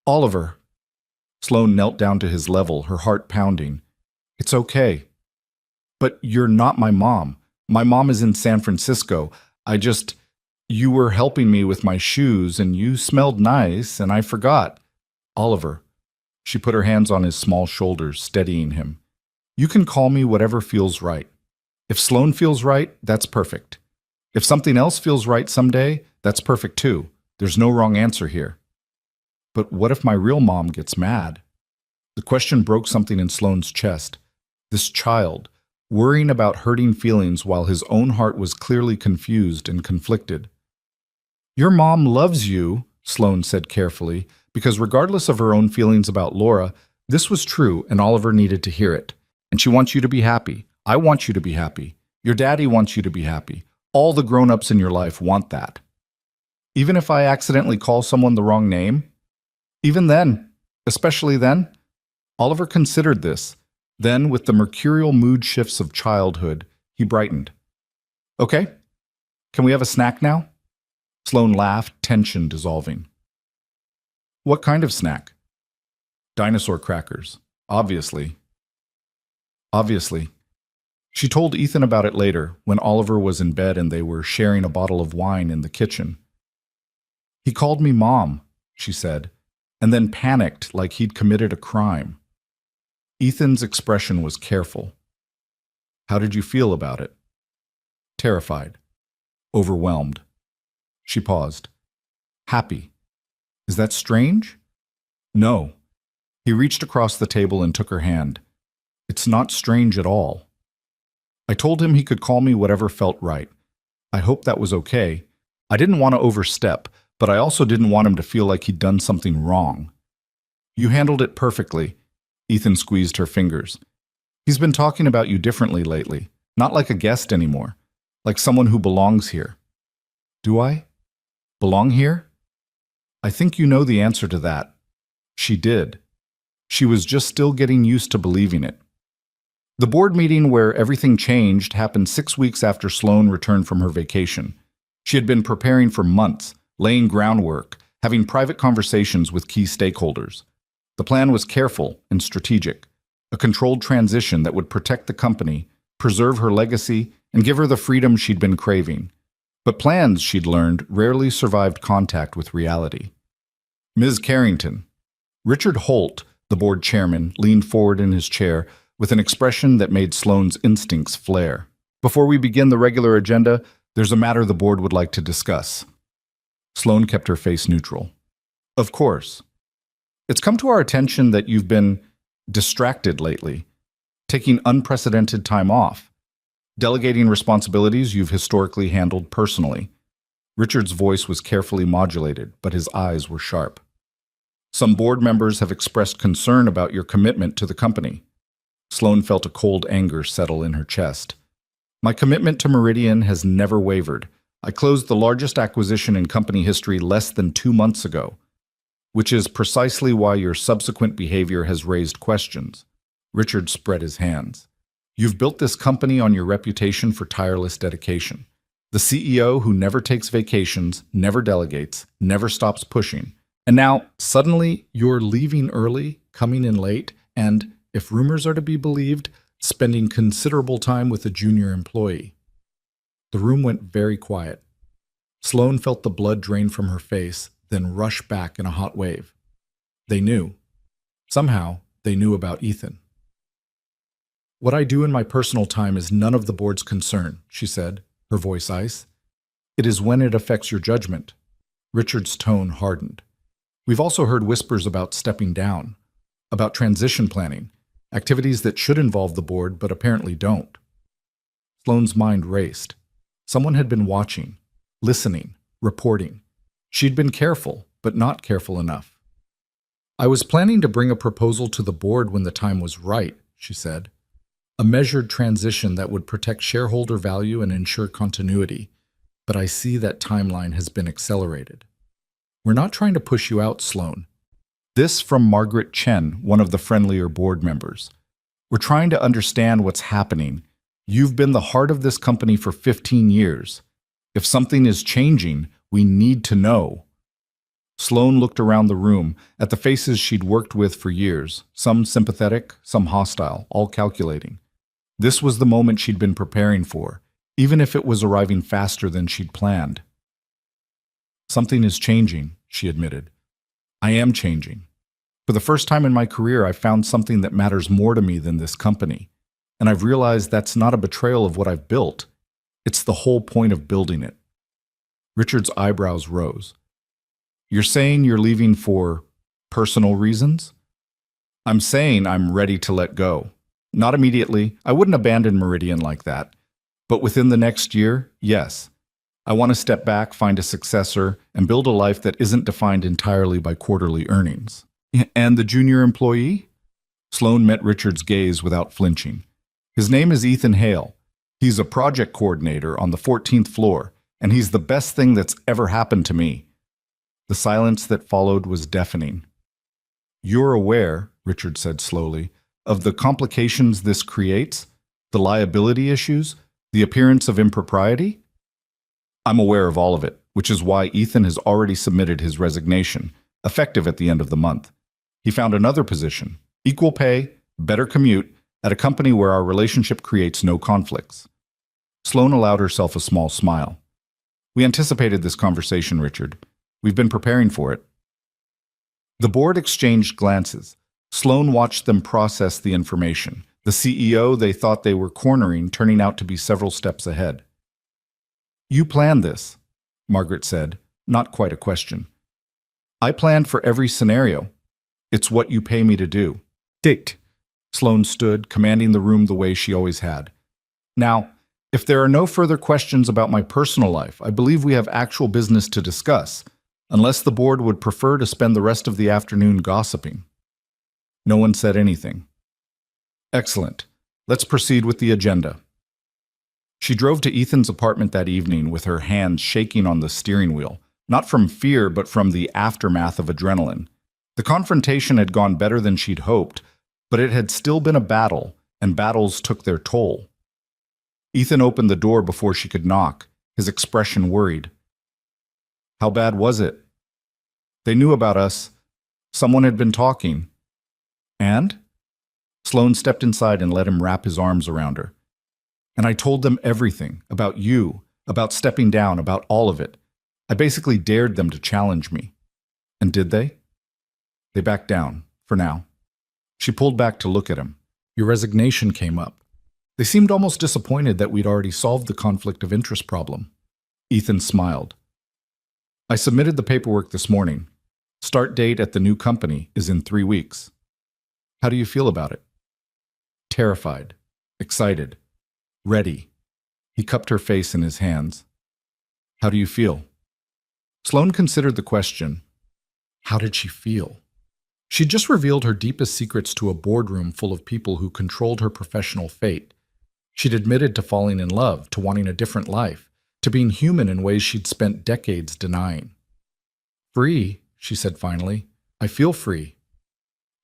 Oliver. Sloane knelt down to his level, her heart pounding. It's okay. But you're not my mom. My mom is in San Francisco. You were helping me with my shoes, and you smelled nice, and I forgot. Oliver. She put her hands on his small shoulders, steadying him. You can call me whatever feels right. If Sloane feels right, that's perfect. If something else feels right someday, that's perfect too. There's no wrong answer here. But what if my real mom gets mad? The question broke something in Sloane's chest. This child, worrying about hurting feelings while his own heart was clearly confused and conflicted. Your mom loves you, Sloane said carefully, because regardless of her own feelings about Laura, this was true and Oliver needed to hear it. And she wants you to be happy. I want you to be happy. Your daddy wants you to be happy. All the grown-ups in your life want that. Even if I accidentally call someone the wrong name? Even then, especially then? Oliver considered this. Then, with the mercurial mood shifts of childhood, he brightened. Okay, can we have a snack now? Sloane laughed, tension dissolving. What kind of snack? Dinosaur crackers, obviously. Obviously. She told Ethan about it later, when Oliver was in bed and they were sharing a bottle of wine in the kitchen. He called me Mom, she said, and then panicked like he'd committed a crime. Ethan's expression was careful. How did you feel about it? Terrified. Overwhelmed. She paused. Happy. Is that strange? No. He reached across the table and took her hand. It's not strange at all. I told him he could call me whatever felt right. I hoped that was okay. I didn't want to overstep, but I also didn't want him to feel like he'd done something wrong. You handled it perfectly. Ethan squeezed her fingers. He's been talking about you differently lately, not like a guest anymore, like someone who belongs here. Do I? Belong here? I think you know the answer to that. She did. She was just still getting used to believing it. The board meeting where everything changed happened 6 weeks after Sloane returned from her vacation. She had been preparing for months, laying groundwork, having private conversations with key stakeholders. The plan was careful and strategic, a controlled transition that would protect the company, preserve her legacy, and give her the freedom she'd been craving. But plans, she'd learned, rarely survived contact with reality. Ms. Carrington. Richard Holt, the board chairman, leaned forward in his chair with an expression that made Sloane's instincts flare. Before we begin the regular agenda, there's a matter the board would like to discuss. Sloane kept her face neutral. Of course. It's come to our attention that you've been distracted lately, taking unprecedented time off, delegating responsibilities you've historically handled personally. Richard's voice was carefully modulated, but his eyes were sharp. Some board members have expressed concern about your commitment to the company. Sloane felt a cold anger settle in her chest. My commitment to Meridian has never wavered. I closed the largest acquisition in company history less than 2 months ago, which is precisely why your subsequent behavior has raised questions. Richard spread his hands. You've built this company on your reputation for tireless dedication. The CEO who never takes vacations, never delegates, never stops pushing. And now, suddenly, you're leaving early, coming in late, and, if rumors are to be believed, spending considerable time with a junior employee. The room went very quiet. Sloane felt the blood drain from her face, then rush back in a hot wave. They knew. Somehow, they knew about Ethan. What I do in my personal time is none of the board's concern, she said, her voice ice. It is when it affects your judgment. Richard's tone hardened. We've also heard whispers about stepping down, about transition planning, activities that should involve the board but apparently don't. Sloane's mind raced. Someone had been watching, listening, reporting. She'd been careful, but not careful enough. I was planning to bring a proposal to the board when the time was right, she said. A measured transition that would protect shareholder value and ensure continuity, but I see that timeline has been accelerated. We're not trying to push you out, Sloane. This from Margaret Chen, one of the friendlier board members. We're trying to understand what's happening. You've been the heart of this company for 15 years. If something is changing, we need to know. Sloane looked around the room at the faces she'd worked with for years, some sympathetic, some hostile, all calculating. This was the moment she'd been preparing for, even if it was arriving faster than she'd planned. Something is changing, she admitted. I am changing. For the first time in my career, I found something that matters more to me than this company. And I've realized that's not a betrayal of what I've built. It's the whole point of building it. Richard's eyebrows rose. You're saying you're leaving for personal reasons? I'm saying I'm ready to let go. Not immediately. I wouldn't abandon Meridian like that. But within the next year, yes. I want to step back, find a successor, and build a life that isn't defined entirely by quarterly earnings. And the junior employee? Sloane met Richard's gaze without flinching. His name is Ethan Hale. He's a project coordinator on the 14th floor, and he's the best thing that's ever happened to me. The silence that followed was deafening. You're aware, Richard said slowly, of the complications this creates, the liability issues, the appearance of impropriety? I'm aware of all of it, which is why Ethan has already submitted his resignation, effective at the end of the month. He found another position, equal pay, better commute, at a company where our relationship creates no conflicts. Sloane allowed herself a small smile. We anticipated this conversation, Richard. We've been preparing for it. The board exchanged glances. Sloane watched them process the information. The CEO they thought they were cornering turning out to be several steps ahead. You planned this, Margaret said, not quite a question. I planned for every scenario. It's what you pay me to do. Date. Sloane stood, commanding the room the way she always had. Now, if there are no further questions about my personal life, I believe we have actual business to discuss, unless the board would prefer to spend the rest of the afternoon gossiping. No one said anything. Excellent. Let's proceed with the agenda. She drove to Ethan's apartment that evening with her hands shaking on the steering wheel, not from fear but from the aftermath of adrenaline. The confrontation had gone better than she'd hoped, but it had still been a battle, and battles took their toll. Ethan opened the door before she could knock, his expression worried. How bad was it? They knew about us. Someone had been talking. And? Sloane stepped inside and let him wrap his arms around her. And I told them everything, about you, about stepping down, about all of it. I basically dared them to challenge me. And did they? They backed down, for now. She pulled back to look at him. Your resignation came up. They seemed almost disappointed that we'd already solved the conflict of interest problem. Ethan smiled. I submitted the paperwork this morning. Start date at the new company is in 3 weeks. How do you feel about it? Terrified, excited, ready. He cupped her face in his hands. How do you feel? Sloane considered the question. How did she feel? She'd just revealed her deepest secrets to a boardroom full of people who controlled her professional fate. She'd admitted to falling in love, to wanting a different life, to being human in ways she'd spent decades denying. "Free," she said finally. "I feel free."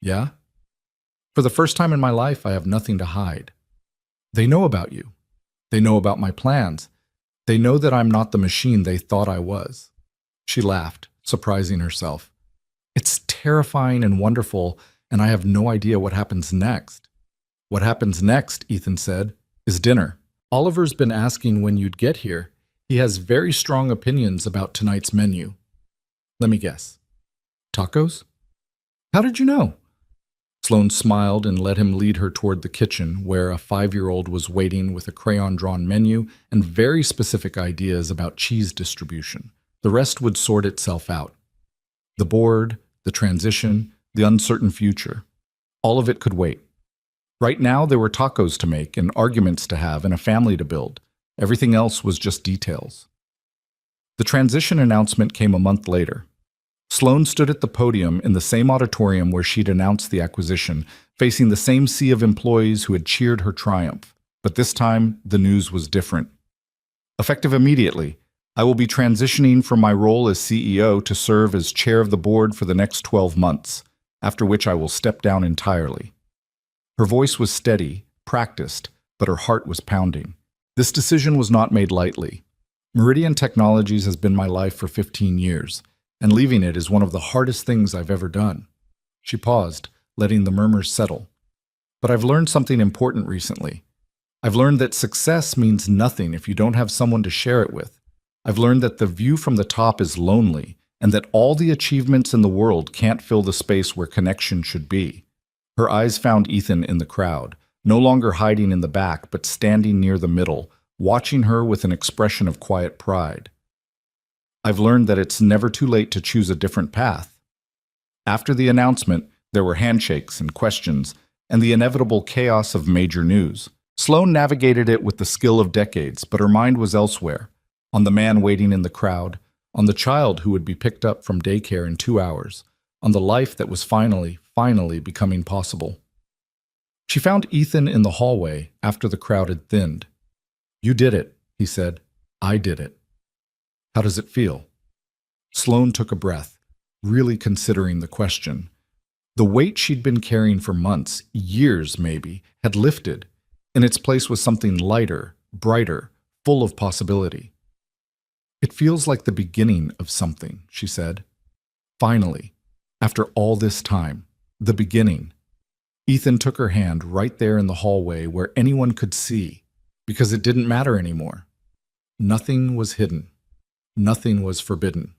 "Yeah?" "For the first time in my life, I have nothing to hide. They know about you. They know about my plans. They know that I'm not the machine they thought I was." She laughed, surprising herself. "It's terrifying and wonderful, and I have no idea what happens next." "What happens next," Ethan said, "is dinner. Oliver's been asking when you'd get here. He has very strong opinions about tonight's menu." "Let me guess. Tacos?" "How did you know?" Sloane smiled and let him lead her toward the kitchen, where a 5-year-old was waiting with a crayon-drawn menu and very specific ideas about cheese distribution. The rest would sort itself out. The board, the transition, the uncertain future. All of it could wait. Right now, there were tacos to make and arguments to have and a family to build. Everything else was just details. The transition announcement came a month later. Sloane stood at the podium in the same auditorium where she'd announced the acquisition, facing the same sea of employees who had cheered her triumph. But this time, the news was different. "Effective immediately, I will be transitioning from my role as CEO to serve as chair of the board for the next 12 months, after which I will step down entirely." Her voice was steady, practiced, but her heart was pounding. This decision was not made lightly. Meridian Technologies has been my life for 15 years, and leaving it is one of the hardest things I've ever done. She paused, letting the murmurs settle. "But I've learned something important recently. I've learned that success means nothing if you don't have someone to share it with. I've learned that the view from the top is lonely, and that all the achievements in the world can't fill the space where connection should be." Her eyes found Ethan in the crowd, no longer hiding in the back, but standing near the middle, watching her with an expression of quiet pride. "I've learned that it's never too late to choose a different path." After the announcement, there were handshakes and questions, and the inevitable chaos of major news. Sloane navigated it with the skill of decades, but her mind was elsewhere, on the man waiting in the crowd, on the child who would be picked up from daycare in 2 hours, on the life that was finally becoming possible. She found Ethan in the hallway after the crowd had thinned. "You did it," he said. "I did it. How does it feel?" Sloane took a breath, really considering the question. The weight she'd been carrying for months, years maybe, had lifted. In its place was something lighter, brighter, full of possibility. "It feels like the beginning of something," she said. "Finally, after all this time, the beginning." Ethan took her hand right there in the hallway where anyone could see, because it didn't matter anymore. Nothing was hidden. Nothing was forbidden.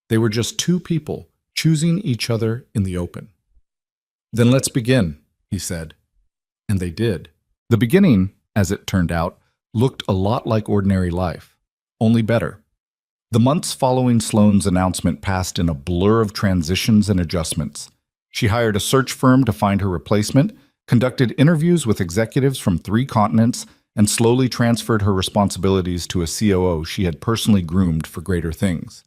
They were just two people choosing each other in the open. "Then let's begin," he said. And they did. The beginning, as it turned out, looked a lot like ordinary life, only better. The months following Sloane's announcement passed in a blur of transitions and adjustments. She hired a search firm to find her replacement, conducted interviews with executives from 3 continents, and slowly transferred her responsibilities to a COO she had personally groomed for greater things.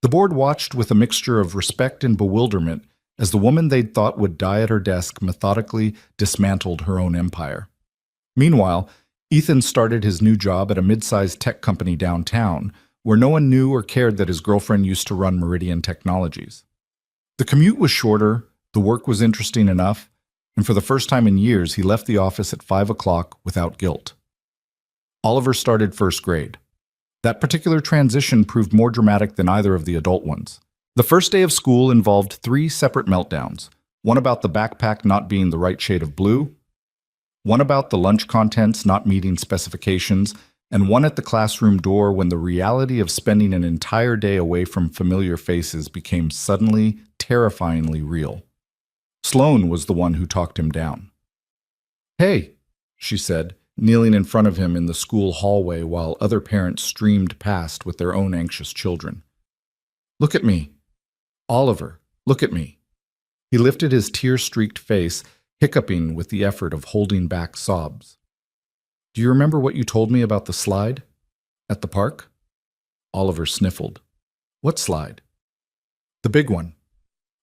The board watched with a mixture of respect and bewilderment as the woman they'd thought would die at her desk methodically dismantled her own empire. Meanwhile, Ethan started his new job at a mid-sized tech company downtown, where no one knew or cared that his girlfriend used to run Meridian Technologies. The commute was shorter, the work was interesting enough, and for the first time in years, he left the office at 5 o'clock without guilt. Oliver started first grade. That particular transition proved more dramatic than either of the adult ones. The first day of school involved 3 separate meltdowns, one about the backpack not being the right shade of blue, one about the lunch contents not meeting specifications, and one at the classroom door when the reality of spending an entire day away from familiar faces became suddenly, terrifyingly real. Sloane was the one who talked him down. "Hey," she said, kneeling in front of him in the school hallway while other parents streamed past with their own anxious children. "Look at me. Oliver, look at me." He lifted his tear-streaked face, hiccuping with the effort of holding back sobs. "Do you remember what you told me about the slide? At the park?" Oliver sniffled. "What slide?" "The big one.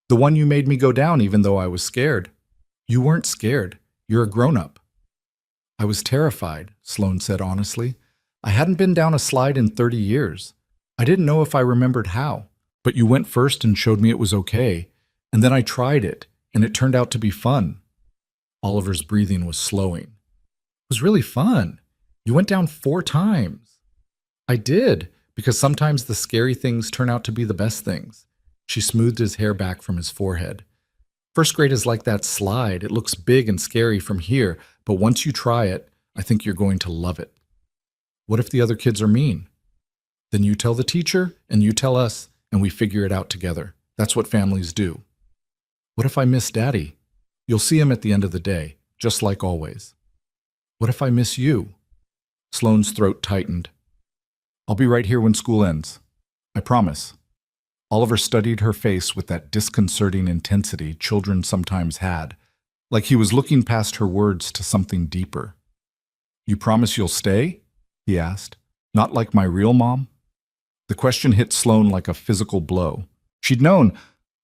The one you made me go down even though I was scared. You weren't scared. You're a grown-up. I was terrified, Sloane said honestly. I hadn't been down a slide in 30 years. I didn't know if I remembered how. But you went first and showed me it was okay. And then I tried it, and it turned out to be fun. Oliver's breathing was slowing. It was really fun. You went down 4 times. I did, because sometimes the scary things turn out to be the best things. She smoothed his hair back from his forehead. First grade is like that slide. It looks big and scary from here, but once you try it, I think you're going to love it. What if the other kids are mean? Then you tell the teacher, and you tell us, and we figure it out together. That's what families do. What if I miss Daddy? You'll see him at the end of the day, just like always. What if I miss you? Sloane's throat tightened. I'll be right here when school ends. I promise. Oliver studied her face with that disconcerting intensity children sometimes had, like he was looking past her words to something deeper. You promise you'll stay? He asked. Not like my real mom? The question hit Sloane like a physical blow. She'd known,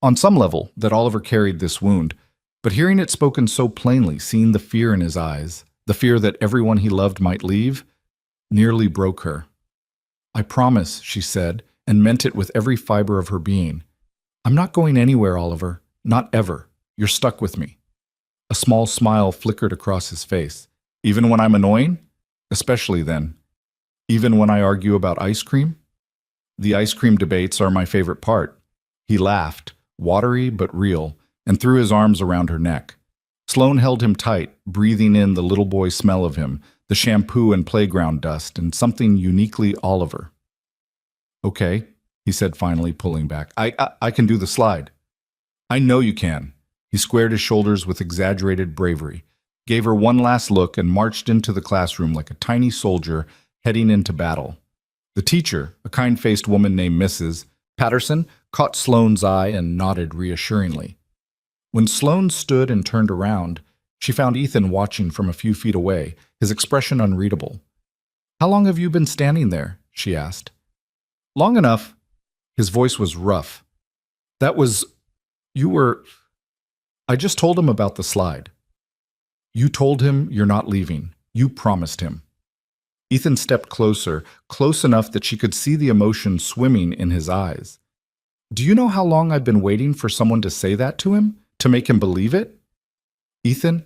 on some level, that Oliver carried this wound, but hearing it spoken so plainly, seeing the fear in his eyes, the fear that everyone he loved might leave, nearly broke her. I promise, she said, and meant it with every fiber of her being. I'm not going anywhere, Oliver. Not ever. You're stuck with me. A small smile flickered across his face. Even when I'm annoying? Especially then. Even when I argue about ice cream? The ice cream debates are my favorite part. He laughed, watery but real, and threw his arms around her neck. Sloane held him tight, breathing in the little boy smell of him, the shampoo and playground dust, and something uniquely Oliver. Okay, he said finally, pulling back. I can do the slide. I know you can. He squared his shoulders with exaggerated bravery, gave her one last look, and marched into the classroom like a tiny soldier heading into battle. The teacher, a kind-faced woman named Mrs. Patterson, caught Sloane's eye and nodded reassuringly. When Sloane stood and turned around, she found Ethan watching from a few feet away, his expression unreadable. How long have you been standing there? She asked. Long enough. His voice was rough. I just told him about the slide. You told him you're not leaving. You promised him. Ethan stepped closer, close enough that she could see the emotion swimming in his eyes. Do you know how long I've been waiting for someone to say that to him? To make him believe it? Ethan,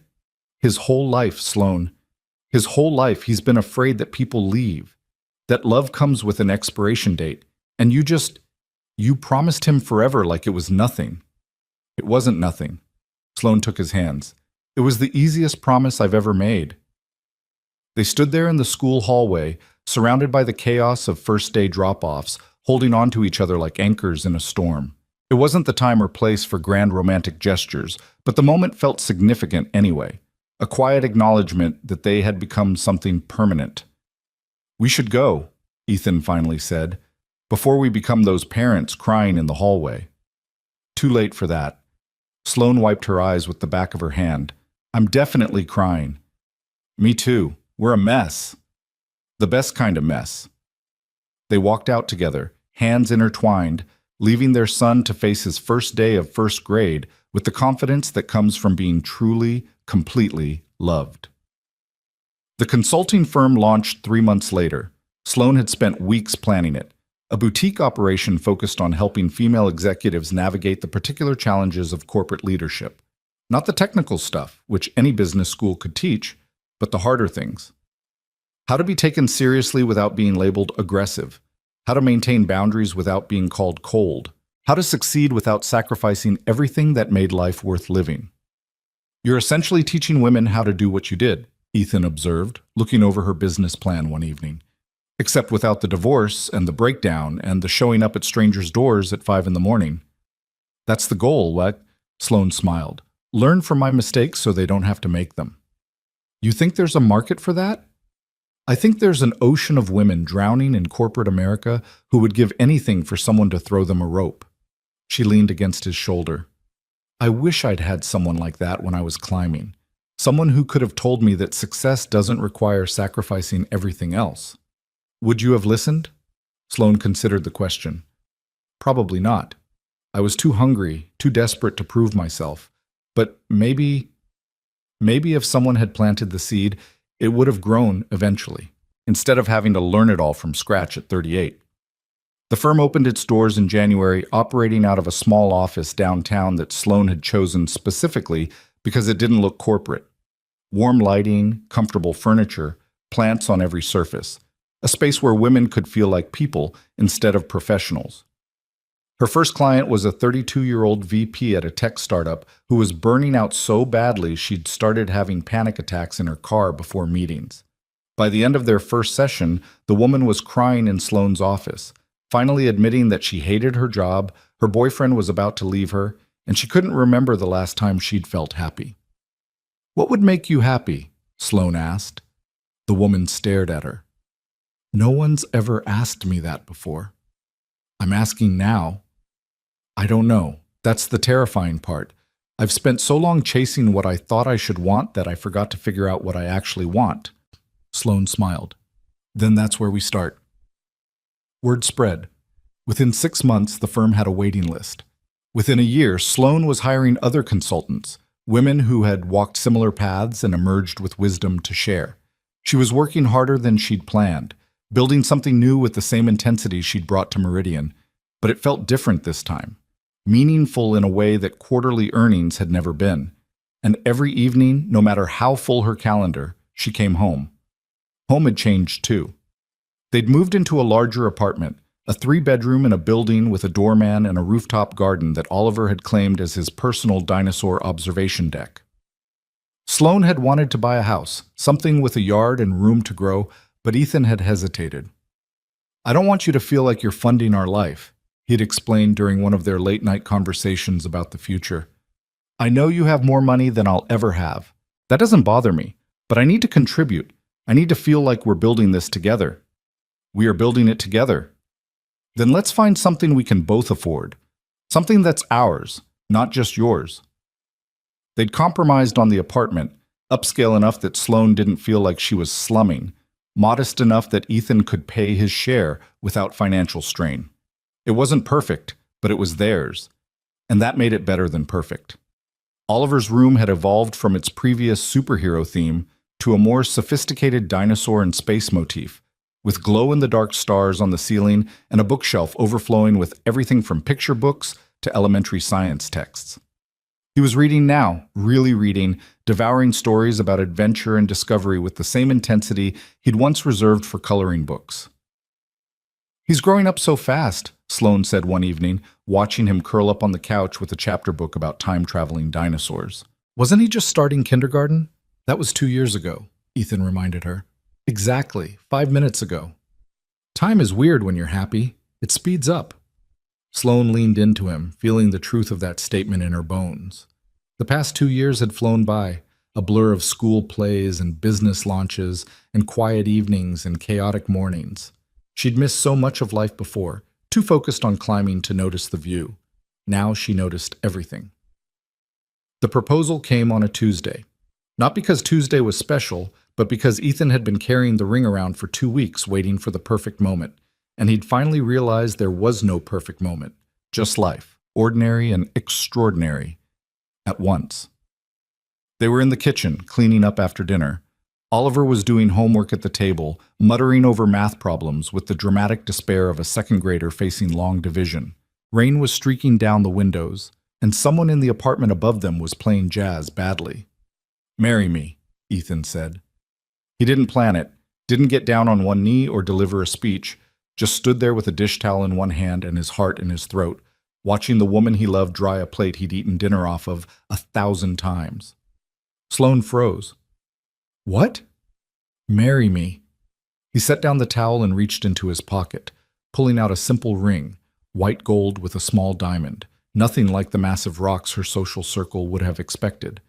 his whole life, Sloane. His whole life he's been afraid that people leave, that love comes with an expiration date, and you promised him forever like it was nothing. It wasn't nothing. Sloane took his hands. It was the easiest promise I've ever made. They stood there in the school hallway, surrounded by the chaos of first-day drop-offs, holding on to each other like anchors in a storm. It wasn't the time or place for grand romantic gestures, but the moment felt significant anyway, a quiet acknowledgement that they had become something permanent. We should go, Ethan finally said, before we become those parents crying in the hallway. Too late for that. Sloane wiped her eyes with the back of her hand. I'm definitely crying. Me too. We're a mess. The best kind of mess. They walked out together, hands intertwined, leaving their son to face his first day of first grade with the confidence that comes from being truly, completely loved. The consulting firm launched 3 months later. Sloane had spent weeks planning it, a boutique operation focused on helping female executives navigate the particular challenges of corporate leadership. Not the technical stuff, which any business school could teach, but the harder things. How to be taken seriously without being labeled aggressive. How to maintain boundaries without being called cold. How to succeed without sacrificing everything that made life worth living. You're essentially teaching women how to do what you did, Ethan observed, looking over her business plan one evening. Except without the divorce and the breakdown and the showing up at strangers' doors at 5 a.m. That's the goal, what? Sloane smiled. Learn from my mistakes so they don't have to make them. You think there's a market for that? I think there's an ocean of women drowning in corporate America who would give anything for someone to throw them a rope. She leaned against his shoulder. I wish I'd had someone like that when I was climbing. Someone who could have told me that success doesn't require sacrificing everything else. Would you have listened? Sloane considered the question. Probably not. I was too hungry, too desperate to prove myself. But maybe if someone had planted the seed, it would have grown eventually, instead of having to learn it all from scratch at 38. The firm opened its doors in January, operating out of a small office downtown that Sloan had chosen specifically because it didn't look corporate. Warm lighting, comfortable furniture, plants on every surface. A space where women could feel like people instead of professionals. Her first client was a 32-year-old VP at a tech startup who was burning out so badly she'd started having panic attacks in her car before meetings. By the end of their first session, the woman was crying in Sloan's office, finally admitting that she hated her job, her boyfriend was about to leave her, and she couldn't remember the last time she'd felt happy. "What would make you happy?" Sloan asked. The woman stared at her. "No one's ever asked me that before. I'm asking now. I don't know. That's the terrifying part. I've spent so long chasing what I thought I should want that I forgot to figure out what I actually want." Sloan smiled. "Then that's where we start." Word spread. Within 6 months, the firm had a waiting list. Within a year, Sloan was hiring other consultants, women who had walked similar paths and emerged with wisdom to share. She was working harder than she'd planned, building something new with the same intensity she'd brought to Meridian, but it felt different this time, meaningful in a way that quarterly earnings had never been. And every evening, no matter how full her calendar, she came home. Home had changed too. They'd moved into a larger apartment, a 3-bedroom in a building with a doorman and a rooftop garden that Oliver had claimed as his personal dinosaur observation deck. Sloan had wanted to buy a house, something with a yard and room to grow, but Ethan had hesitated. "I don't want you to feel like you're funding our life," he'd explained during one of their late-night conversations about the future. "I know you have more money than I'll ever have. That doesn't bother me, but I need to contribute. I need to feel like we're building this together." "We are building it together." "Then let's find something we can both afford. Something that's ours, not just yours." They'd compromised on the apartment, upscale enough that Sloan didn't feel like she was slumming, modest enough that Ethan could pay his share without financial strain. It wasn't perfect, but it was theirs, and that made it better than perfect. Oliver's room had evolved from its previous superhero theme to a more sophisticated dinosaur and space motif, with glow-in-the-dark stars on the ceiling and a bookshelf overflowing with everything from picture books to elementary science texts. He was reading now, really reading, devouring stories about adventure and discovery with the same intensity he'd once reserved for coloring books. "He's growing up so fast," Sloan said one evening, watching him curl up on the couch with a chapter book about time-traveling dinosaurs. "Wasn't he just starting kindergarten?" "That was 2 years ago," Ethan reminded her. "Exactly, 5 minutes ago. Time is weird when you're happy. It speeds up." Sloan leaned into him, feeling the truth of that statement in her bones. The past 2 years had flown by, a blur of school plays and business launches and quiet evenings and chaotic mornings. She'd missed so much of life before, too focused on climbing to notice the view. Now she noticed everything. The proposal came on a Tuesday. Not because Tuesday was special, but because Ethan had been carrying the ring around for 2 weeks waiting for the perfect moment, and he'd finally realized there was no perfect moment, just life, ordinary and extraordinary, at once. They were in the kitchen, cleaning up after dinner. Oliver was doing homework at the table, muttering over math problems with the dramatic despair of a second grader facing long division. Rain was streaking down the windows, and someone in the apartment above them was playing jazz badly. "Marry me," Ethan said. He didn't plan it, didn't get down on one knee or deliver a speech, just stood there with a dish towel in one hand and his heart in his throat, watching the woman he loved dry a plate he'd eaten dinner off of 1,000 times. Sloan froze. "What?" "Marry me." He set down the towel and reached into his pocket, pulling out a simple ring, white gold with a small diamond, nothing like the massive rocks her social circle would have expected.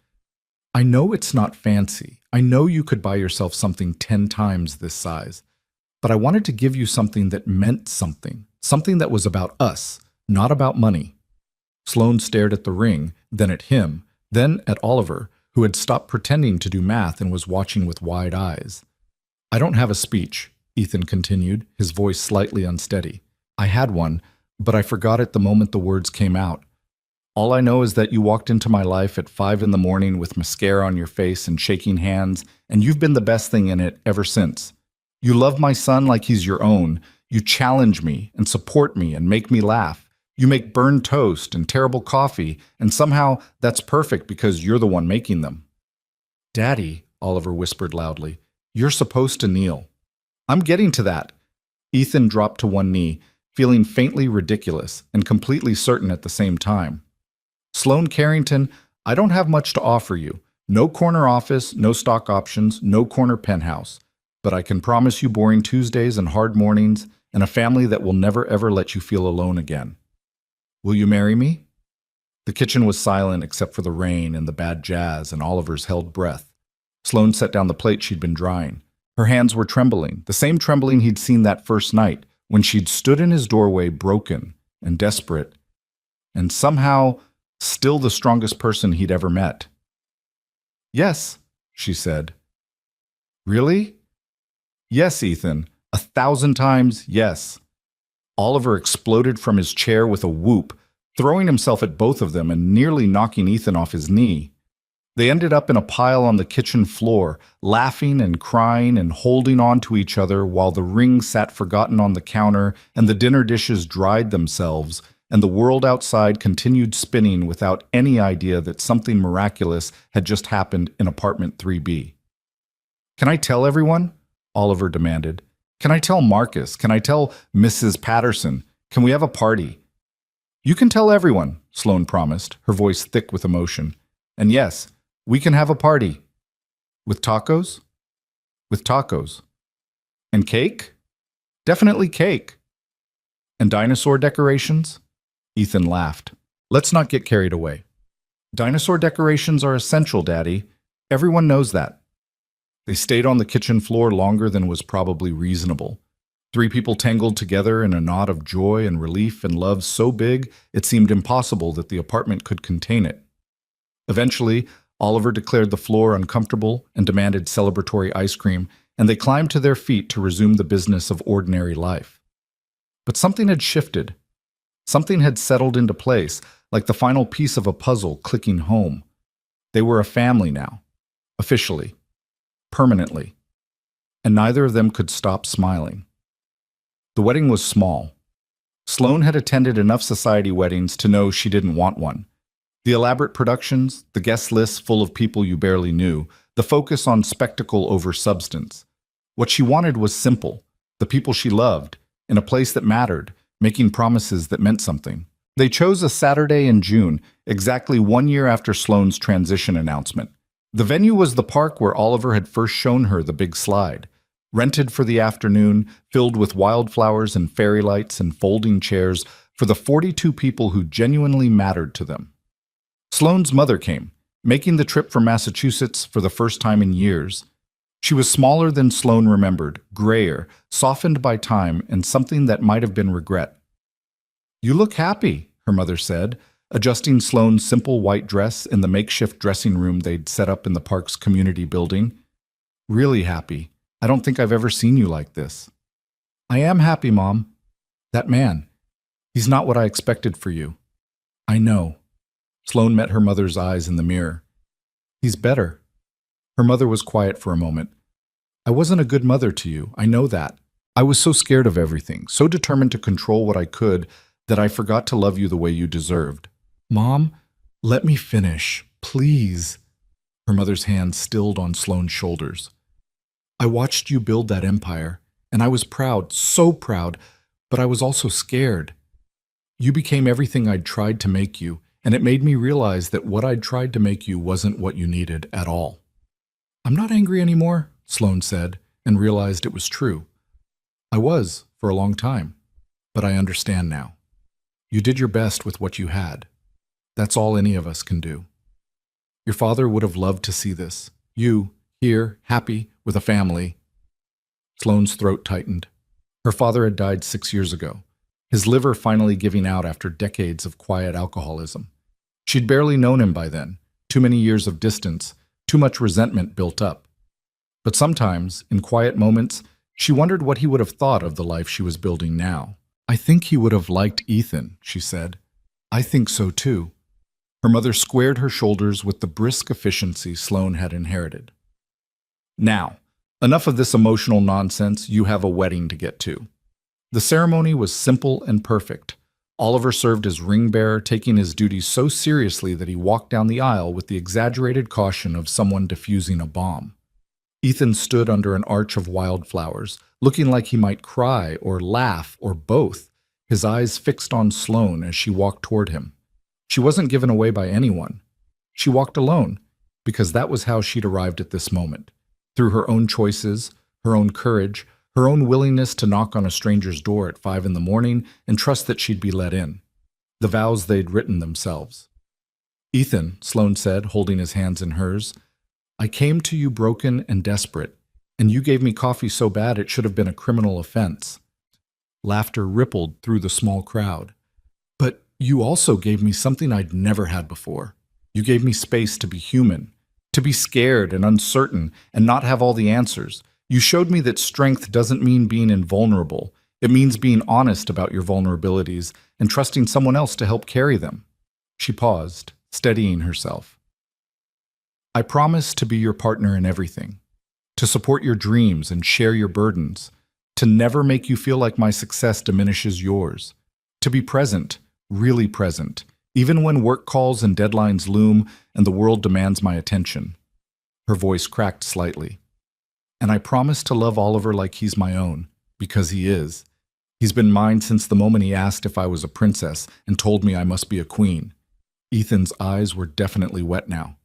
"I know it's not fancy. I know you could buy yourself something 10 times this size. But I wanted to give you something that meant something, something that was about us, not about money." Sloan stared at the ring, then at him, then at Oliver, who had stopped pretending to do math and was watching with wide eyes. "I don't have a speech," Ethan continued, his voice slightly unsteady. "I had one, but I forgot it the moment the words came out. All I know is that you walked into my life at 5 in the morning with mascara on your face and shaking hands, and you've been the best thing in it ever since. You love my son like he's your own. You challenge me and support me and make me laugh. You make burned toast and terrible coffee, and somehow that's perfect because you're the one making them. Daddy, Oliver whispered loudly, you're supposed to kneel. I'm getting to that. Ethan dropped to one knee, feeling faintly ridiculous and completely certain at the same time. Sloane Carrington, I don't have much to offer you. No corner office, no stock options, no corner penthouse. But I can promise you boring Tuesdays and hard mornings and a family that will never ever let you feel alone again. Will you marry me? The kitchen was silent except for the rain and the bad jazz and Oliver's held breath. Sloane set down the plate she'd been drying. Her hands were trembling, the same trembling he'd seen that first night when she'd stood in his doorway broken and desperate, and somehow still the strongest person he'd ever met. Yes, she said. Really? Yes, Ethan, 1,000 times yes. Oliver exploded from his chair with a whoop, throwing himself at both of them and nearly knocking Ethan off his knee. They ended up in a pile on the kitchen floor, laughing and crying and holding on to each other while the ring sat forgotten on the counter and the dinner dishes dried themselves, and the world outside continued spinning without any idea that something miraculous had just happened in apartment 3B. Can I tell everyone? Oliver demanded. Can I tell Marcus? Can I tell Mrs. Patterson? Can we have a party? You can tell everyone, Sloane promised, her voice thick with emotion. And yes, we can have a party. With tacos? With tacos. And cake? Definitely cake. And dinosaur decorations? Ethan laughed. Let's not get carried away. Dinosaur decorations are essential, Daddy. Everyone knows that. They stayed on the kitchen floor longer than was probably reasonable. 3 people tangled together in a knot of joy and relief and love so big it seemed impossible that the apartment could contain it. Eventually, Oliver declared the floor uncomfortable and demanded celebratory ice cream, and they climbed to their feet to resume the business of ordinary life. But something had shifted. Something had settled into place, like the final piece of a puzzle clicking home. They were a family now, officially, permanently, and neither of them could stop smiling. The wedding was small. Sloane had attended enough society weddings to know she didn't want one. The elaborate productions, the guest lists full of people you barely knew, the focus on spectacle over substance. What she wanted was simple, the people she loved, in a place that mattered, making promises that meant something. They chose a Saturday in June, exactly 1 year after Sloane's transition announcement. The venue was the park where Oliver had first shown her the big slide. Rented for the afternoon, filled with wildflowers and fairy lights and folding chairs for the 42 people who genuinely mattered to them. Sloane's mother came, making the trip from Massachusetts for the first time in years. She was smaller than Sloane remembered, grayer, softened by time and something that might have been regret. You look happy, her mother said, adjusting Sloane's simple white dress in the makeshift dressing room they'd set up in the park's community building. Really happy. I don't think I've ever seen you like this. I am happy, Mom. That man, he's not what I expected for you. I know. Sloane met her mother's eyes in the mirror. He's better. Her mother was quiet for a moment. I wasn't a good mother to you, I know that. I was so scared of everything, so determined to control what I could, that I forgot to love you the way you deserved. Mom, let me finish, please. Her mother's hand stilled on Sloane's shoulders. I watched you build that empire, and I was proud, so proud, but I was also scared. You became everything I'd tried to make you, and it made me realize that what I'd tried to make you wasn't what you needed at all. I'm not angry anymore, Sloane said, and realized it was true. I was, for a long time, but I understand now. You did your best with what you had. That's all any of us can do. Your father would have loved to see this. You, here, happy, with a family. Sloane's throat tightened. Her father had died 6 years ago, his liver finally giving out after decades of quiet alcoholism. She'd barely known him by then, too many years of distance, too much resentment built up. But sometimes, in quiet moments, she wondered what he would have thought of the life she was building now. I think he would have liked Ethan, she said. I think so too. Her mother squared her shoulders with the brisk efficiency Sloane had inherited. Now, enough of this emotional nonsense. You have a wedding to get to. The ceremony was simple and perfect. Oliver served as ring bearer, taking his duties so seriously that he walked down the aisle with the exaggerated caution of someone defusing a bomb. Ethan stood under an arch of wildflowers, looking like he might cry or laugh or both, his eyes fixed on Sloane as she walked toward him. She wasn't given away by anyone. She walked alone, because that was how she'd arrived at this moment, through her own choices, her own courage, her own willingness to knock on a stranger's door at 5 a.m. and trust that she'd be let in. The vows they'd written themselves. Ethan, Sloane said, holding his hands in hers, I came to you broken and desperate, and you gave me coffee so bad it should have been a criminal offense. Laughter rippled through the small crowd. But you also gave me something I'd never had before. You gave me space to be human, to be scared and uncertain and not have all the answers. You showed me that strength doesn't mean being invulnerable. It means being honest about your vulnerabilities and trusting someone else to help carry them. She paused, steadying herself. I promise to be your partner in everything, to support your dreams and share your burdens, to never make you feel like my success diminishes yours, to be present, really present, even when work calls and deadlines loom and the world demands my attention. Her voice cracked slightly. And I promise to love Oliver like he's my own, because he is. He's been mine since the moment he asked if I was a princess and told me I must be a queen. Ethan's eyes were definitely wet now.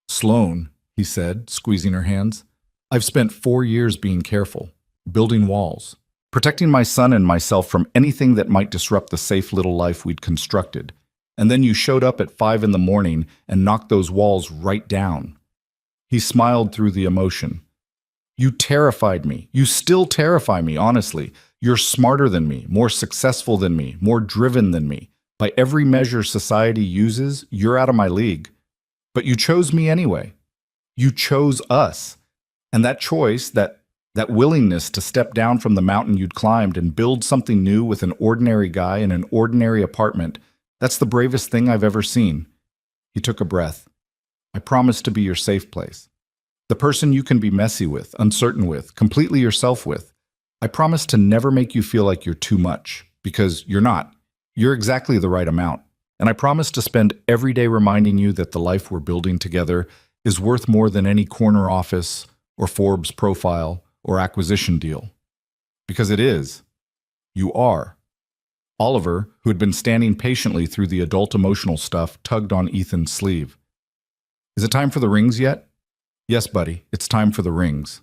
Sloane, he said, squeezing her hands, I've spent 4 years being careful, building walls, protecting my son and myself from anything that might disrupt the safe little life we'd constructed. And then you showed up at 5 a.m. and knocked those walls right down. He smiled through the emotion. You terrified me. You still terrify me, honestly. You're smarter than me, more successful than me, more driven than me. By every measure society uses, you're out of my league. But you chose me anyway. You chose us. And that choice, that willingness to step down from the mountain you'd climbed and build something new with an ordinary guy in an ordinary apartment, that's the bravest thing I've ever seen. He took a breath. I promise to be your safe place. The person you can be messy with, uncertain with, completely yourself with. I promise to never make you feel like you're too much, because you're not. You're exactly the right amount. And I promise to spend every day reminding you that the life we're building together is worth more than any corner office or Forbes profile or acquisition deal. Because it is. You are. Oliver, who had been standing patiently through the adult emotional stuff, tugged on Ethan's sleeve. Is it time for the rings yet? Yes, buddy, it's time for the rings.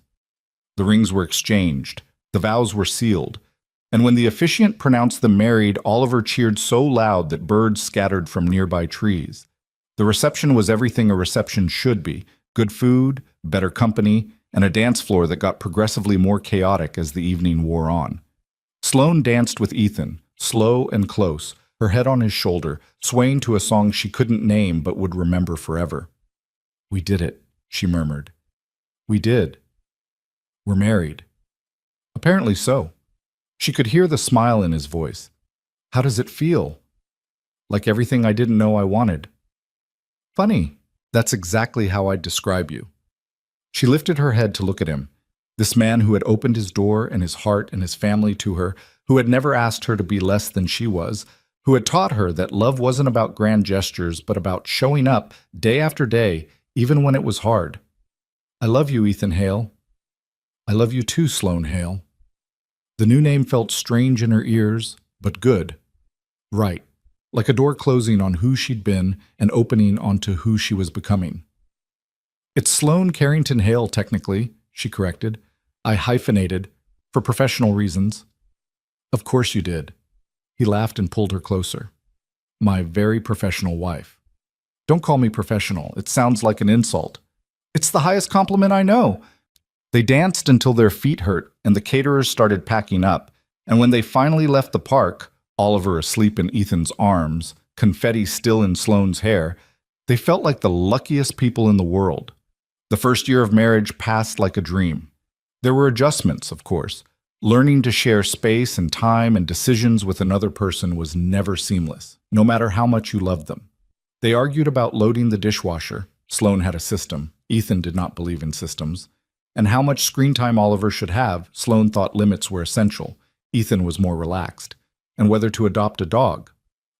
The rings were exchanged. The vows were sealed. And when the officiant pronounced them married, Oliver cheered so loud that birds scattered from nearby trees. The reception was everything a reception should be: good food, better company, and a dance floor that got progressively more chaotic as the evening wore on. Sloane danced with Ethan, slow and close, her head on his shoulder, swaying to a song she couldn't name but would remember forever. We did it, she murmured. We did. We're married. Apparently so. She could hear the smile in his voice. How does it feel? Like everything I didn't know I wanted. Funny, that's exactly how I'd describe you. She lifted her head to look at him, this man who had opened his door and his heart and his family to her, who had never asked her to be less than she was, who had taught her that love wasn't about grand gestures, but about showing up day after day, even when it was hard. I love you, Ethan Hale. I love you too, Sloane Hale. The new name felt strange in her ears, but good. Right, like a door closing on who she'd been and opening onto who she was becoming. It's Sloane Carrington Hale, technically, she corrected. I hyphenated, for professional reasons. Of course you did. He laughed and pulled her closer. My very professional wife. Don't call me professional. It sounds like an insult. It's the highest compliment I know. They danced until their feet hurt, and the caterers started packing up. And when they finally left the park, Oliver asleep in Ethan's arms, confetti still in Sloane's hair, they felt like the luckiest people in the world. The first year of marriage passed like a dream. There were adjustments, of course. Learning to share space and time and decisions with another person was never seamless, no matter how much you loved them. They argued about loading the dishwasher. Sloane had a system. Ethan did not believe in systems. And how much screen time Oliver should have. Sloane thought limits were essential. Ethan was more relaxed. And whether to adopt a dog.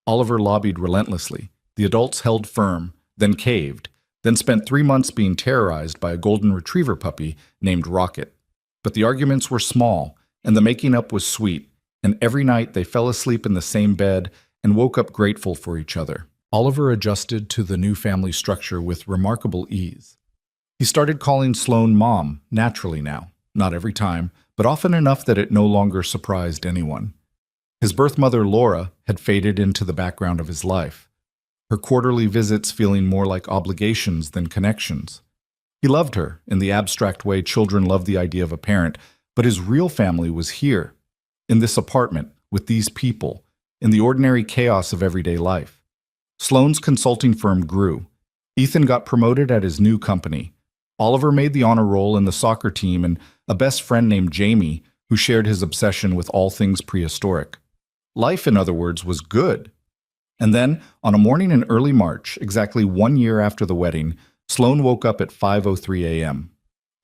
Oliver lobbied relentlessly. The adults held firm, then caved, then spent 3 months being terrorized by a golden retriever puppy named Rocket. But the arguments were small, and the making up was sweet, and every night they fell asleep in the same bed and woke up grateful for each other. Oliver adjusted to the new family structure with remarkable ease. He started calling Sloane Mom, naturally now, not every time, but often enough that it no longer surprised anyone. His birth mother, Laura, had faded into the background of his life, her quarterly visits feeling more like obligations than connections. He loved her, in the abstract way children love the idea of a parent, but his real family was here, in this apartment, with these people, in the ordinary chaos of everyday life. Sloane's consulting firm grew. Ethan got promoted at his new company. Oliver made the honor roll in the soccer team, and a best friend named Jamie, who shared his obsession with all things prehistoric. Life, in other words, was good. And then, on a morning in early March, exactly 1 year after the wedding, Sloane woke up at 5:03 a.m.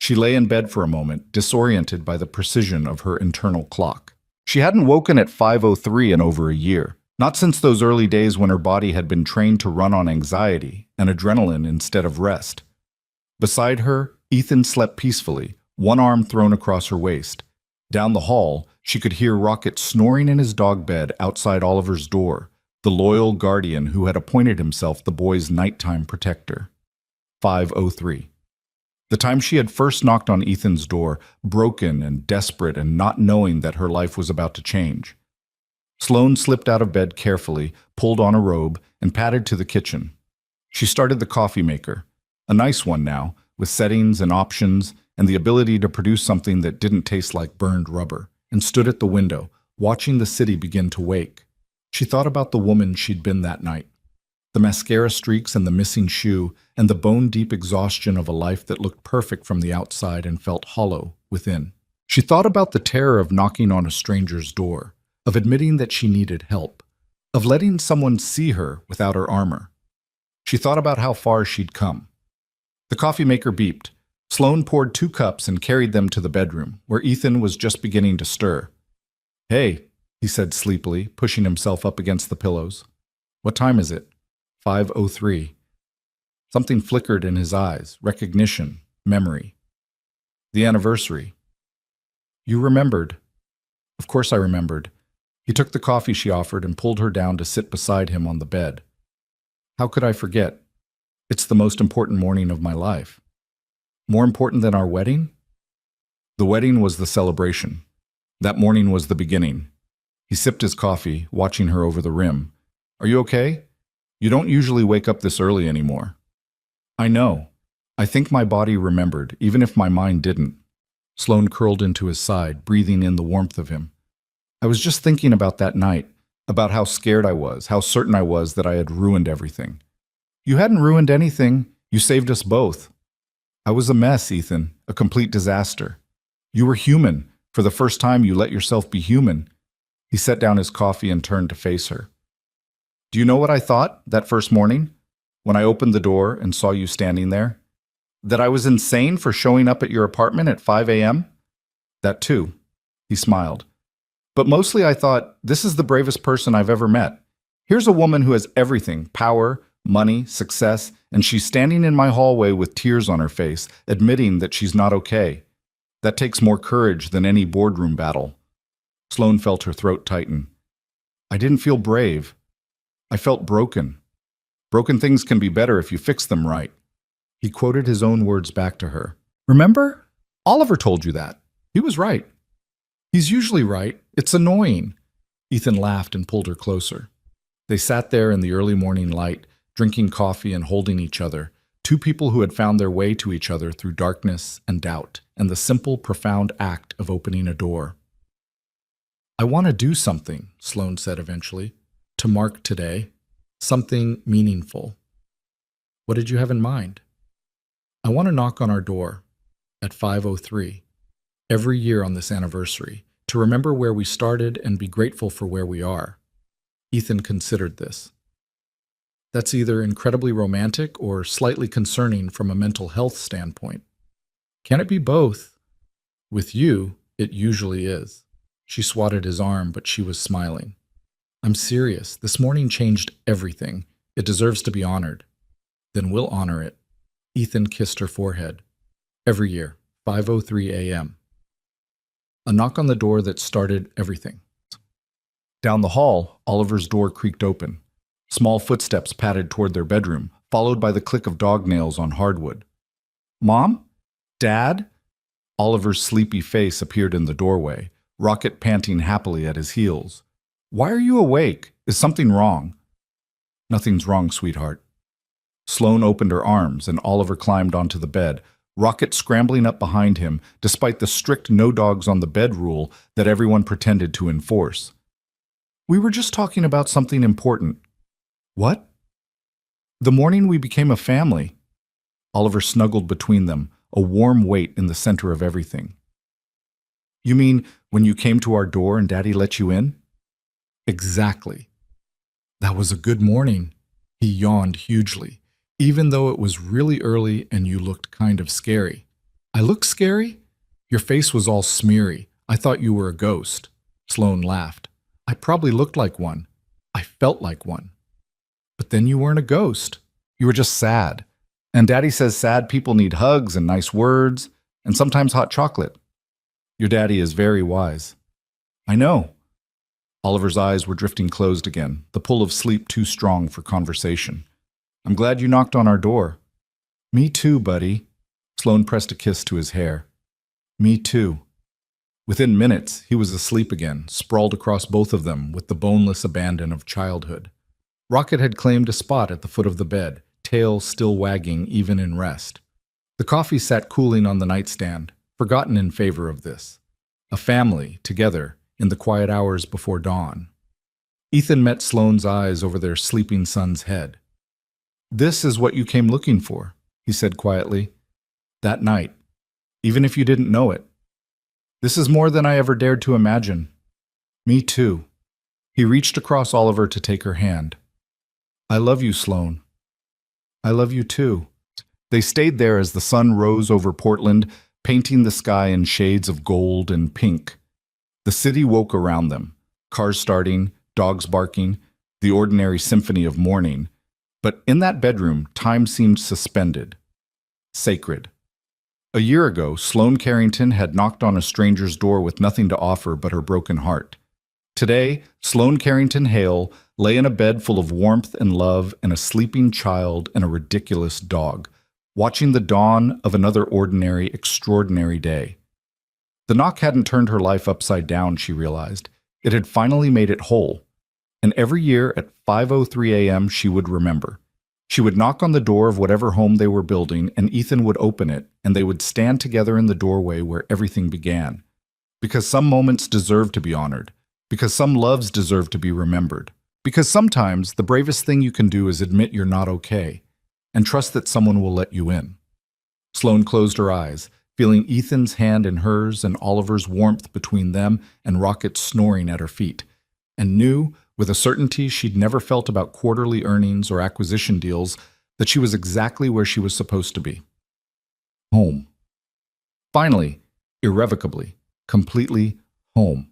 She lay in bed for a moment, disoriented by the precision of her internal clock. She hadn't woken at 5:03 in over a year, not since those early days when her body had been trained to run on anxiety and adrenaline instead of rest. Beside her, Ethan slept peacefully, one arm thrown across her waist. Down the hall, she could hear Rocket snoring in his dog bed outside Oliver's door, the loyal guardian who had appointed himself the boy's nighttime protector. 5:03. The time she had first knocked on Ethan's door, broken and desperate and not knowing that her life was about to change. Sloane slipped out of bed carefully, pulled on a robe, and padded to the kitchen. She started the coffee maker, a nice one now, with settings and options and the ability to produce something that didn't taste like burned rubber, and stood at the window, watching the city begin to wake. She thought about the woman she'd been that night. The mascara streaks and the missing shoe, and the bone-deep exhaustion of a life that looked perfect from the outside and felt hollow within. She thought about the terror of knocking on a stranger's door, of admitting that she needed help, of letting someone see her without her armor. She thought about how far she'd come. The coffee maker beeped. Sloane poured 2 cups and carried them to the bedroom, where Ethan was just beginning to stir. "Hey," he said sleepily, pushing himself up against the pillows. "What time is it?" 5:03. Something flickered in his eyes, recognition, memory. "The anniversary." "You remembered." "Of course I remembered." He took the coffee she offered and pulled her down to sit beside him on the bed. "How could I forget? It's the most important morning of my life." "More important than our wedding?" The wedding was the celebration. That morning was the beginning. He sipped his coffee, watching her over the rim. "Are you okay? You don't usually wake up this early anymore." "I know. I think my body remembered, even if my mind didn't." Sloane curled into his side, breathing in the warmth of him. "I was just thinking about that night, about how scared I was, how certain I was that I had ruined everything." "You hadn't ruined anything. You saved us both." "I was a mess, Ethan, a complete disaster. You were human. For the first time, you let yourself be human." He set down his coffee and turned to face her. "Do you know what I thought that first morning, when I opened the door and saw you standing there? That I was insane for showing up at your apartment at 5 a.m.? That too." He smiled. "But mostly I thought, this is the bravest person I've ever met. Here's a woman who has everything, power, money, success, and she's standing in my hallway with tears on her face, admitting that she's not okay. That takes more courage than any boardroom battle." Sloane felt her throat tighten. "I didn't feel brave. I felt broken. Broken things can be better if you fix them right." He quoted his own words back to her. "Remember? Oliver told you that. He was right." "He's usually right. It's annoying." Ethan laughed and pulled her closer. They sat there in the early morning light, drinking coffee and holding each other, 2 people who had found their way to each other through darkness and doubt, and the simple, profound act of opening a door. "I want to do something," Sloane said eventually, "to mark today. Something meaningful." "What did you have in mind?" "I want to knock on our door at 5:03, every year on this anniversary, to remember where we started and be grateful for where we are. Ethan considered this. That's either incredibly romantic or slightly concerning from a mental health standpoint. Can it be both? With you, it usually is. She swatted his arm, but she was smiling. I'm serious. This morning changed everything. It deserves to be honored. Then we'll honor it. Ethan kissed her forehead. Every year, 5:03 a.m. A knock on the door that started everything. Down the hall, Oliver's door creaked open. Small footsteps padded toward their bedroom, followed by the click of dog nails on hardwood. Mom? Dad? Oliver's sleepy face appeared in the doorway, Rocket panting happily at his heels. Why are you awake? Is something wrong? Nothing's wrong, sweetheart. Sloane opened her arms, and Oliver climbed onto the bed, Rocket scrambling up behind him, despite the strict no dogs on the bed rule that everyone pretended to enforce. We were just talking about something important. What? The morning we became a family. Oliver snuggled between them, a warm weight in the center of everything. You mean when you came to our door and Daddy let you in? Exactly. That was a good morning. He yawned hugely, even though it was really early and you looked kind of scary. I looked scary? Your face was all smeary. I thought you were a ghost. Sloane laughed. I probably looked like one. I felt like one. But then you weren't a ghost. You were just sad. And Daddy says sad people need hugs and nice words, and sometimes hot chocolate. Your daddy is very wise. I know. Oliver's eyes were drifting closed again, the pull of sleep too strong for conversation. I'm glad you knocked on our door. Me too, buddy. Sloane pressed a kiss to his hair. Me too. Within minutes, he was asleep again, sprawled across both of them with the boneless abandon of childhood. Rocket had claimed a spot at the foot of the bed, tail still wagging even in rest. The coffee sat cooling on the nightstand, forgotten in favor of this. A family, together, in the quiet hours before dawn. Ethan met Sloane's eyes over their sleeping son's head. This is what you came looking for, he said quietly. That night, even if you didn't know it. This is more than I ever dared to imagine. Me too. He reached across Oliver to take her hand. I love you, Sloane. I love you too. They stayed there as the sun rose over Portland, painting the sky in shades of gold and pink. The city woke around them, cars starting, dogs barking, the ordinary symphony of morning. But in that bedroom, time seemed suspended, sacred. A year ago, Sloane Carrington had knocked on a stranger's door with nothing to offer but her broken heart. Today, Sloane Carrington Hale lay in a bed full of warmth and love and a sleeping child and a ridiculous dog, watching the dawn of another ordinary, extraordinary day. The knock hadn't turned her life upside down, she realized. It had finally made it whole. And every year at 5:03 a.m. she would remember. She would knock on the door of whatever home they were building, and Ethan would open it, and they would stand together in the doorway where everything began. Because some moments deserve to be honored. Because some loves deserve to be remembered. Because sometimes the bravest thing you can do is admit you're not okay, and trust that someone will let you in. Sloane closed her eyes, feeling Ethan's hand in hers and Oliver's warmth between them and Rocket snoring at her feet, and knew, with a certainty she'd never felt about quarterly earnings or acquisition deals, that she was exactly where she was supposed to be. Home. Finally, irrevocably, completely home.